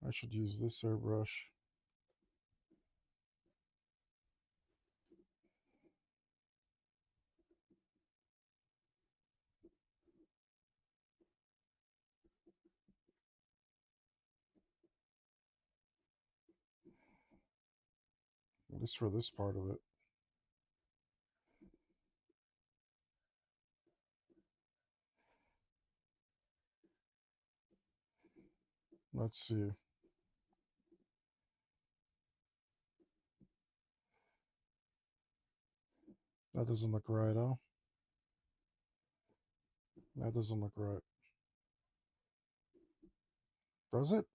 I should use this airbrush. At least for this part of it. Let's see. That doesn't look right, huh? That doesn't look right. Does it?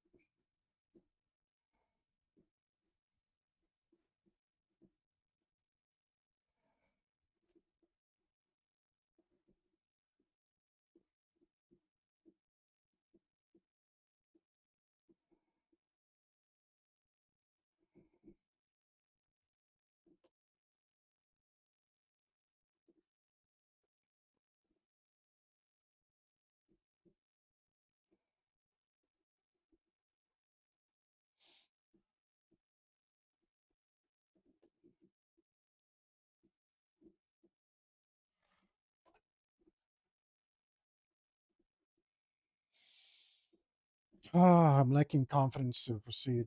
I'm lacking confidence to proceed.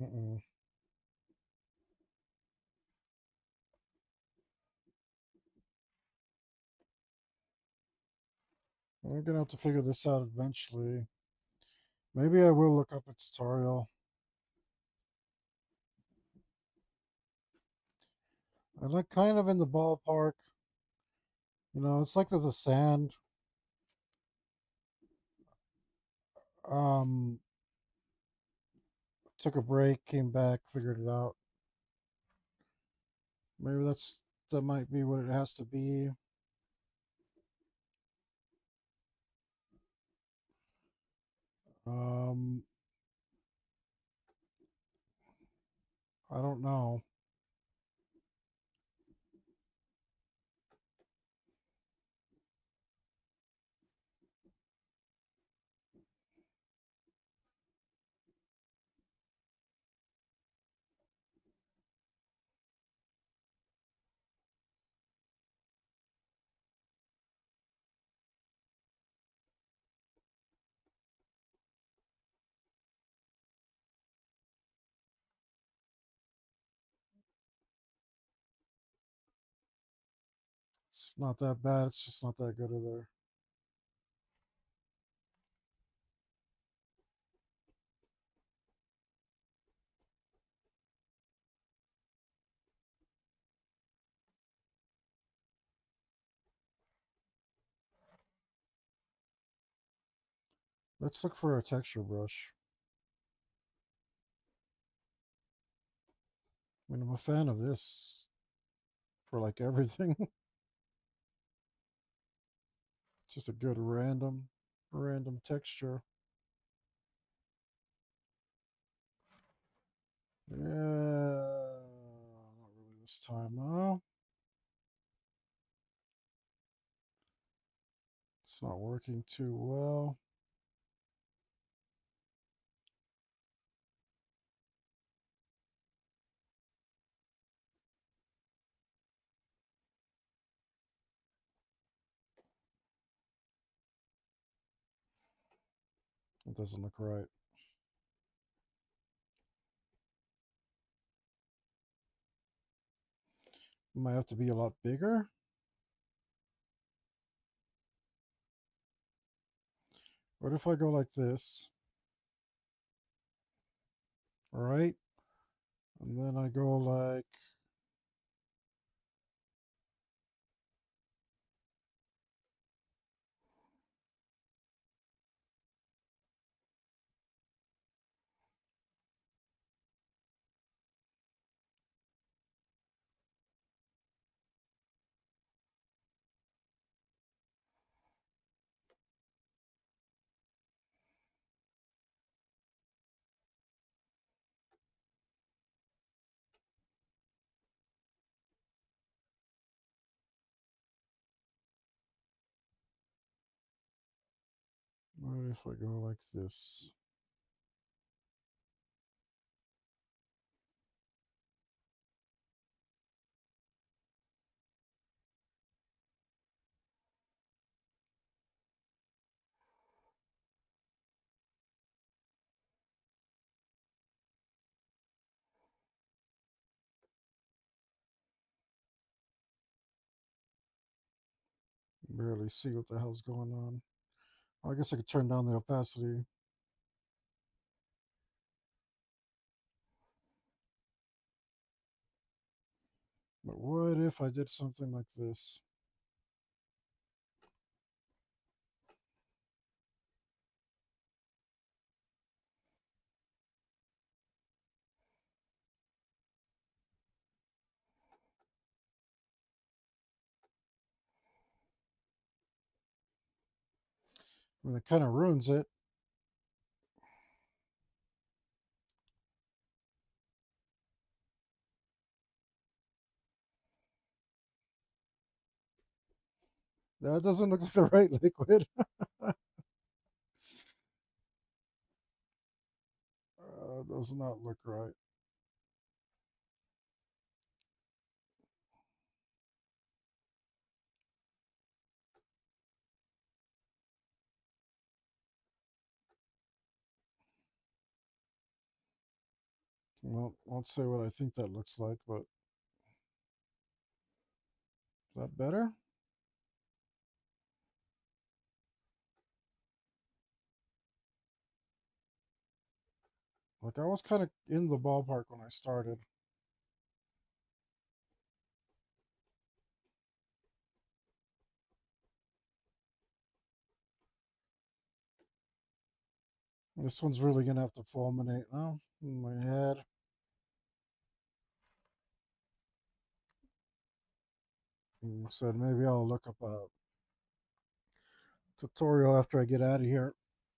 Mm-mm. I'm gonna have to figure this out eventually. Maybe I will look up a tutorial. I like kind of in the ballpark. It's like there's a sand. Um, took a break, came back, figured it out. Maybe that might be what it has to be. Um, I don't know. It's not that bad. It's just not that good either. Let's look for a texture brush. I mean, I'm a fan of this for like everything. Just a good random texture. Yeah, not really this time, though. It's not working too well. It doesn't look right. Might have to be a lot bigger. What if I go like this? All right. And then I go like, what if I go like this? Barely see what the hell's going on. I guess I could turn down the opacity. But what if I did something like this? I mean, it kind of ruins it. That doesn't look like the right liquid. Does not look right. Well, I won't say what I think that looks like, but is that better? Like I was kind of in the ballpark when I started. This one's really gonna have to fulminate now in my head. And said maybe I'll look up a tutorial after I get out of here.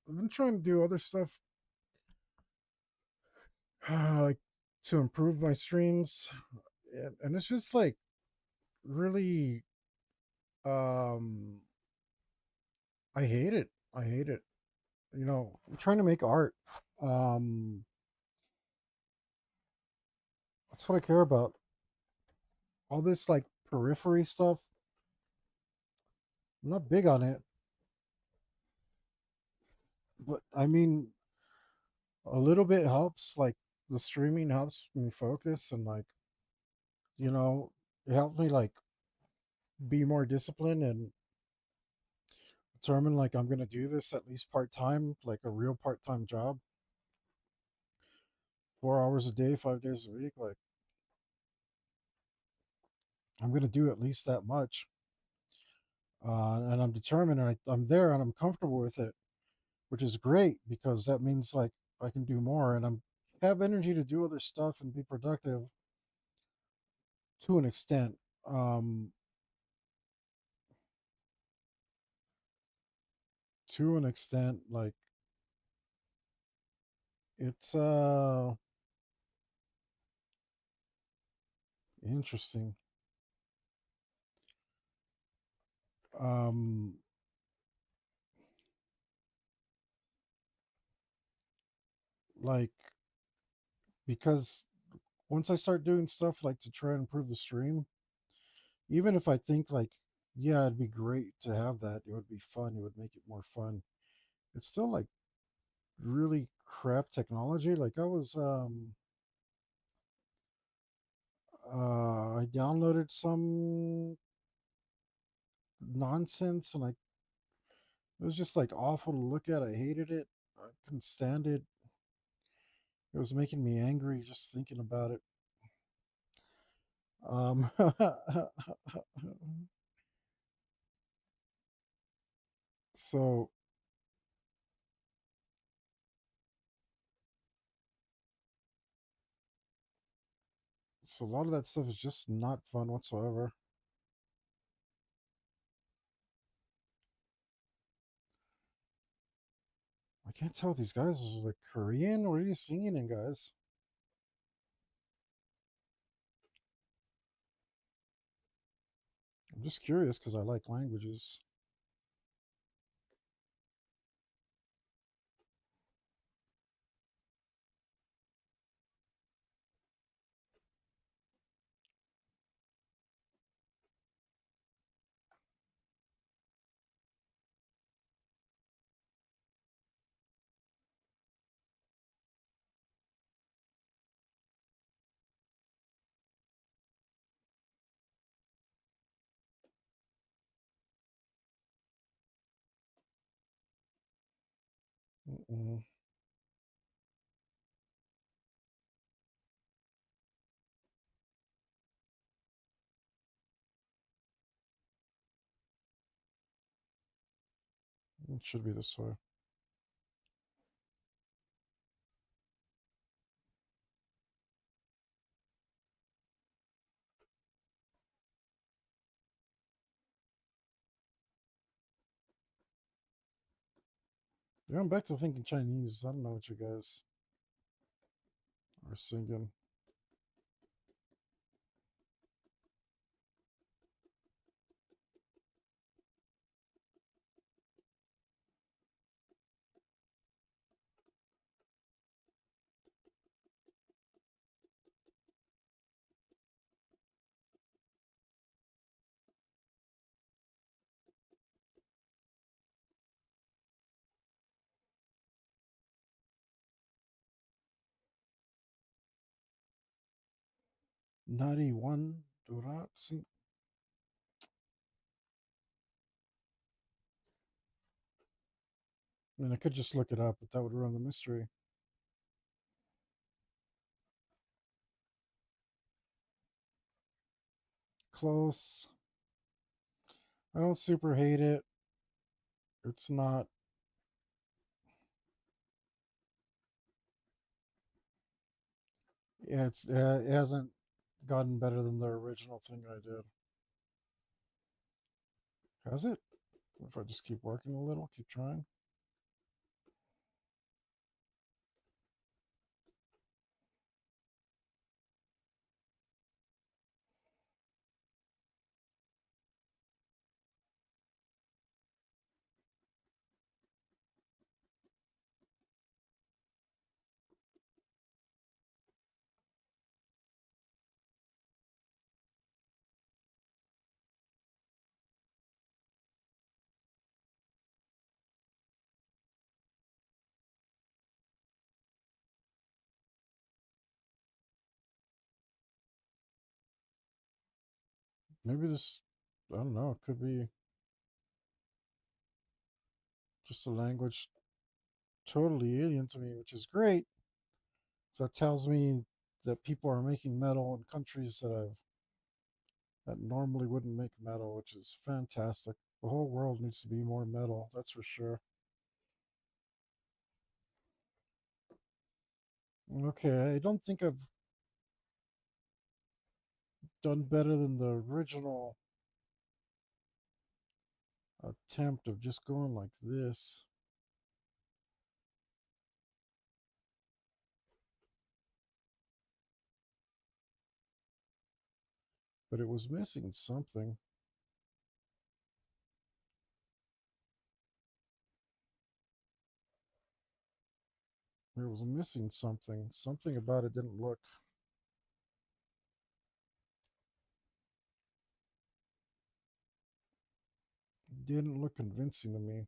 I've been trying to do other stuff like to improve my streams, and it's just like really um I hate it. I hate it. You know, I'm trying to make art. Um that's what I care about. All this like periphery stuff, I'm not big on it, but I mean a little bit helps. Like the streaming helps me focus and like, you know, it helps me like be more disciplined and determine like I'm gonna do this at least part time, like a real part time job, 4 hours a day, 5 days a week. Like I'm gonna do at least that much, and I'm determined, and I'm there, and I'm comfortable with it, which is great because that means like I can do more, and I'm have energy to do other stuff and be productive to an extent. Um, to an extent, like it's interesting. Um, like because once I start doing stuff like to try and improve the stream, even if I think like, yeah, it'd be great to have that, it would be fun, it would make it more fun. It's still like really crap technology. Like I downloaded some nonsense and it was just like awful to look at. I hated it. I couldn't stand it. It was making me angry just thinking about it. Um, so so a lot of that stuff is just not fun whatsoever. I can't tell if these guys are like Korean. What are you singing in, guys? I'm just curious because I like languages. Mm-mm. It should be this way. Yeah, I'm back to thinking Chinese. I don't know what you guys are singing. Nari one Durat. I mean, I could just look it up, but that would ruin the mystery. Close. I don't super hate it. It's not. Yeah, it hasn't gotten better than the original thing I did. Has it? If I just keep working a little, keep trying. Maybe this. I don't know. It could be just a language totally alien to me, which is great. So that tells me that people are making metal in countries that normally wouldn't make metal, which is fantastic. The whole world needs to be more metal, that's for sure. Okay, I don't think I've done better than the original attempt of just going like this. But it was missing something. It was missing something. Something about it didn't look convincing to me.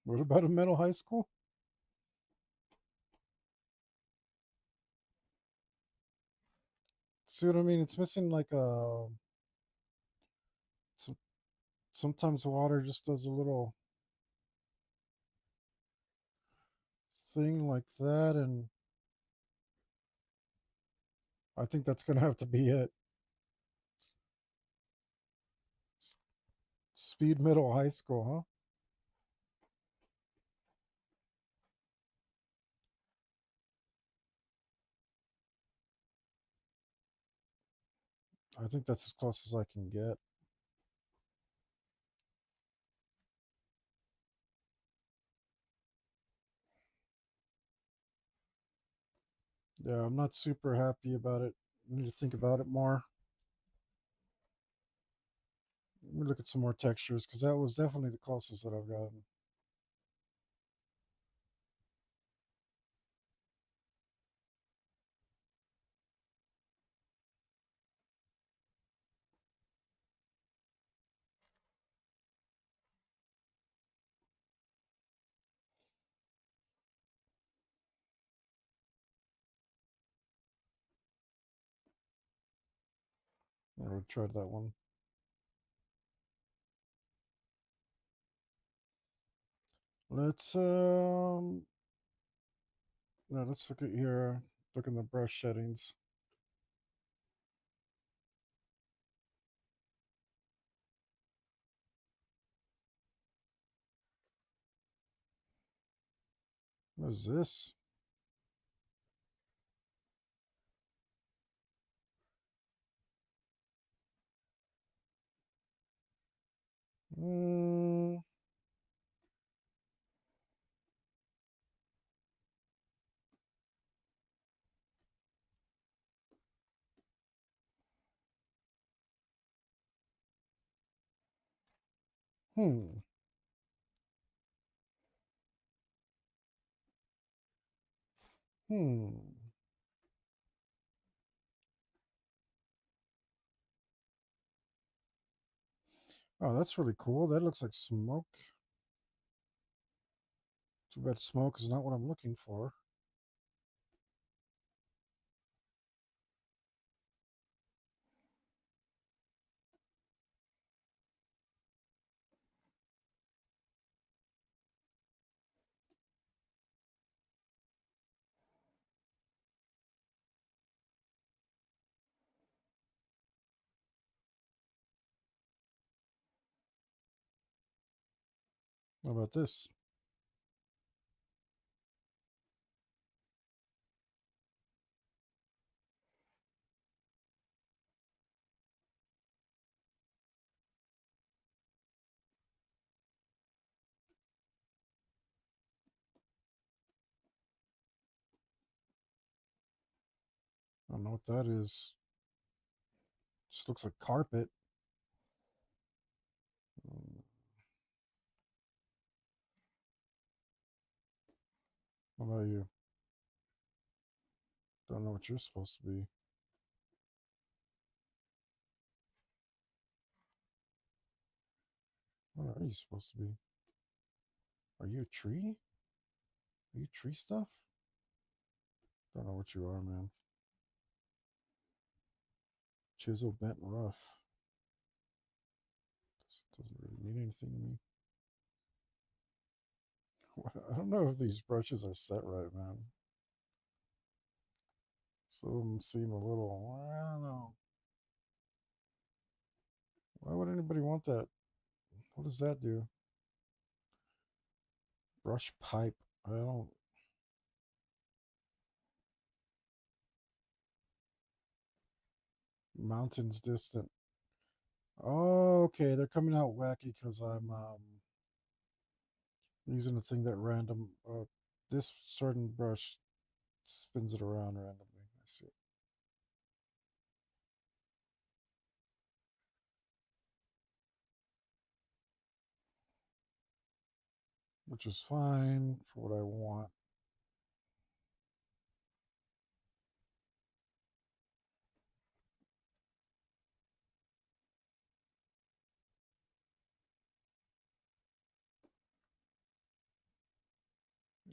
What about a metal high school? See what I mean? It's missing like a some, sometimes water just does a little thing like that, and I think that's gonna have to be it. Speed middle high school, huh? I think that's as close as I can get. Yeah, I'm not super happy about it. I need to think about it more. Let me look at some more textures because that was definitely the closest that I've gotten. I tried that one. Let's no, let's look at here. Look in the brush settings. What is this? Mm, hmm. Hmm. Oh, that's really cool. That looks like smoke. Too bad smoke is not what I'm looking for. How about this? I don't know what that is. Just looks like carpet. Mm, What about you? Don't know what you're supposed to be. What are you supposed to be? Are you a tree? Are you tree stuff? Don't know what you are, man. Chisel bent rough. Doesn't really mean anything to me. I don't know if these brushes are set right, man. Some of them seem a little, I don't know. Why would anybody want that? What does that do? Brush pipe. I don't. Mountains distant. Oh, okay. They're coming out wacky because I'm using a thing that random. This certain brush spins it around randomly. I see it. Which is fine for what I want.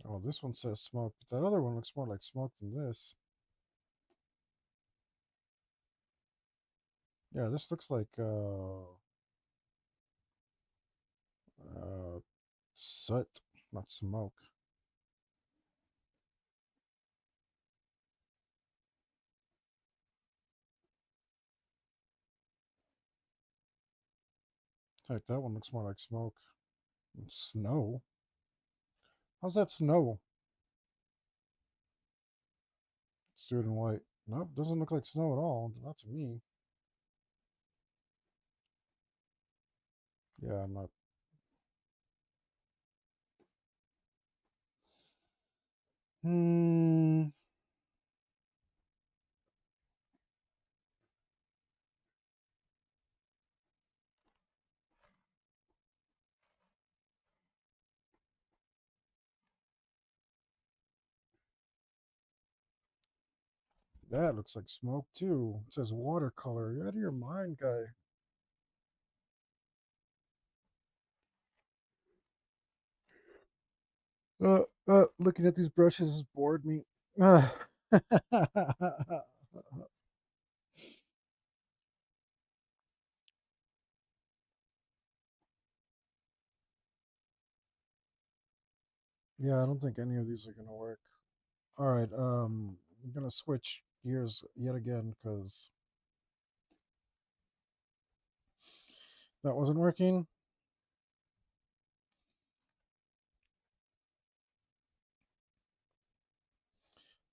Oh, this one says smoke, but that other one looks more like smoke than this. Yeah, this looks like uh, soot, not smoke. Heck, that one looks more like smoke. Snow? How's that snow? Let's do it in white. Nope, doesn't look like snow at all. Not to me. Yeah, I'm not. Hmm. That looks like smoke too. It says watercolor. You're out of your mind, guy. Looking at these brushes has bored me. Uh, Yeah, I don't think any of these are gonna work. All right, I'm gonna switch gears yet again because that wasn't working.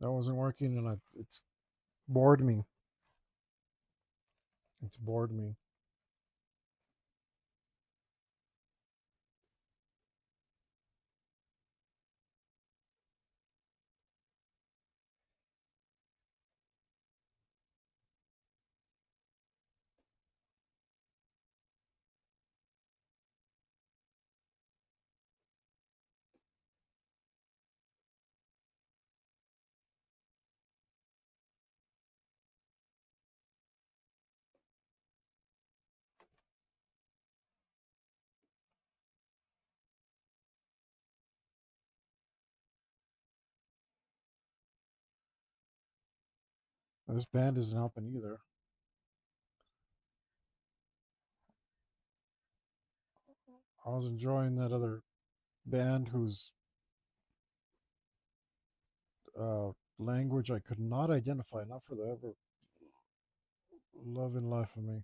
That wasn't working, and it's bored me. It's bored me. This band isn't helping either. I was enjoying that other band whose uh, language I could not identify, not for the ever love and life of me.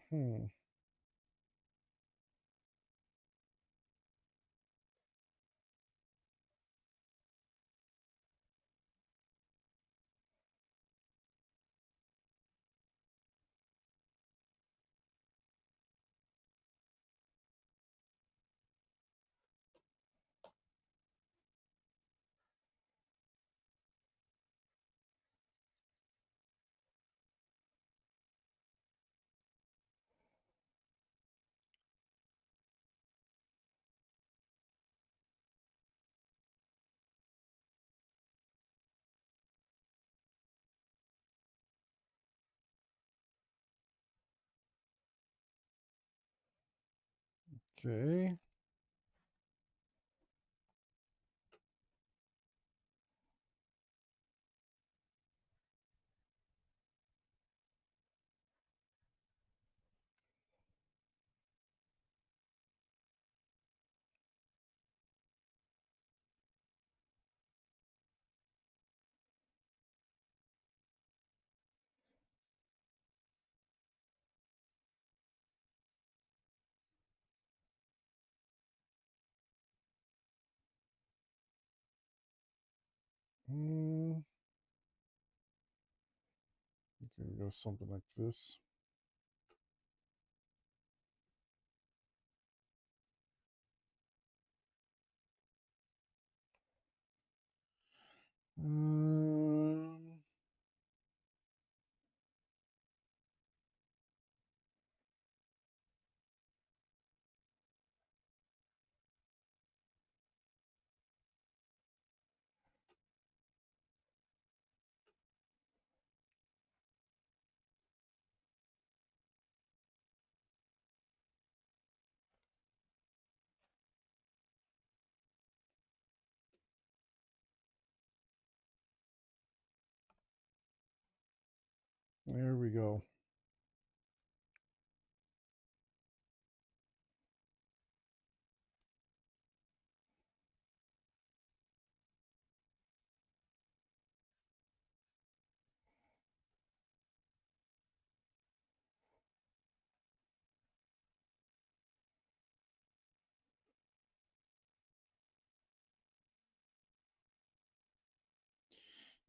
Hmm. Okay. Mm, okay, we go something like this. Um, there we go.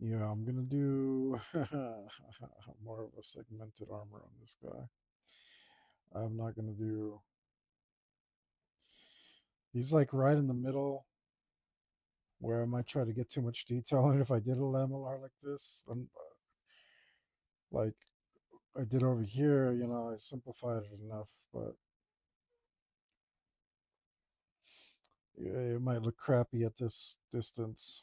Yeah, I'm gonna do more of a segmented armor on this guy. I'm not gonna do. He's like right in the middle where I might try to get too much detail on it if I did a lamellar like this. like I did over here. I simplified it enough, but yeah, it might look crappy at this distance.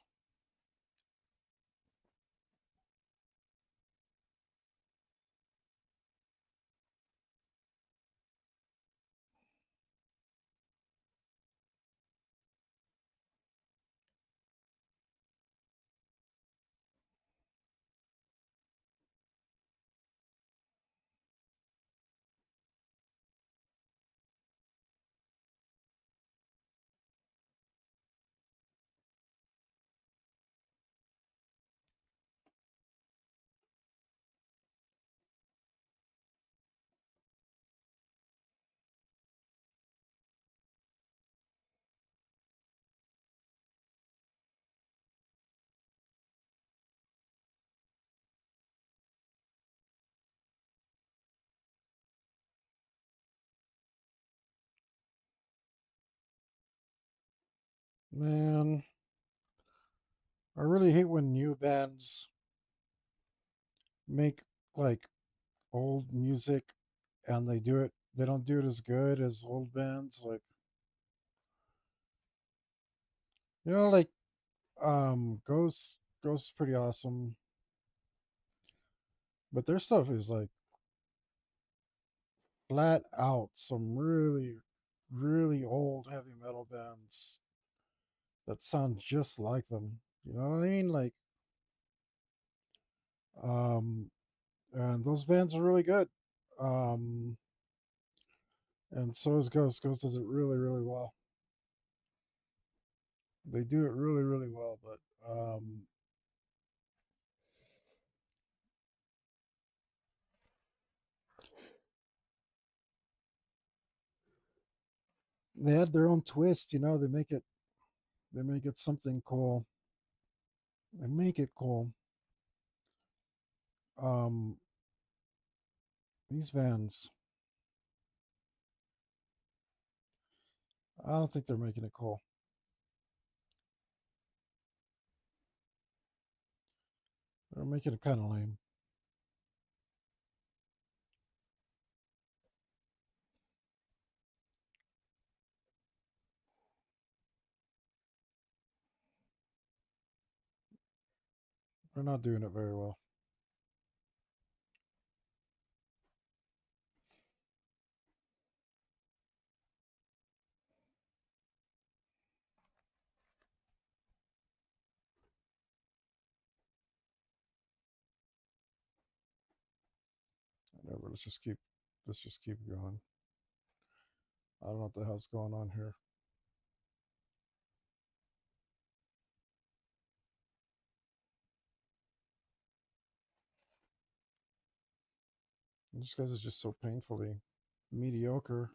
Man, I really hate when new bands make like old music and they don't do it as good as old bands. Like, like Ghost is pretty awesome, but their stuff is like flat out some really, really old heavy metal bands that sound just like them. You know what I mean? Like, um, and those bands are really good. Um, and so is Ghost. Ghost does it really, really well. They do it really, really well, but they add their own twist. They make it something cool. They make it cool. Um, these bands, I don't think they're making it cool. They're making it kind of lame. They're not doing it very well. Whatever. Let's just keep going. I don't know what the hell's going on here. This guys is just so painfully mediocre.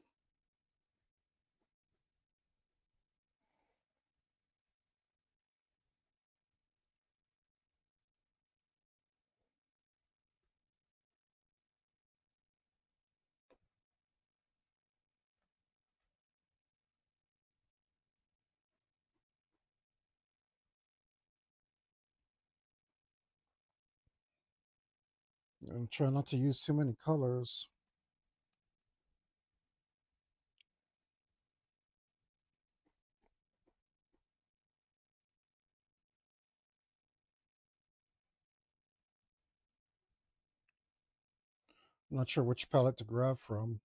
And try not to use too many colors. I'm not sure which palette to grab from.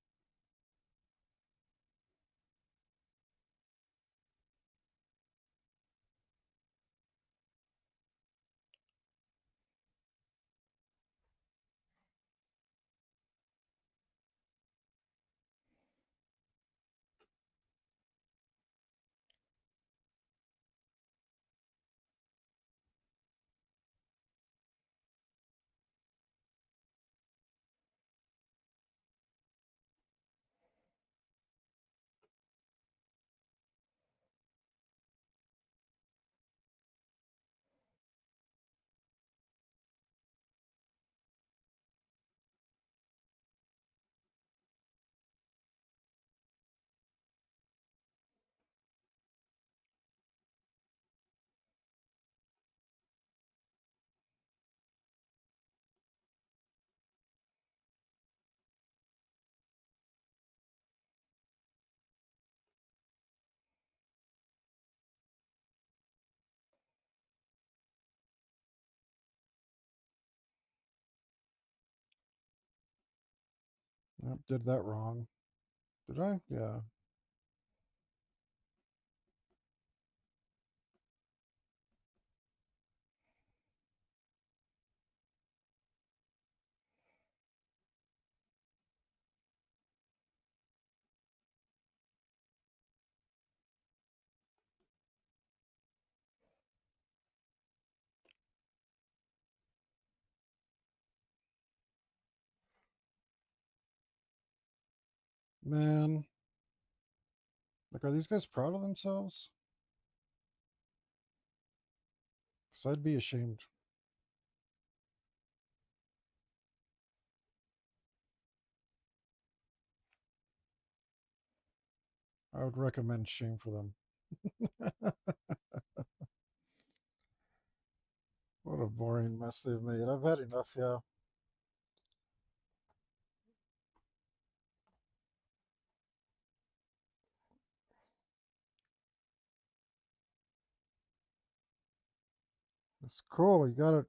Yep, did that wrong. Did I? Yeah. Man, like, are these guys proud of themselves? Because I'd be ashamed. I would recommend shame for them. What a boring mess they've made. I've had enough, yeah. It's cool. You got a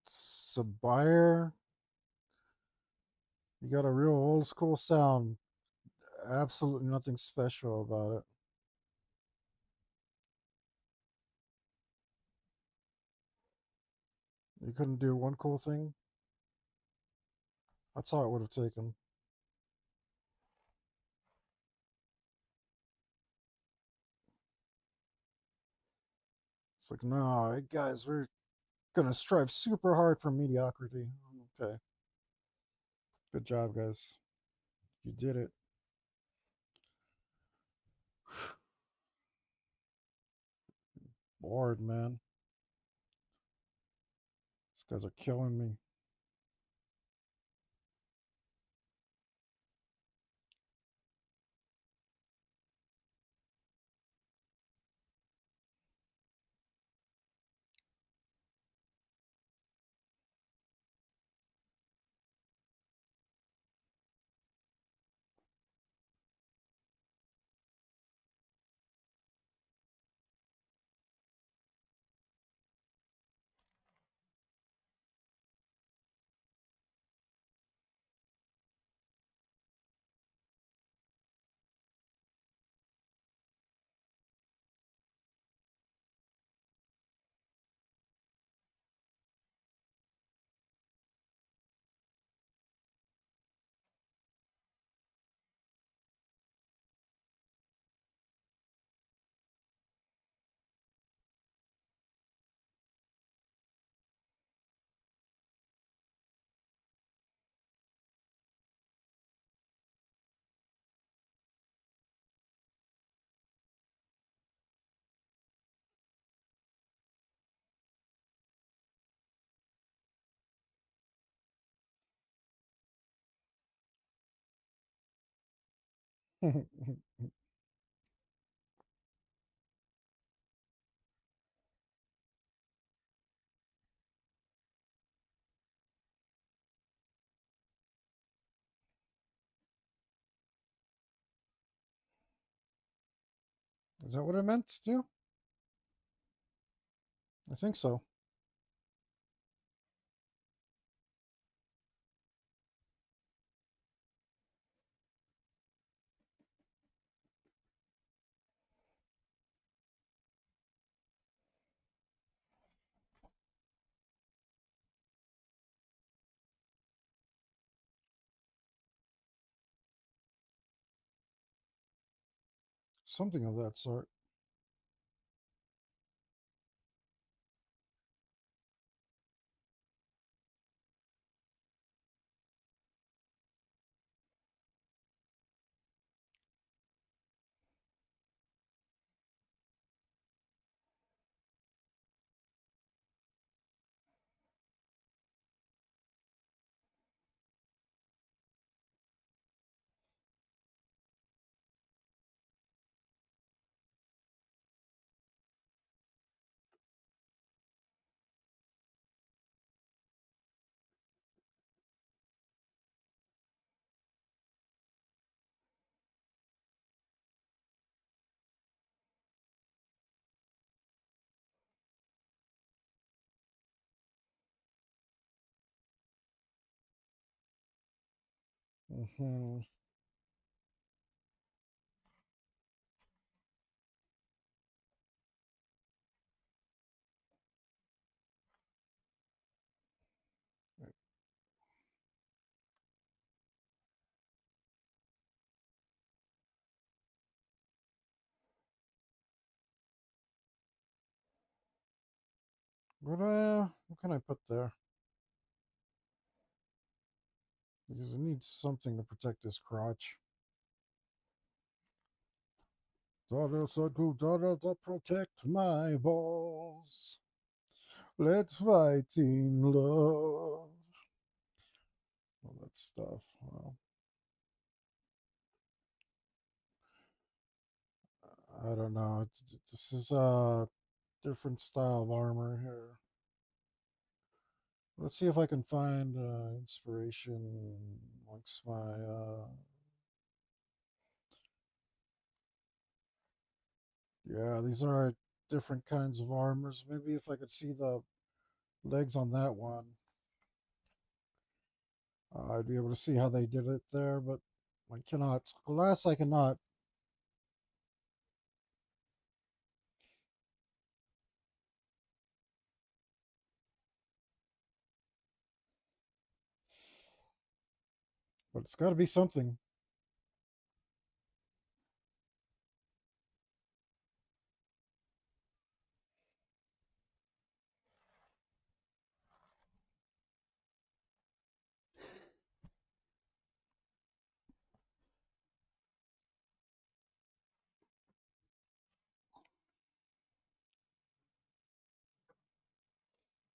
Sabire. You got a real old school sound. Absolutely nothing special about it. You couldn't do one cool thing. That's all it would have taken. It's like, no, hey guys, we're gonna strive super hard for mediocrity. Okay, good job, guys. You did it. Bored, man. These guys are killing me. Is that what I meant to do? I think so. Something of that sort. Mm-hmm. What can I put there? Because it needs something to protect his crotch. Da protect my balls. Let's fight in love. All that stuff. Well, I don't know. This is a different style of armor here. Let's see if I can find inspiration amongst my. Yeah, these are different kinds of armors. Maybe if I could see the legs on that one, I'd be able to see how they did it there, but I cannot. Alas, I cannot. But it's got to be something.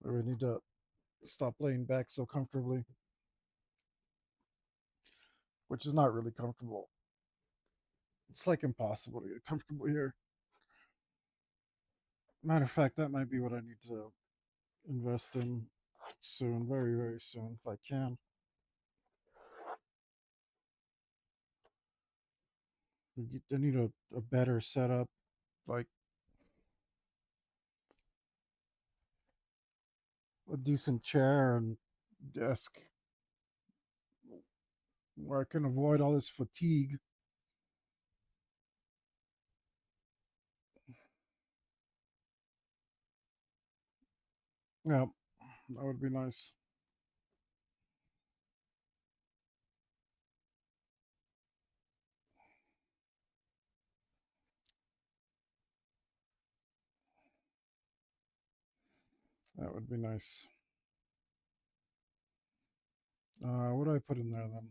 We need to stop laying back so comfortably, which is not really comfortable. It's like impossible to get comfortable here. Matter of fact, that might be what I need to invest in soon, very, very soon, if I can. I need a better setup, like a decent chair and desk where I can avoid all this fatigue. Yeah, that would be nice. That would be nice. What do I put in there then?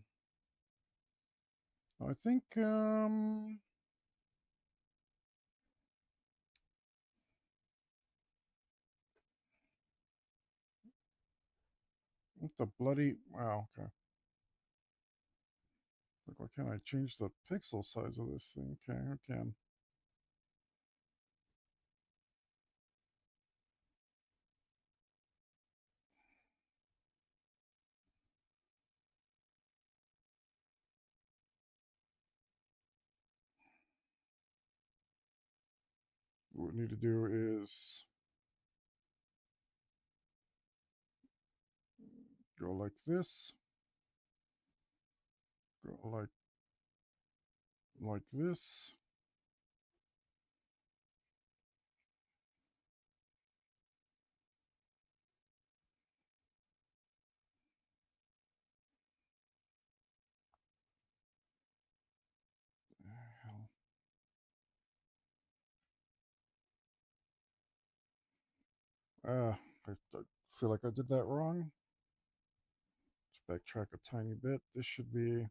I think what the bloody wow, okay. Like, why can't I change the pixel size of this thing? Okay, I can. What we need to do is go like this, go like this. Hell. I feel like I did that wrong. Let's backtrack a tiny bit. This should be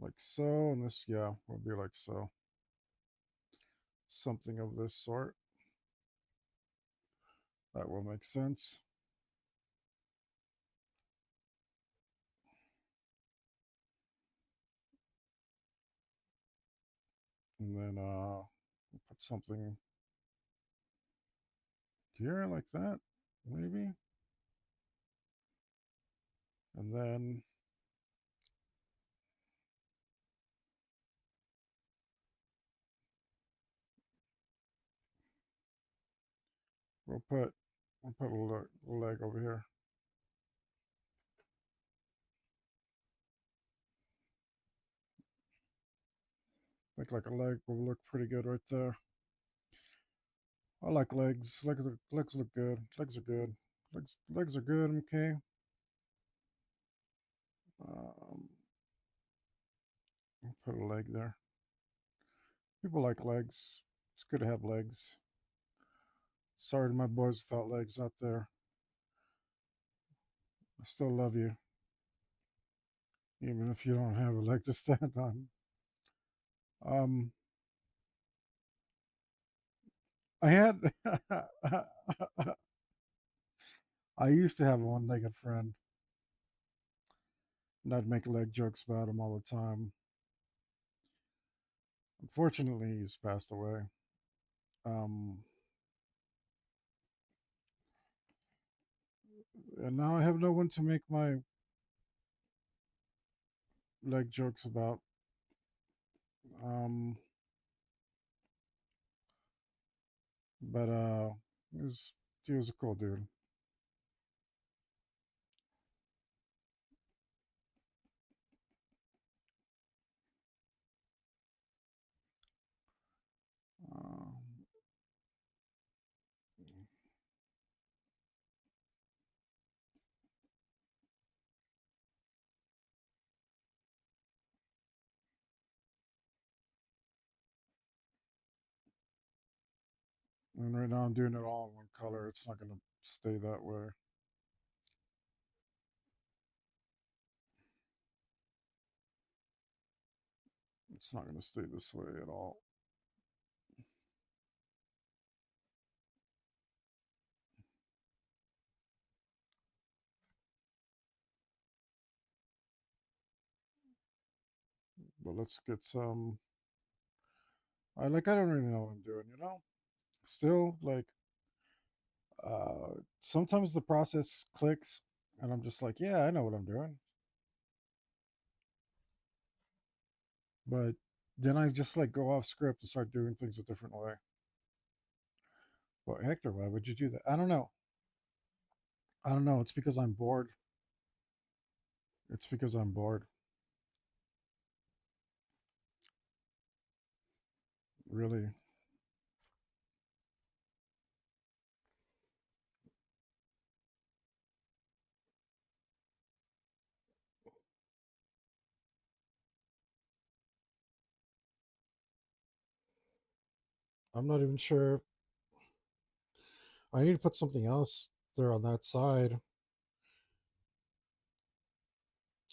like so, and this, yeah, will be like so. Something of this sort. That will make sense. And then we'll put something here like that, maybe. And then we'll put a leg over here. Make like a leg will look pretty good right there. I like legs. Legs look good. Legs are good. Legs are good. Okay. Um, I'll put a leg there. People like legs. It's good to have legs. Sorry to my boys without legs out there. I still love you, even if you don't have a leg to stand on. Um, I had, I used to have a one-legged friend, and I'd make leg jokes about him all the time. Unfortunately, he's passed away. Um, and now I have no one to make my leg jokes about. Um, but he was he was a cool dude. Um, and right now I'm doing it all in one color. It's not gonna stay that way. It's not gonna stay this way at all. But let's get some. I don't really know what I'm doing. Still sometimes the process clicks, and I'm just like, yeah, I know what I'm doing. But then I just like go off script and start doing things a different way. Well, Hector, why would you do that? I don't know. I don't know. It's because I'm bored. It's because I'm bored. Really. I'm not even sure. I need to put something else there on that side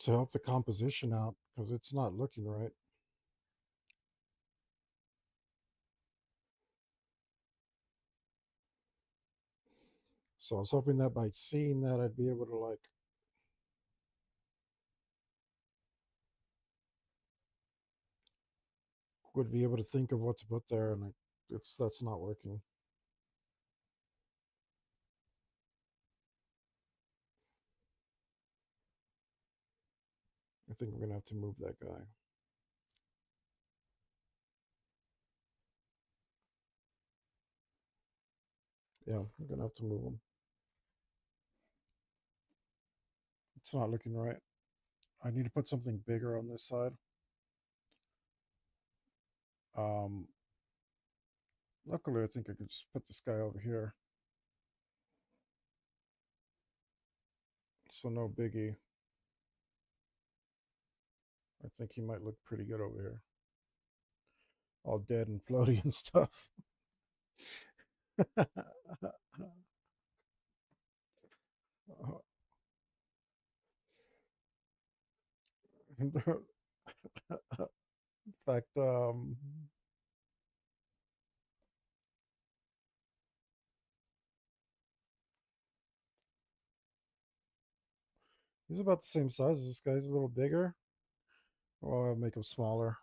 to help the composition out because it's not looking right. So I was hoping that by seeing that, I'd be able to would be able to think of what to put there, and it's that's not working. I think we're gonna have to move that guy. Yeah, we're gonna have to move him. It's not looking right. I need to put something bigger on this side. Um, Luckily, I think I could just put this guy over here. So no biggie. I think he might look pretty good over here. All dead and floaty and stuff. In fact, he's about the same size as this guy. He's a little bigger. Or I'll make him smaller.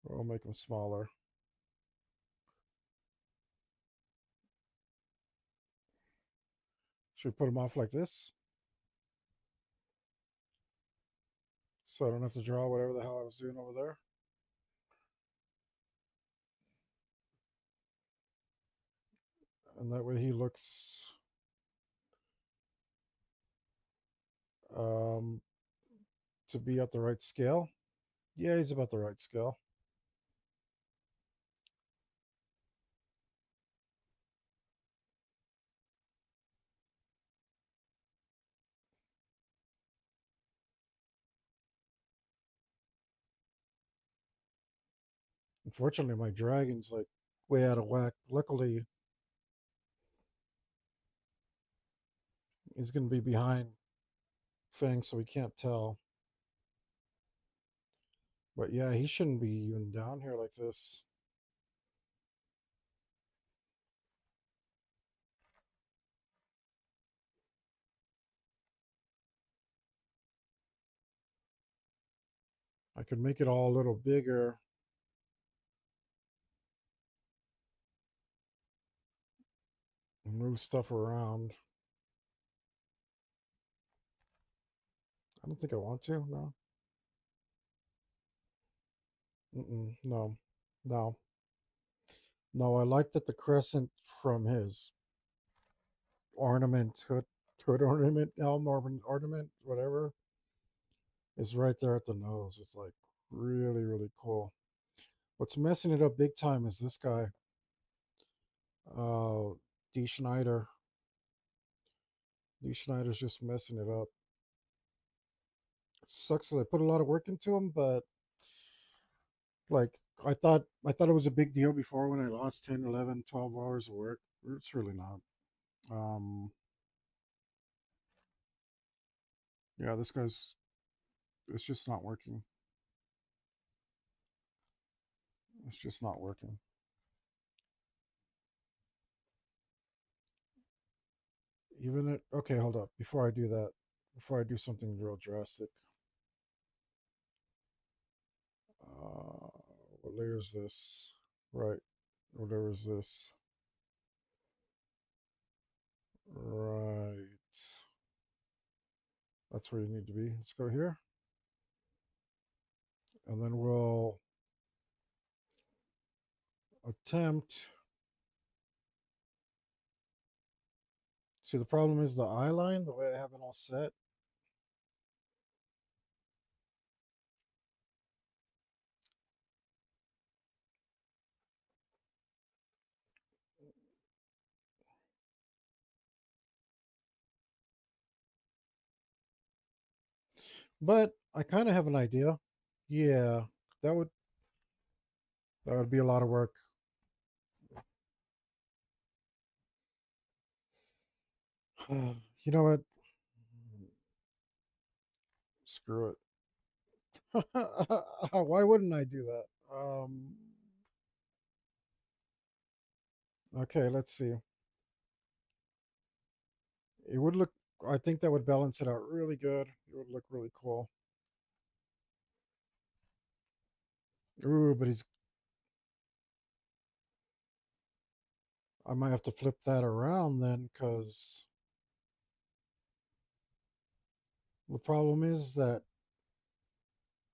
Or I'll make him smaller. Should we put him off like this? So I don't have to draw whatever the hell I was doing over there. And that way he looks um, to be at the right scale. Yeah, he's about the right scale. Unfortunately, my dragon's like way out of whack. Luckily, he's going to be behind Fang, so we can't tell. But yeah, he shouldn't be even down here like this. I could make it all a little bigger and move stuff around. I don't think I want to. No. No. No. No, I like that the crescent from his ornament, hood ornament, elm ornament, whatever, is right there at the nose. It's like really, really cool. What's messing it up big time is this guy, uh, D. Schneider. D. Schneider's just messing it up. It sucks that I put a lot of work into him, but like I thought it was a big deal before when I lost 10, 11, 12 hours of work. It's really not. Um, yeah, this guy's it's just not working. It's just not working. Even it. Okay, hold up. Before I do that, before I do something real drastic, what layer is this? Right. What layer is this? Right. That's where you need to be. Let's go here, and then we'll attempt. See, the problem is the eye line. The way I have it all set. But I kind of have an idea. Yeah, that would that would be a lot of work. You know what? Screw it. Why wouldn't I do that? Okay, let's see. It would look. I think that would balance it out really good. It would look really cool. Ooh, but he's. I might have to flip that around then, because the problem is that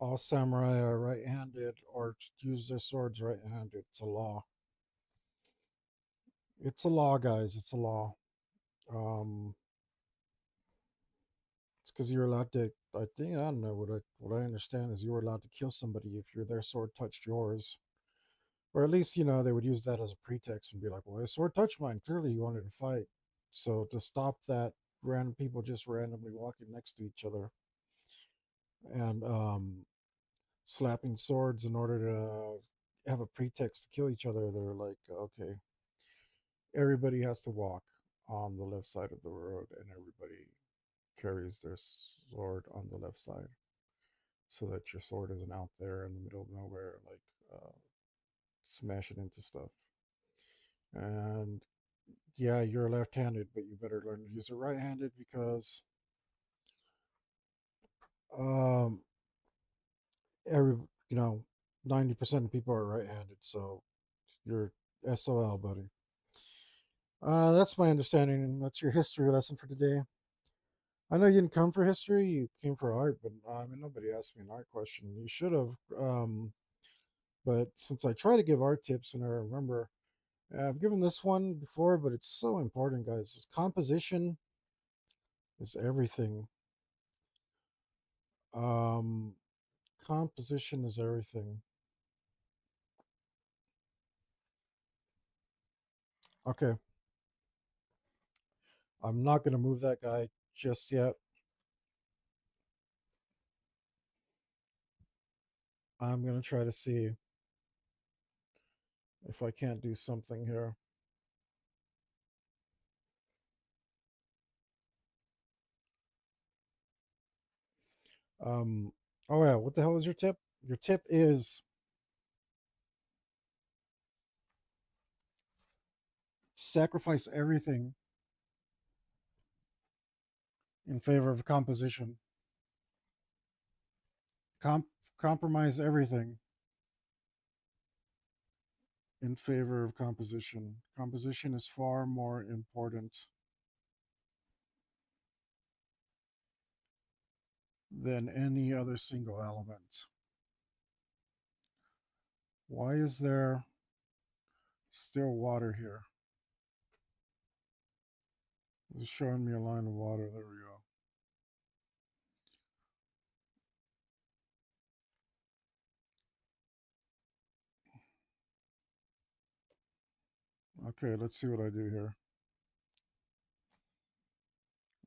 all samurai are right-handed or use their swords right-handed. It's a law. It's a law, guys. It's a law. Um, it's because you're allowed to. I think I don't know what I understand is you were allowed to kill somebody if their sword touched yours, or at least they would use that as a pretext and be like, "Well, his sword touched mine. Clearly, you wanted to fight." So to stop that, random people just randomly walking next to each other and slapping swords in order to have a pretext to kill each other, they're like, okay, everybody has to walk on the left side of the road, and everybody carries their sword on the left side, so that your sword isn't out there in the middle of nowhere, like smashing into stuff. And yeah, you're left-handed, but you better learn to use it right-handed because um, every 90% of people are right-handed. So you're SOL, buddy. That's my understanding, and that's your history lesson for today. I know you didn't come for history; you came for art. But I mean, nobody asked me an art question. You should have. But since I try to give art tips, and I remember I've given this one before, but it's so important, guys. This composition is everything. Um, Composition is everything. Okay. I'm not going to move that guy just yet. I'm going to try to see if I can't do something here. Um, oh yeah, what the hell is your tip? Your tip is sacrifice everything in favor of composition. Compromise everything in favor of composition. Composition is far more important than any other single element. Why is there still water here? It's showing me a line of water. There we go. Okay, let's see what I do here.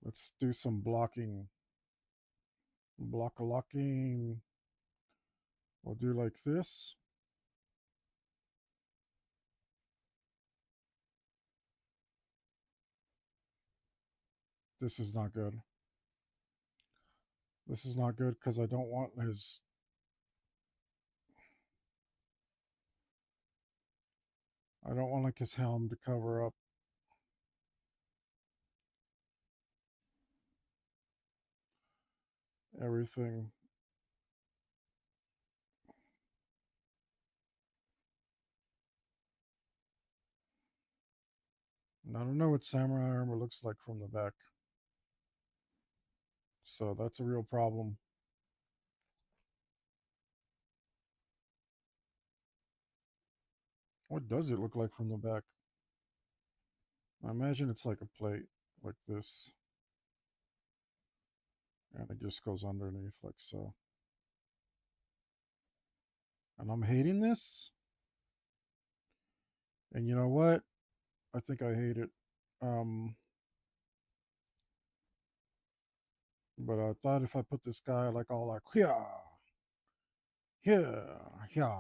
Let's do some blocking. Blocking. We'll do like this. This is not good. This is not good because I don't want his... I don't want like his helm to cover up everything. And I don't know what samurai armor looks like from the back. So that's a real problem. What does it look like from the back? I imagine it's like a plate like this. And it just goes underneath like so. And I'm hating this. And you know what? I think I hate it. Um, but I thought if I put this guy like all like yeah, yeah, yeah.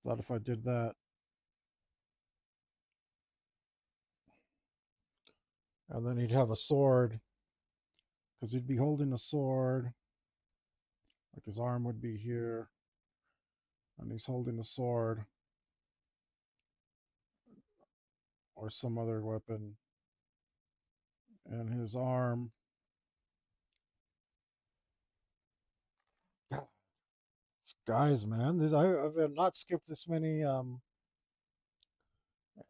Thought if I did that, and then he'd have a sword, because he'd be holding a sword. Like his arm would be here, and he's holding a sword or some other weapon, and his arm. God, guys, man, I've not skipped this many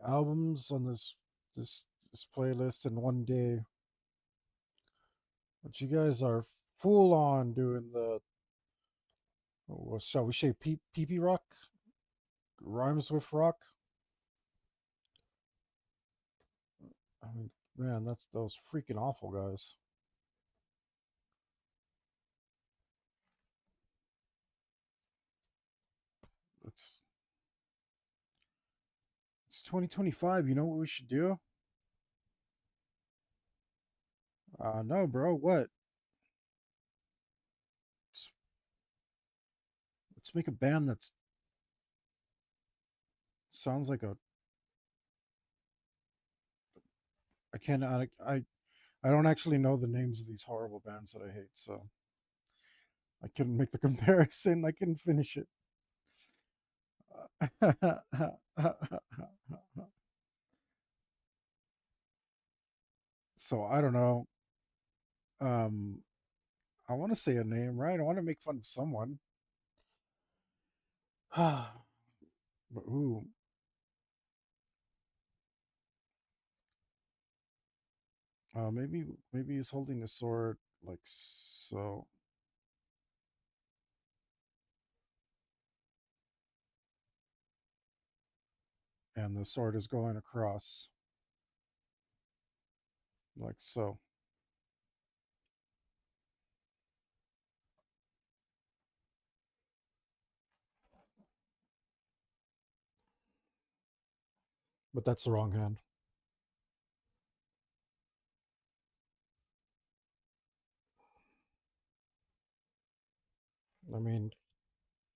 albums on this playlist in one day. But you guys are full on doing the, what shall we say, PP rock? Rhymes with rock? I mean, man, that was freaking awful, guys. It's it's 2025. You know what we should do? No, bro. What? Let's, let's make a band that sounds like a. I can't. I don't actually know the names of these horrible bands that I hate, so I couldn't make the comparison. I couldn't finish it. So I don't know. Um, I want to say a name, right? I want to make fun of someone. But ooh, maybe he's holding a sword like so, and the sword is going across like so. But that's the wrong hand. I mean,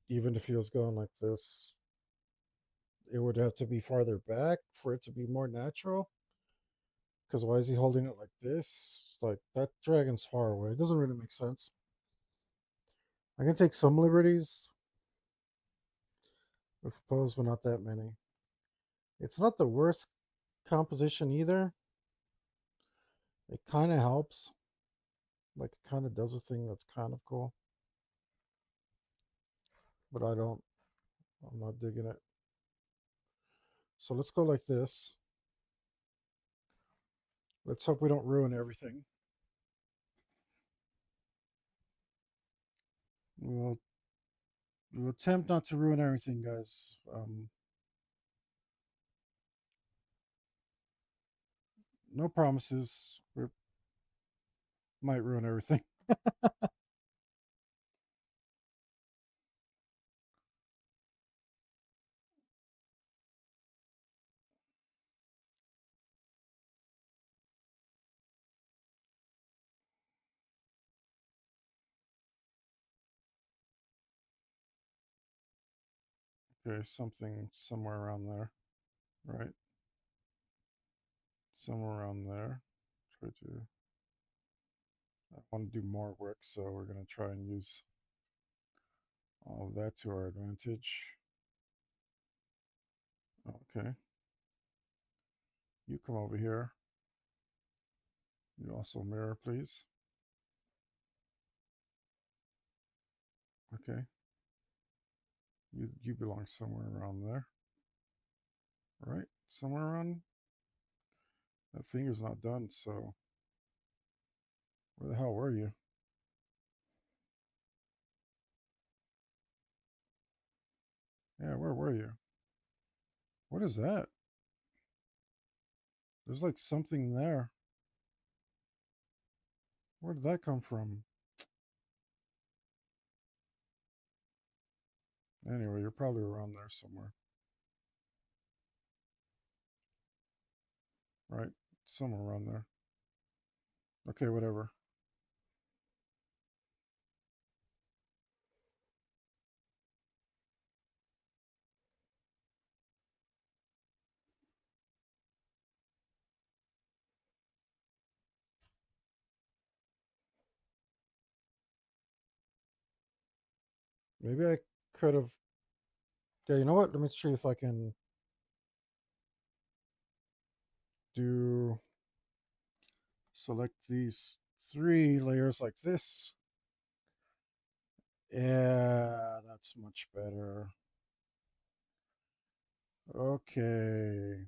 even if he was going like this, it would have to be farther back for it to be more natural. Because why is he holding it like this? Like, that dragon's far away. It doesn't really make sense. I can take some liberties with pose, but not that many. It's not the worst composition either. It kind of helps. Like, it kind of does a thing that's kind of cool. But I'm not digging it. So let's go like this. Let's hope we don't ruin everything. We'll, we'll attempt not to ruin everything, guys. No promises. We might ruin everything. Okay, something somewhere around there, right? Somewhere around there. Try to. I want to do more work, so we're going to try and use all of that to our advantage. Okay. You come over here. You also mirror, please. Okay. You belong somewhere around there. Right? Somewhere around. That finger's not done, so where the hell were you? Yeah, where were you? What is that? There's like something there. Where did that come from? Anyway, you're probably around there somewhere. Right? Somewhere around there. Okay, whatever. Maybe I could have. Yeah, you know what? Let me see if I can do select these three layers like this. Yeah, that's much better. Okay.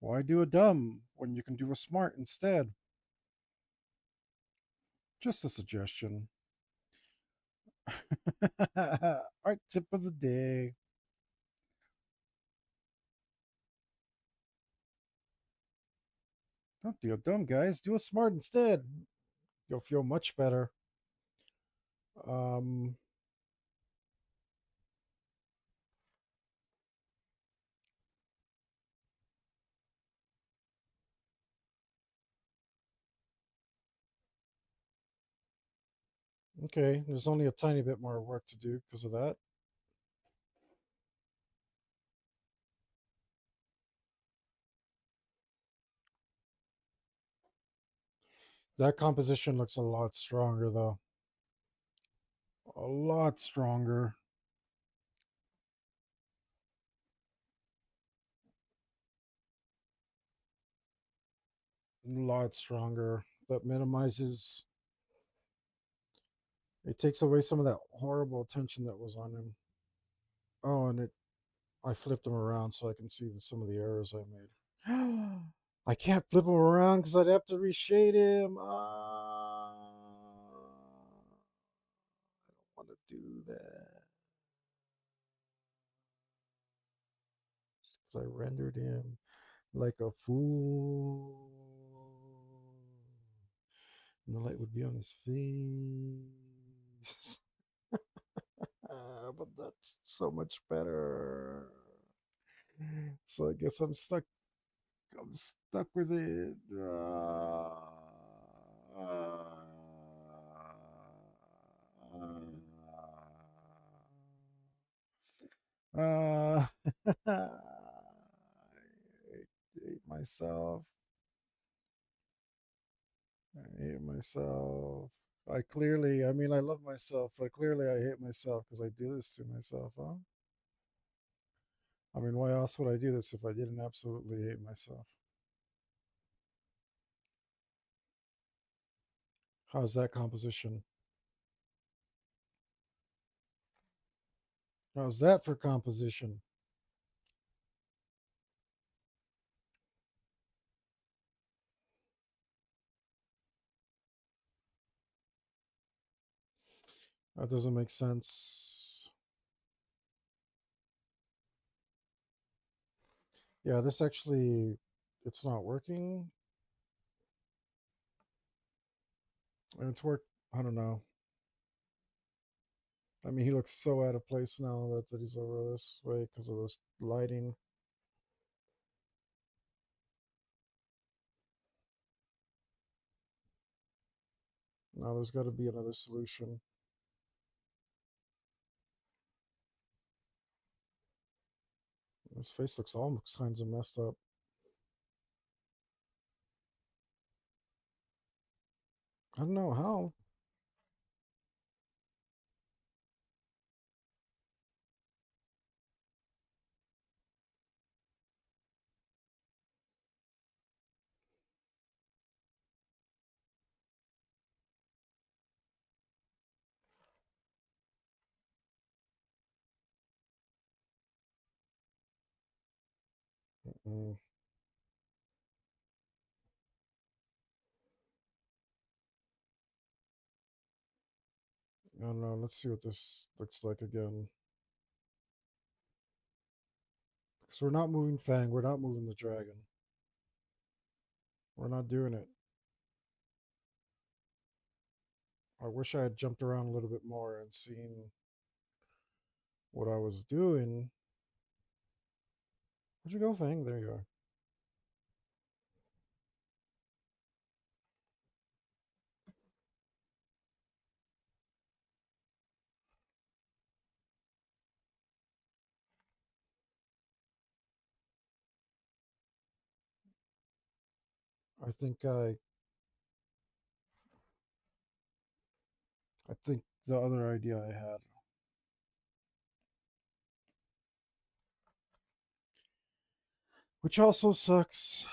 Why do a dumb when you can do a smart instead? Just a suggestion. Art tip of the day. Don't do a dumb, guys. Do a smart instead. You'll feel much better. Um, okay, there's only a tiny bit more work to do because of that. That composition looks a lot stronger, though. A lot stronger. A lot stronger. That minimizes. It takes away some of that horrible tension that was on him. Oh, and I flipped him around so I can see some of the errors I made. I can't flip him around because I'd have to reshade him. I don't want to do that because I rendered him like a fool. And the light would be on his face. But that's so much better. So I guess I'm stuck. I'm stuck with it. Uh, I hate myself. I hate myself. I mean, I love myself, but clearly I hate myself because I do this to myself, huh? I mean, why else would I do this if I didn't absolutely hate myself? How's that composition? How's that for composition? That doesn't make sense. Yeah, this actually, it's not working. And it's worked, I don't know. I mean, he looks so out of place now that he's over this way because of this lighting. Now there's got to be another solution. His face looks all kinds of messed up. I don't know how. Mm, I don't know. Let's see what this looks like again. Because we're not moving Fang. We're not moving the dragon. We're not doing it. I wish I had jumped around a little bit more and seen what I was doing. Where'd you go, Fang? There you are. I think I I think the other idea I had, which also sucks,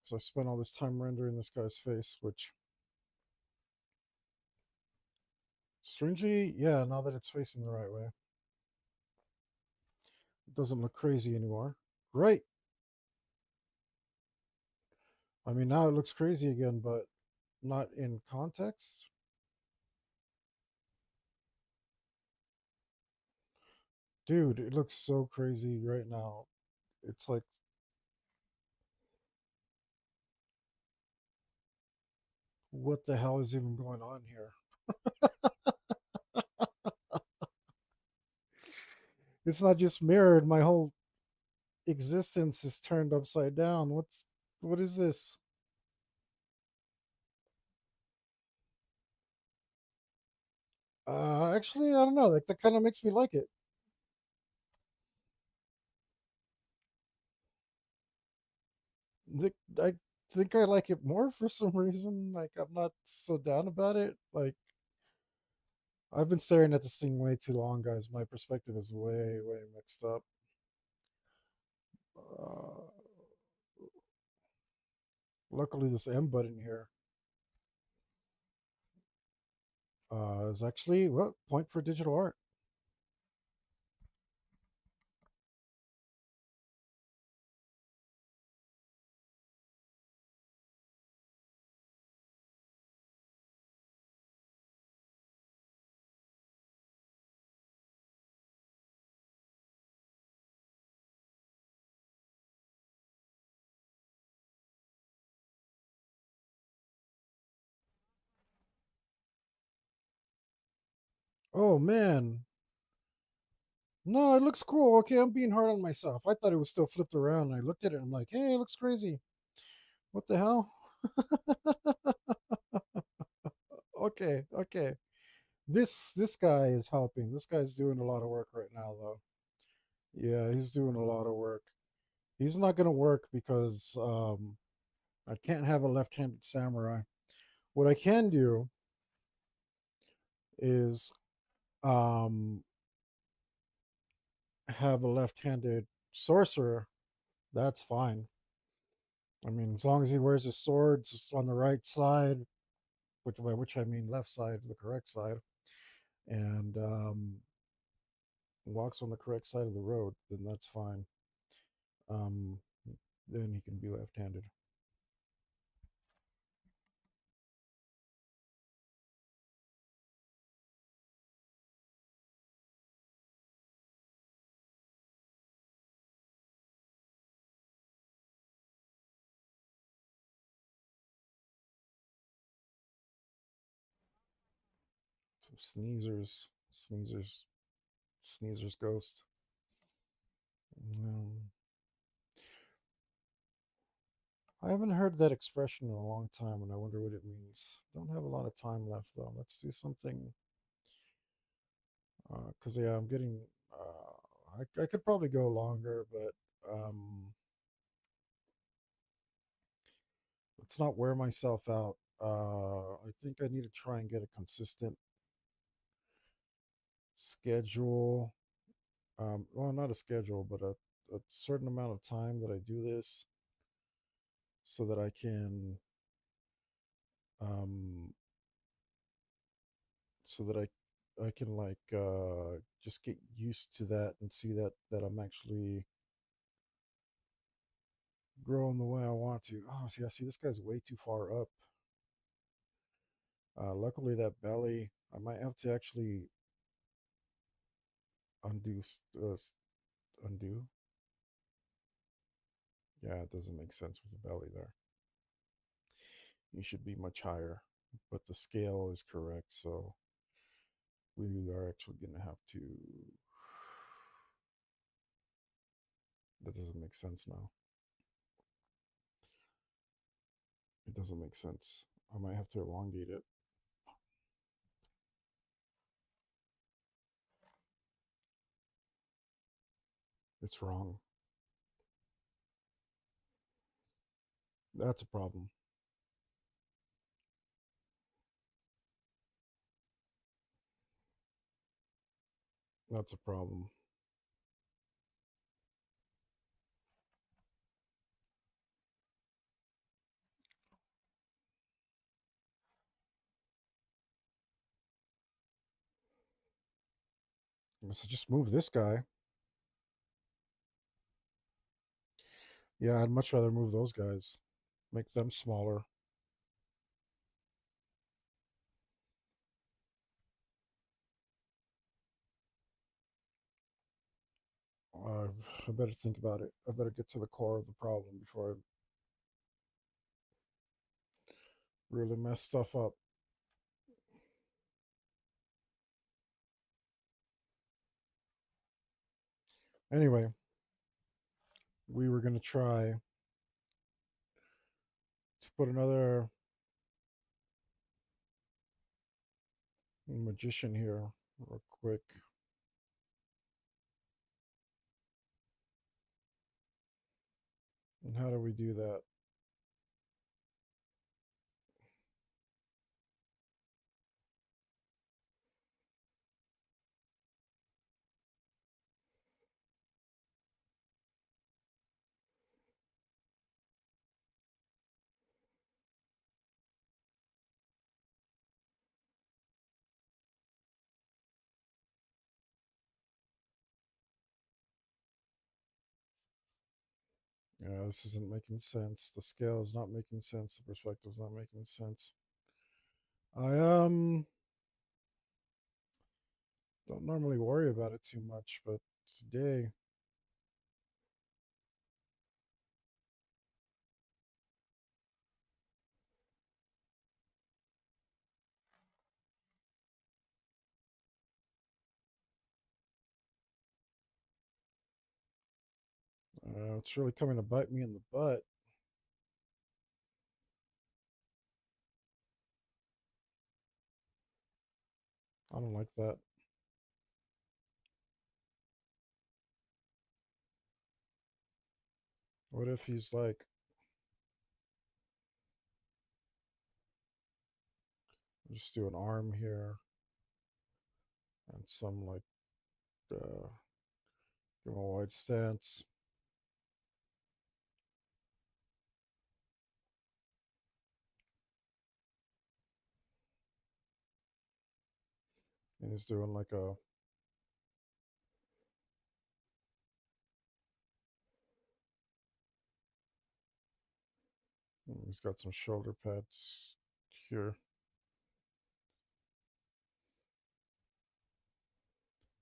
because I spent all this time rendering this guy's face, which strangely, yeah, now that it's facing the right way, it doesn't look crazy anymore. Right. I mean, now it looks crazy again, but not in context. Dude, it looks so crazy right now. It's like, what the hell is even going on here? It's not just mirrored. My whole existence is turned upside down. What is this? Actually, I don't know. Like that kind of makes me like it. I think I like it more for some reason. Like I'm not so down about it. Like I've been staring at this thing way too long, guys. My perspective is way mixed up. Uh, Luckily, this M button here is actually what point for digital art. Oh man, No, it looks cool. Okay, I'm being hard on myself. I thought it was still flipped around. I looked at it and I'm like, hey, it looks crazy. What the hell? Okay, okay. This guy is helping. This guy's doing a lot of work right now though. Yeah, he's doing a lot of work. He's not gonna work because I can't have a left-handed samurai. What I can do is um have a left-handed sorcerer. That's fine. I mean, as long as he wears his swords on the right side, which by which I mean left side, the correct side, and walks on the correct side of the road, then that's fine. Um, then he can be left-handed. Some sneezers ghost. Um, I haven't heard that expression in a long time, and I wonder what it means. Don't have a lot of time left though. Let's do something. Because yeah, I'm getting. I could probably go longer, but let's not wear myself out. I think I need to try and get a consistent schedule. Well, not a schedule, but a certain amount of time that I do this, so that um, so that I can like just get used to that and see that I'm actually growing the way I want to. Oh, see, I see this guy's way too far up. Luckily, that belly, I might have to actually undo, undo. Yeah, it doesn't make sense with the belly there. You should be much higher, but the scale is correct. So we are actually going to have to. That doesn't make sense now. It doesn't make sense. I might have to elongate it. It's wrong. That's a problem. That's a problem. So just move this guy. Yeah, I'd much rather move those guys. Make them smaller. Uh, I better think about it. I better get to the core of the problem before I really mess stuff up. Anyway, we were going to try to put another magician here real quick. And how do we do that? Yeah, this isn't making sense. The scale is not making sense. The perspective is not making sense. I don't normally worry about it too much, but today, It's really coming to bite me in the butt. I don't like that. What if he's like, just do an arm here and some like, give him a wide stance. And he's doing like a, he's got some shoulder pads here.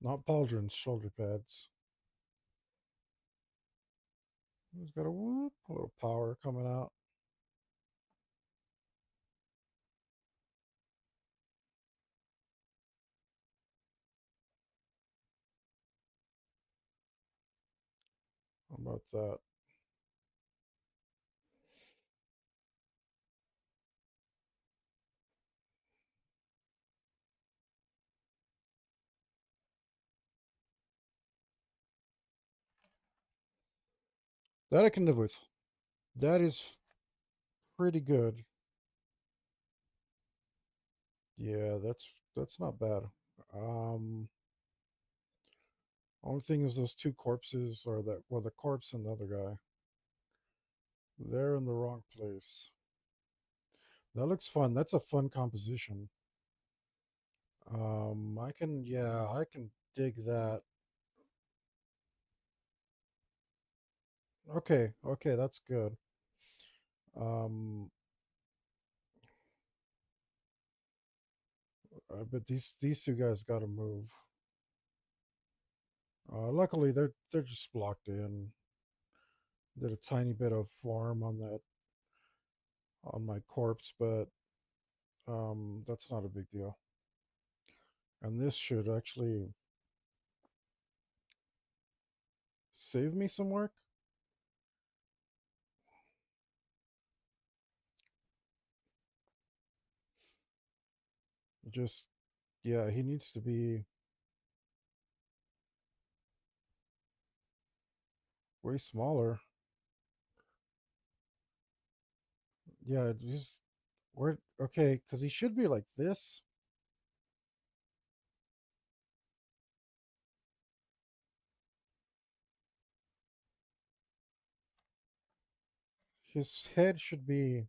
Not pauldrons, shoulder pads. He's got a whoop, a little power coming out. How about that? That I can live with. That is pretty good. Yeah, that's not bad. Um, Only thing is those two corpses, or that, well, the corpse and the other guy, they're in the wrong place. That looks fun. That's a fun composition. I can dig that. Okay, okay, that's good. Um, but these two guys got to move. Luckily, they're just blocked in. Did a tiny bit of form on that, on my corpse, but that's not a big deal. And this should actually save me some work. Just, yeah, he needs to be way smaller. Yeah, just where, okay, because he should be like this. His head should be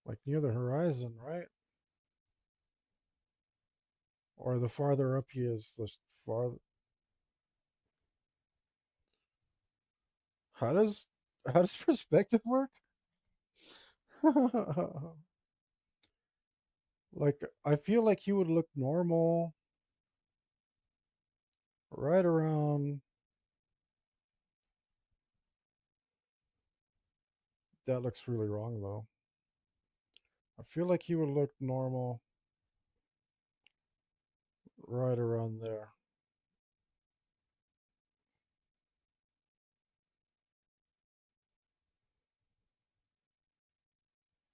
like near the horizon, right? Or the farther up he is, the farther. How does how does perspective work? Like, I feel like he would look normal right around. That looks really wrong though. I feel like he would look normal right around there.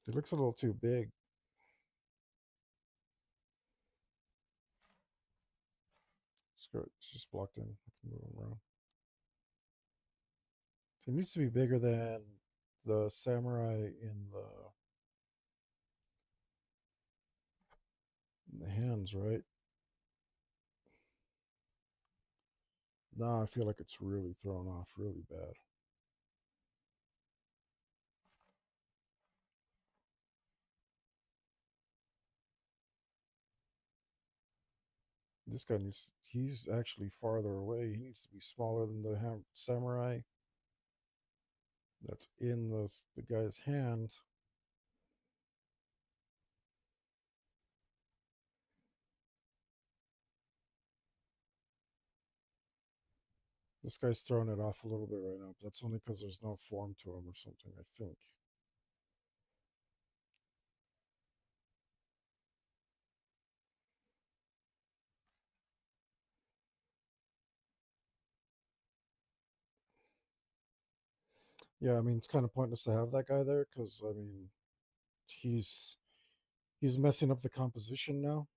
He looks a little too big. Screw it. It's just blocked in. I can move him around. He needs to be bigger than the samurai in the hands, right? Now I feel like it's really thrown off really bad. This guy needs, he's actually farther away. He needs to be smaller than the samurai that's in the guy's hand. This guy's throwing it off a little bit right now, but that's only because there's no form to him or something, I think. Yeah, I mean, it's kind of pointless to have that guy there because, I mean, he's he's messing up the composition now.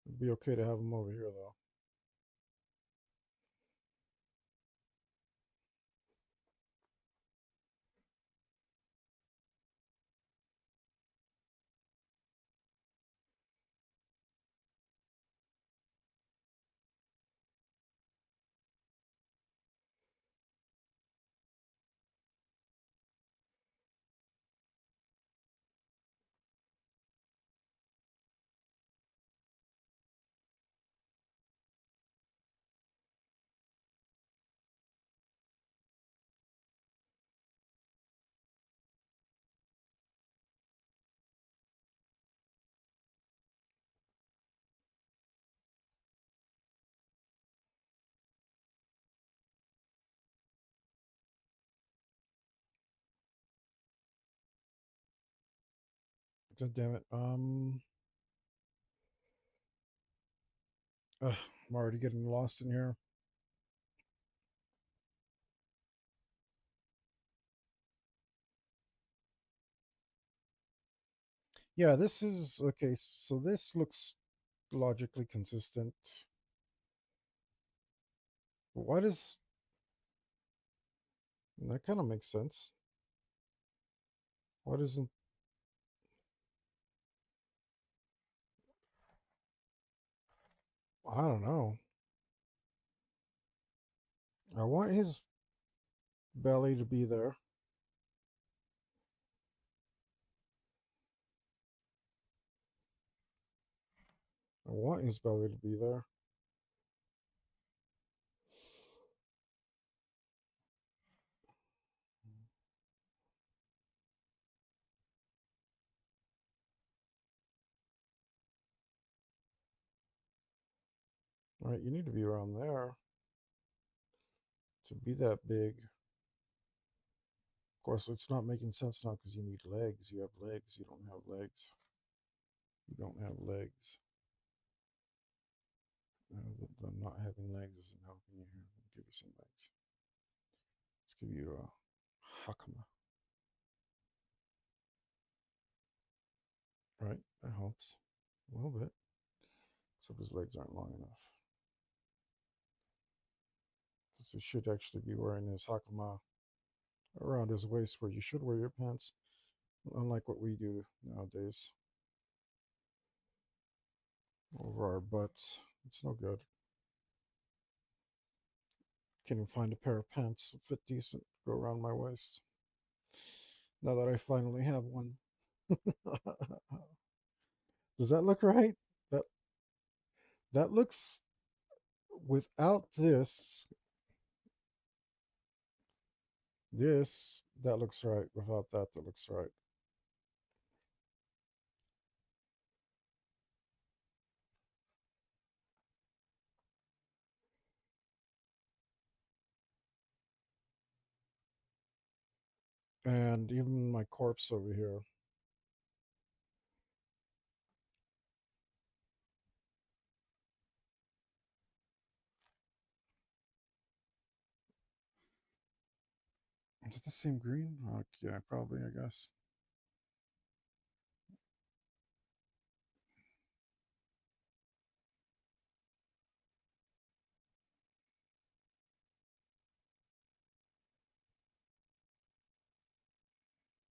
It'd be okay to have him over here, though. God damn it. I'm already getting lost in here. Yeah, this is okay. So this looks logically consistent. Why does that kind of makes sense? Why doesn't I don't know. I want his belly to be there. I want his belly to be there. Right, you need to be around there to be that big. Of course, it's not making sense now because you need legs. You have legs. You don't have legs. You don't have legs. The not having legs isn't helping you here. I'll give you some legs. Let's give you a hakama. Right, that helps a little bit. Except his legs aren't long enough. Because he should actually be wearing his hakama around his waist where you should wear your pants. Unlike what we do nowadays. Over our butts. It's no good. Can't even find a pair of pants that fit decent to go around my waist. Now that I finally have one. Does that look right? That that looks without this that looks right. Without that that looks right. And even my corpse over here. Is it the same green? Okay, probably, I guess.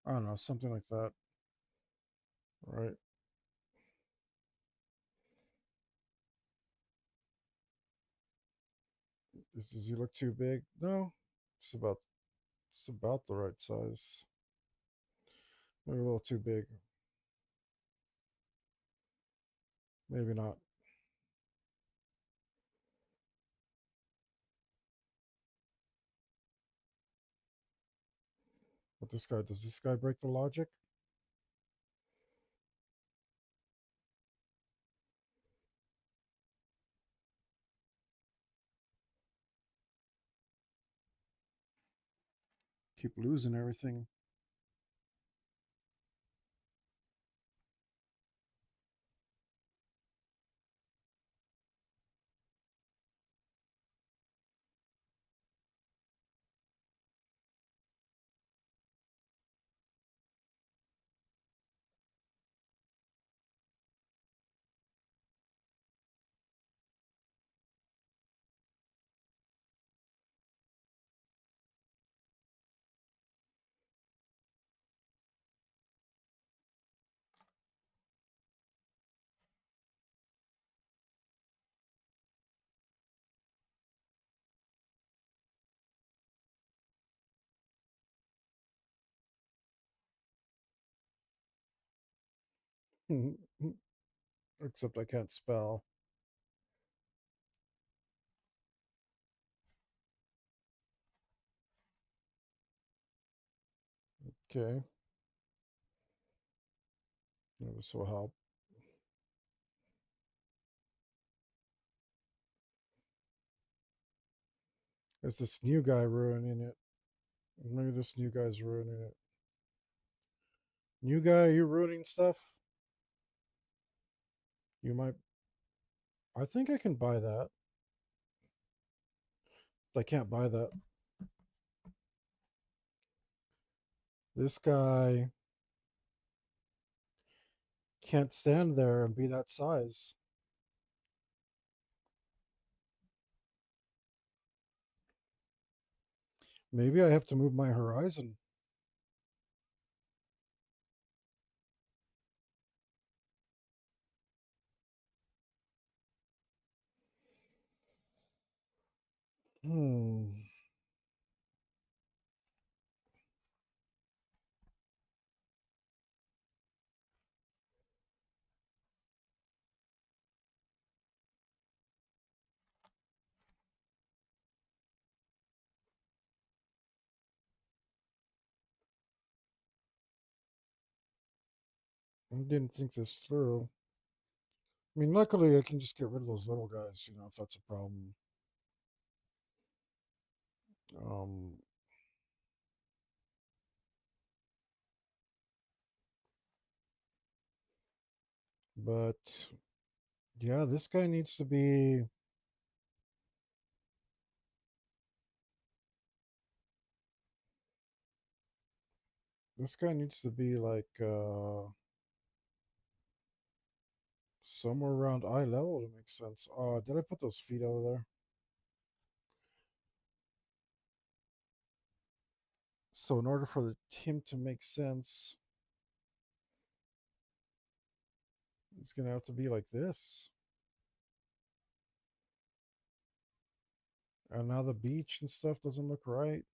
I don't know, something like that. Right. Does he look too big? No. It's about the right size. Maybe a little too big. Maybe not. But does this guy break the logic? Keep losing everything. Except I can't spell. Okay. Yeah, this will help. Is this new guy ruining it? Maybe this new guy's ruining it. New guy, you ruining stuff? You might. I think I can buy that. I can't buy that. This guy can't stand there and be that size. Maybe I have to move my horizon. Hmm. I didn't think this through. I mean, luckily I can just get rid of those little guys, if that's a problem. Um, but yeah, this guy needs to be. This guy needs to be like somewhere around eye level to make sense. Did I put those feet over there? So in order for him to make sense, it's gonna have to be like this. And now the beach and stuff doesn't look right.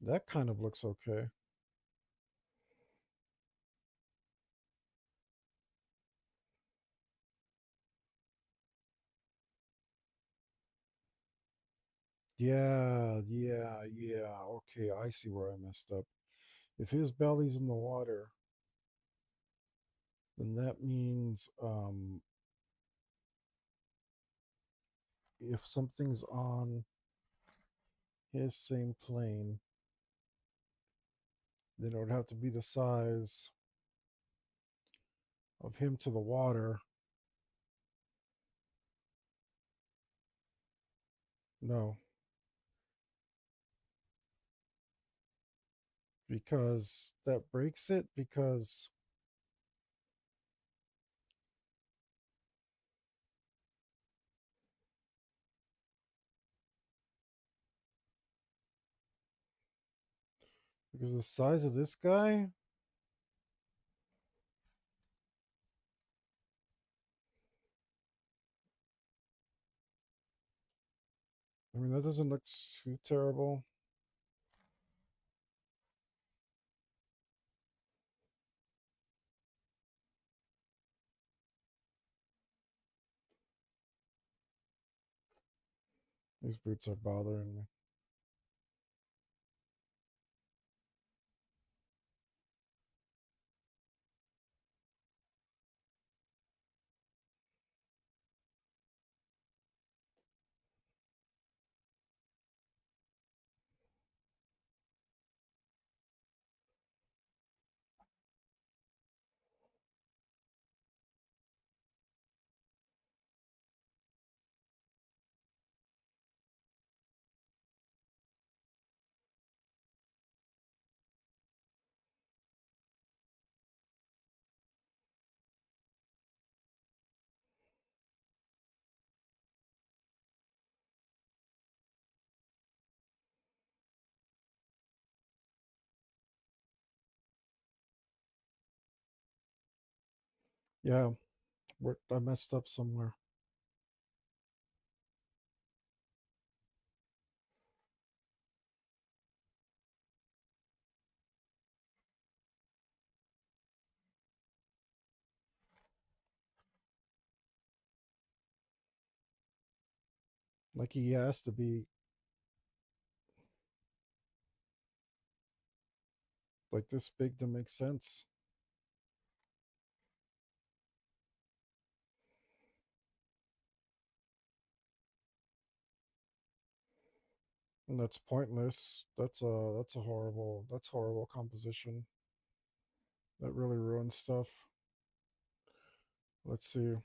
That kind of looks okay. Yeah. Okay, I see where I messed up. If his belly's in the water, then that means if something's on his same plane, then it would have to be the size of him to the water. No, because that breaks it. Because the size of this guy. I mean, that doesn't look too terrible. These boots are bothering me. Yeah, I messed up somewhere. Like he has to be like this big to make sense. And that's pointless. That's a horrible composition. That really ruins stuff. Let's see.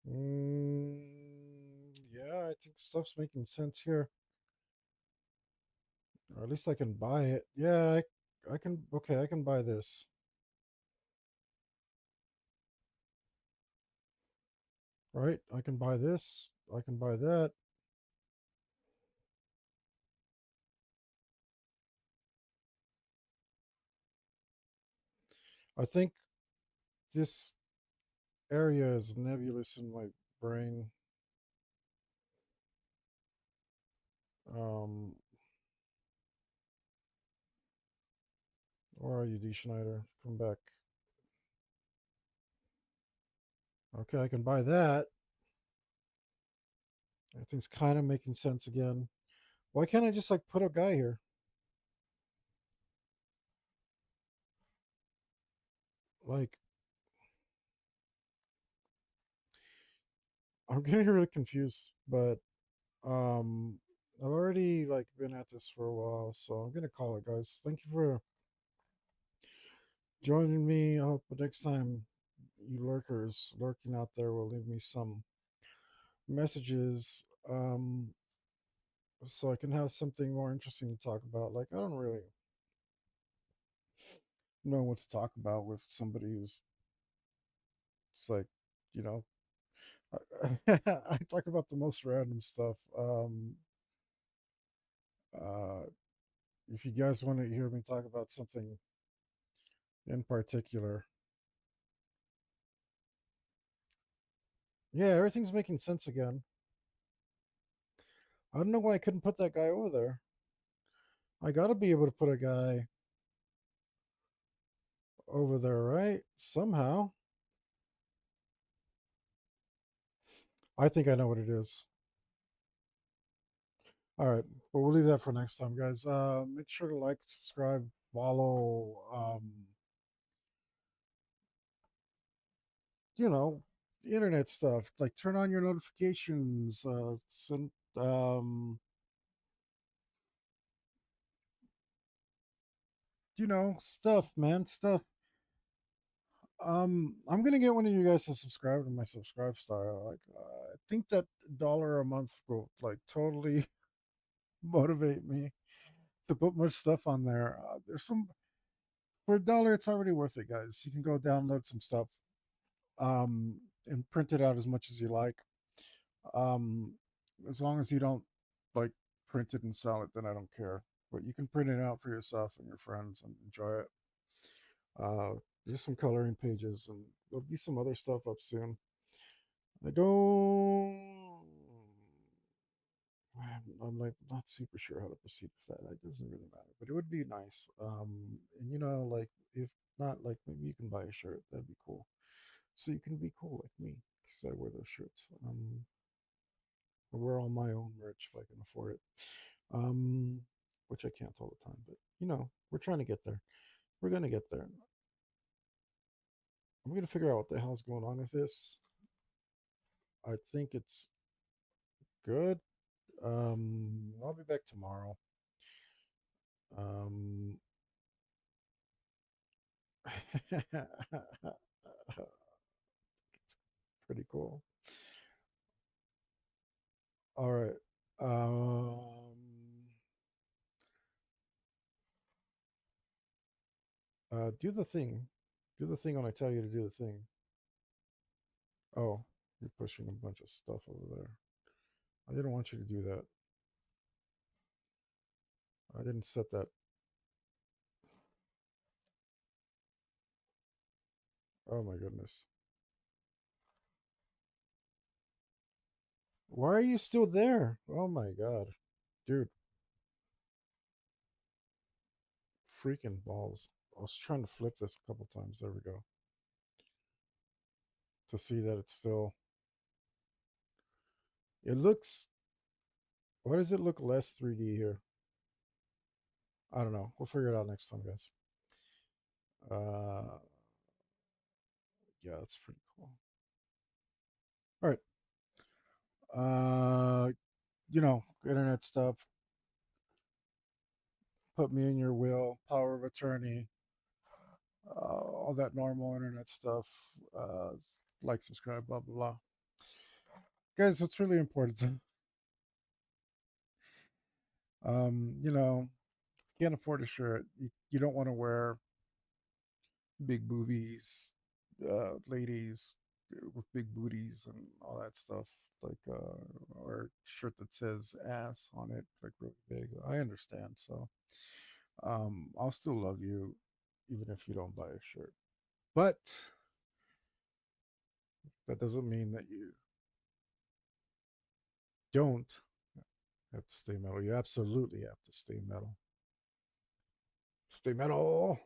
Yeah, I think stuff's making sense here. Or at least I can buy it. Yeah, I can. Okay, I can buy this. Right? I can buy this. I can buy that. I think this area is nebulous in my brain. Um, where are you, D. Schneider? Come back. Okay, I can buy that. Everything's kind of making sense again. Why can't I just like put a guy here? Like, I'm getting really confused, but um, I've already like been at this for a while, so I'm gonna call it, guys. Thank you for joining me. I hope the next time you lurkers lurking out there will leave me some messages, so I can have something more interesting to talk about. Like, I don't really know what to talk about with somebody who's it's like, you know, I talk about the most random stuff. Uh, if you guys want to hear me talk about something in particular, yeah, everything's making sense again. I don't know why I couldn't put that guy over there. I got to be able to put a guy over there, right? Somehow. I think I know what it is. All right, but we'll leave that for next time, guys. Make sure to like, subscribe, follow. You know, internet stuff. Like turn on your notifications. Send, stuff, man, stuff. I'm gonna get one of you guys to subscribe to my subscribe style. Like, I think that dollar a month will like totally motivate me to put more stuff on there. There's some for $1, it's already worth it, guys. You can go download some stuff, and print it out as much as you like. Um, as long as you don't like print it and sell it, then I don't care. But you can print it out for yourself and your friends and enjoy it. Uh, there's some coloring pages, and there'll be some other stuff up soon. I don't. I'm like not super sure how to proceed with that. It doesn't really matter, but it would be nice. And like if not, like maybe you can buy a shirt. That'd be cool. So you can be cool like me because I wear those shirts. I wear all my own merch if I can afford it. Um, which I can't all the time, but we're trying to get there. We're gonna get there. I'm gonna figure out what the hell's going on with this. I think it's good. I'll be back tomorrow. Um, pretty cool. All right. Do the thing. Do the thing when I tell you to do the thing. Oh, you're pushing a bunch of stuff over there. I didn't want you to do that. I didn't set that. Oh my goodness. Why are you still there? Oh my god. Dude, freaking balls. I was trying to flip this a couple times. There we go. To see that it's still. It looks. Why does it look less 3D here? I don't know. We'll figure it out next time, guys. Uh, yeah, that's pretty cool. All right. Internet stuff. Put me in your will. Power of attorney. All that normal internet stuff. Like, subscribe, blah blah blah. Guys, what's really important? You know, can't afford a shirt. You don't want to wear big boobies, ladies with big booties and all that stuff, like or shirt that says ass on it, like really big. I understand. So, I'll still love you, even if you don't buy a shirt. But that doesn't mean that you don't have to stay metal. You absolutely have to stay metal. Stay metal.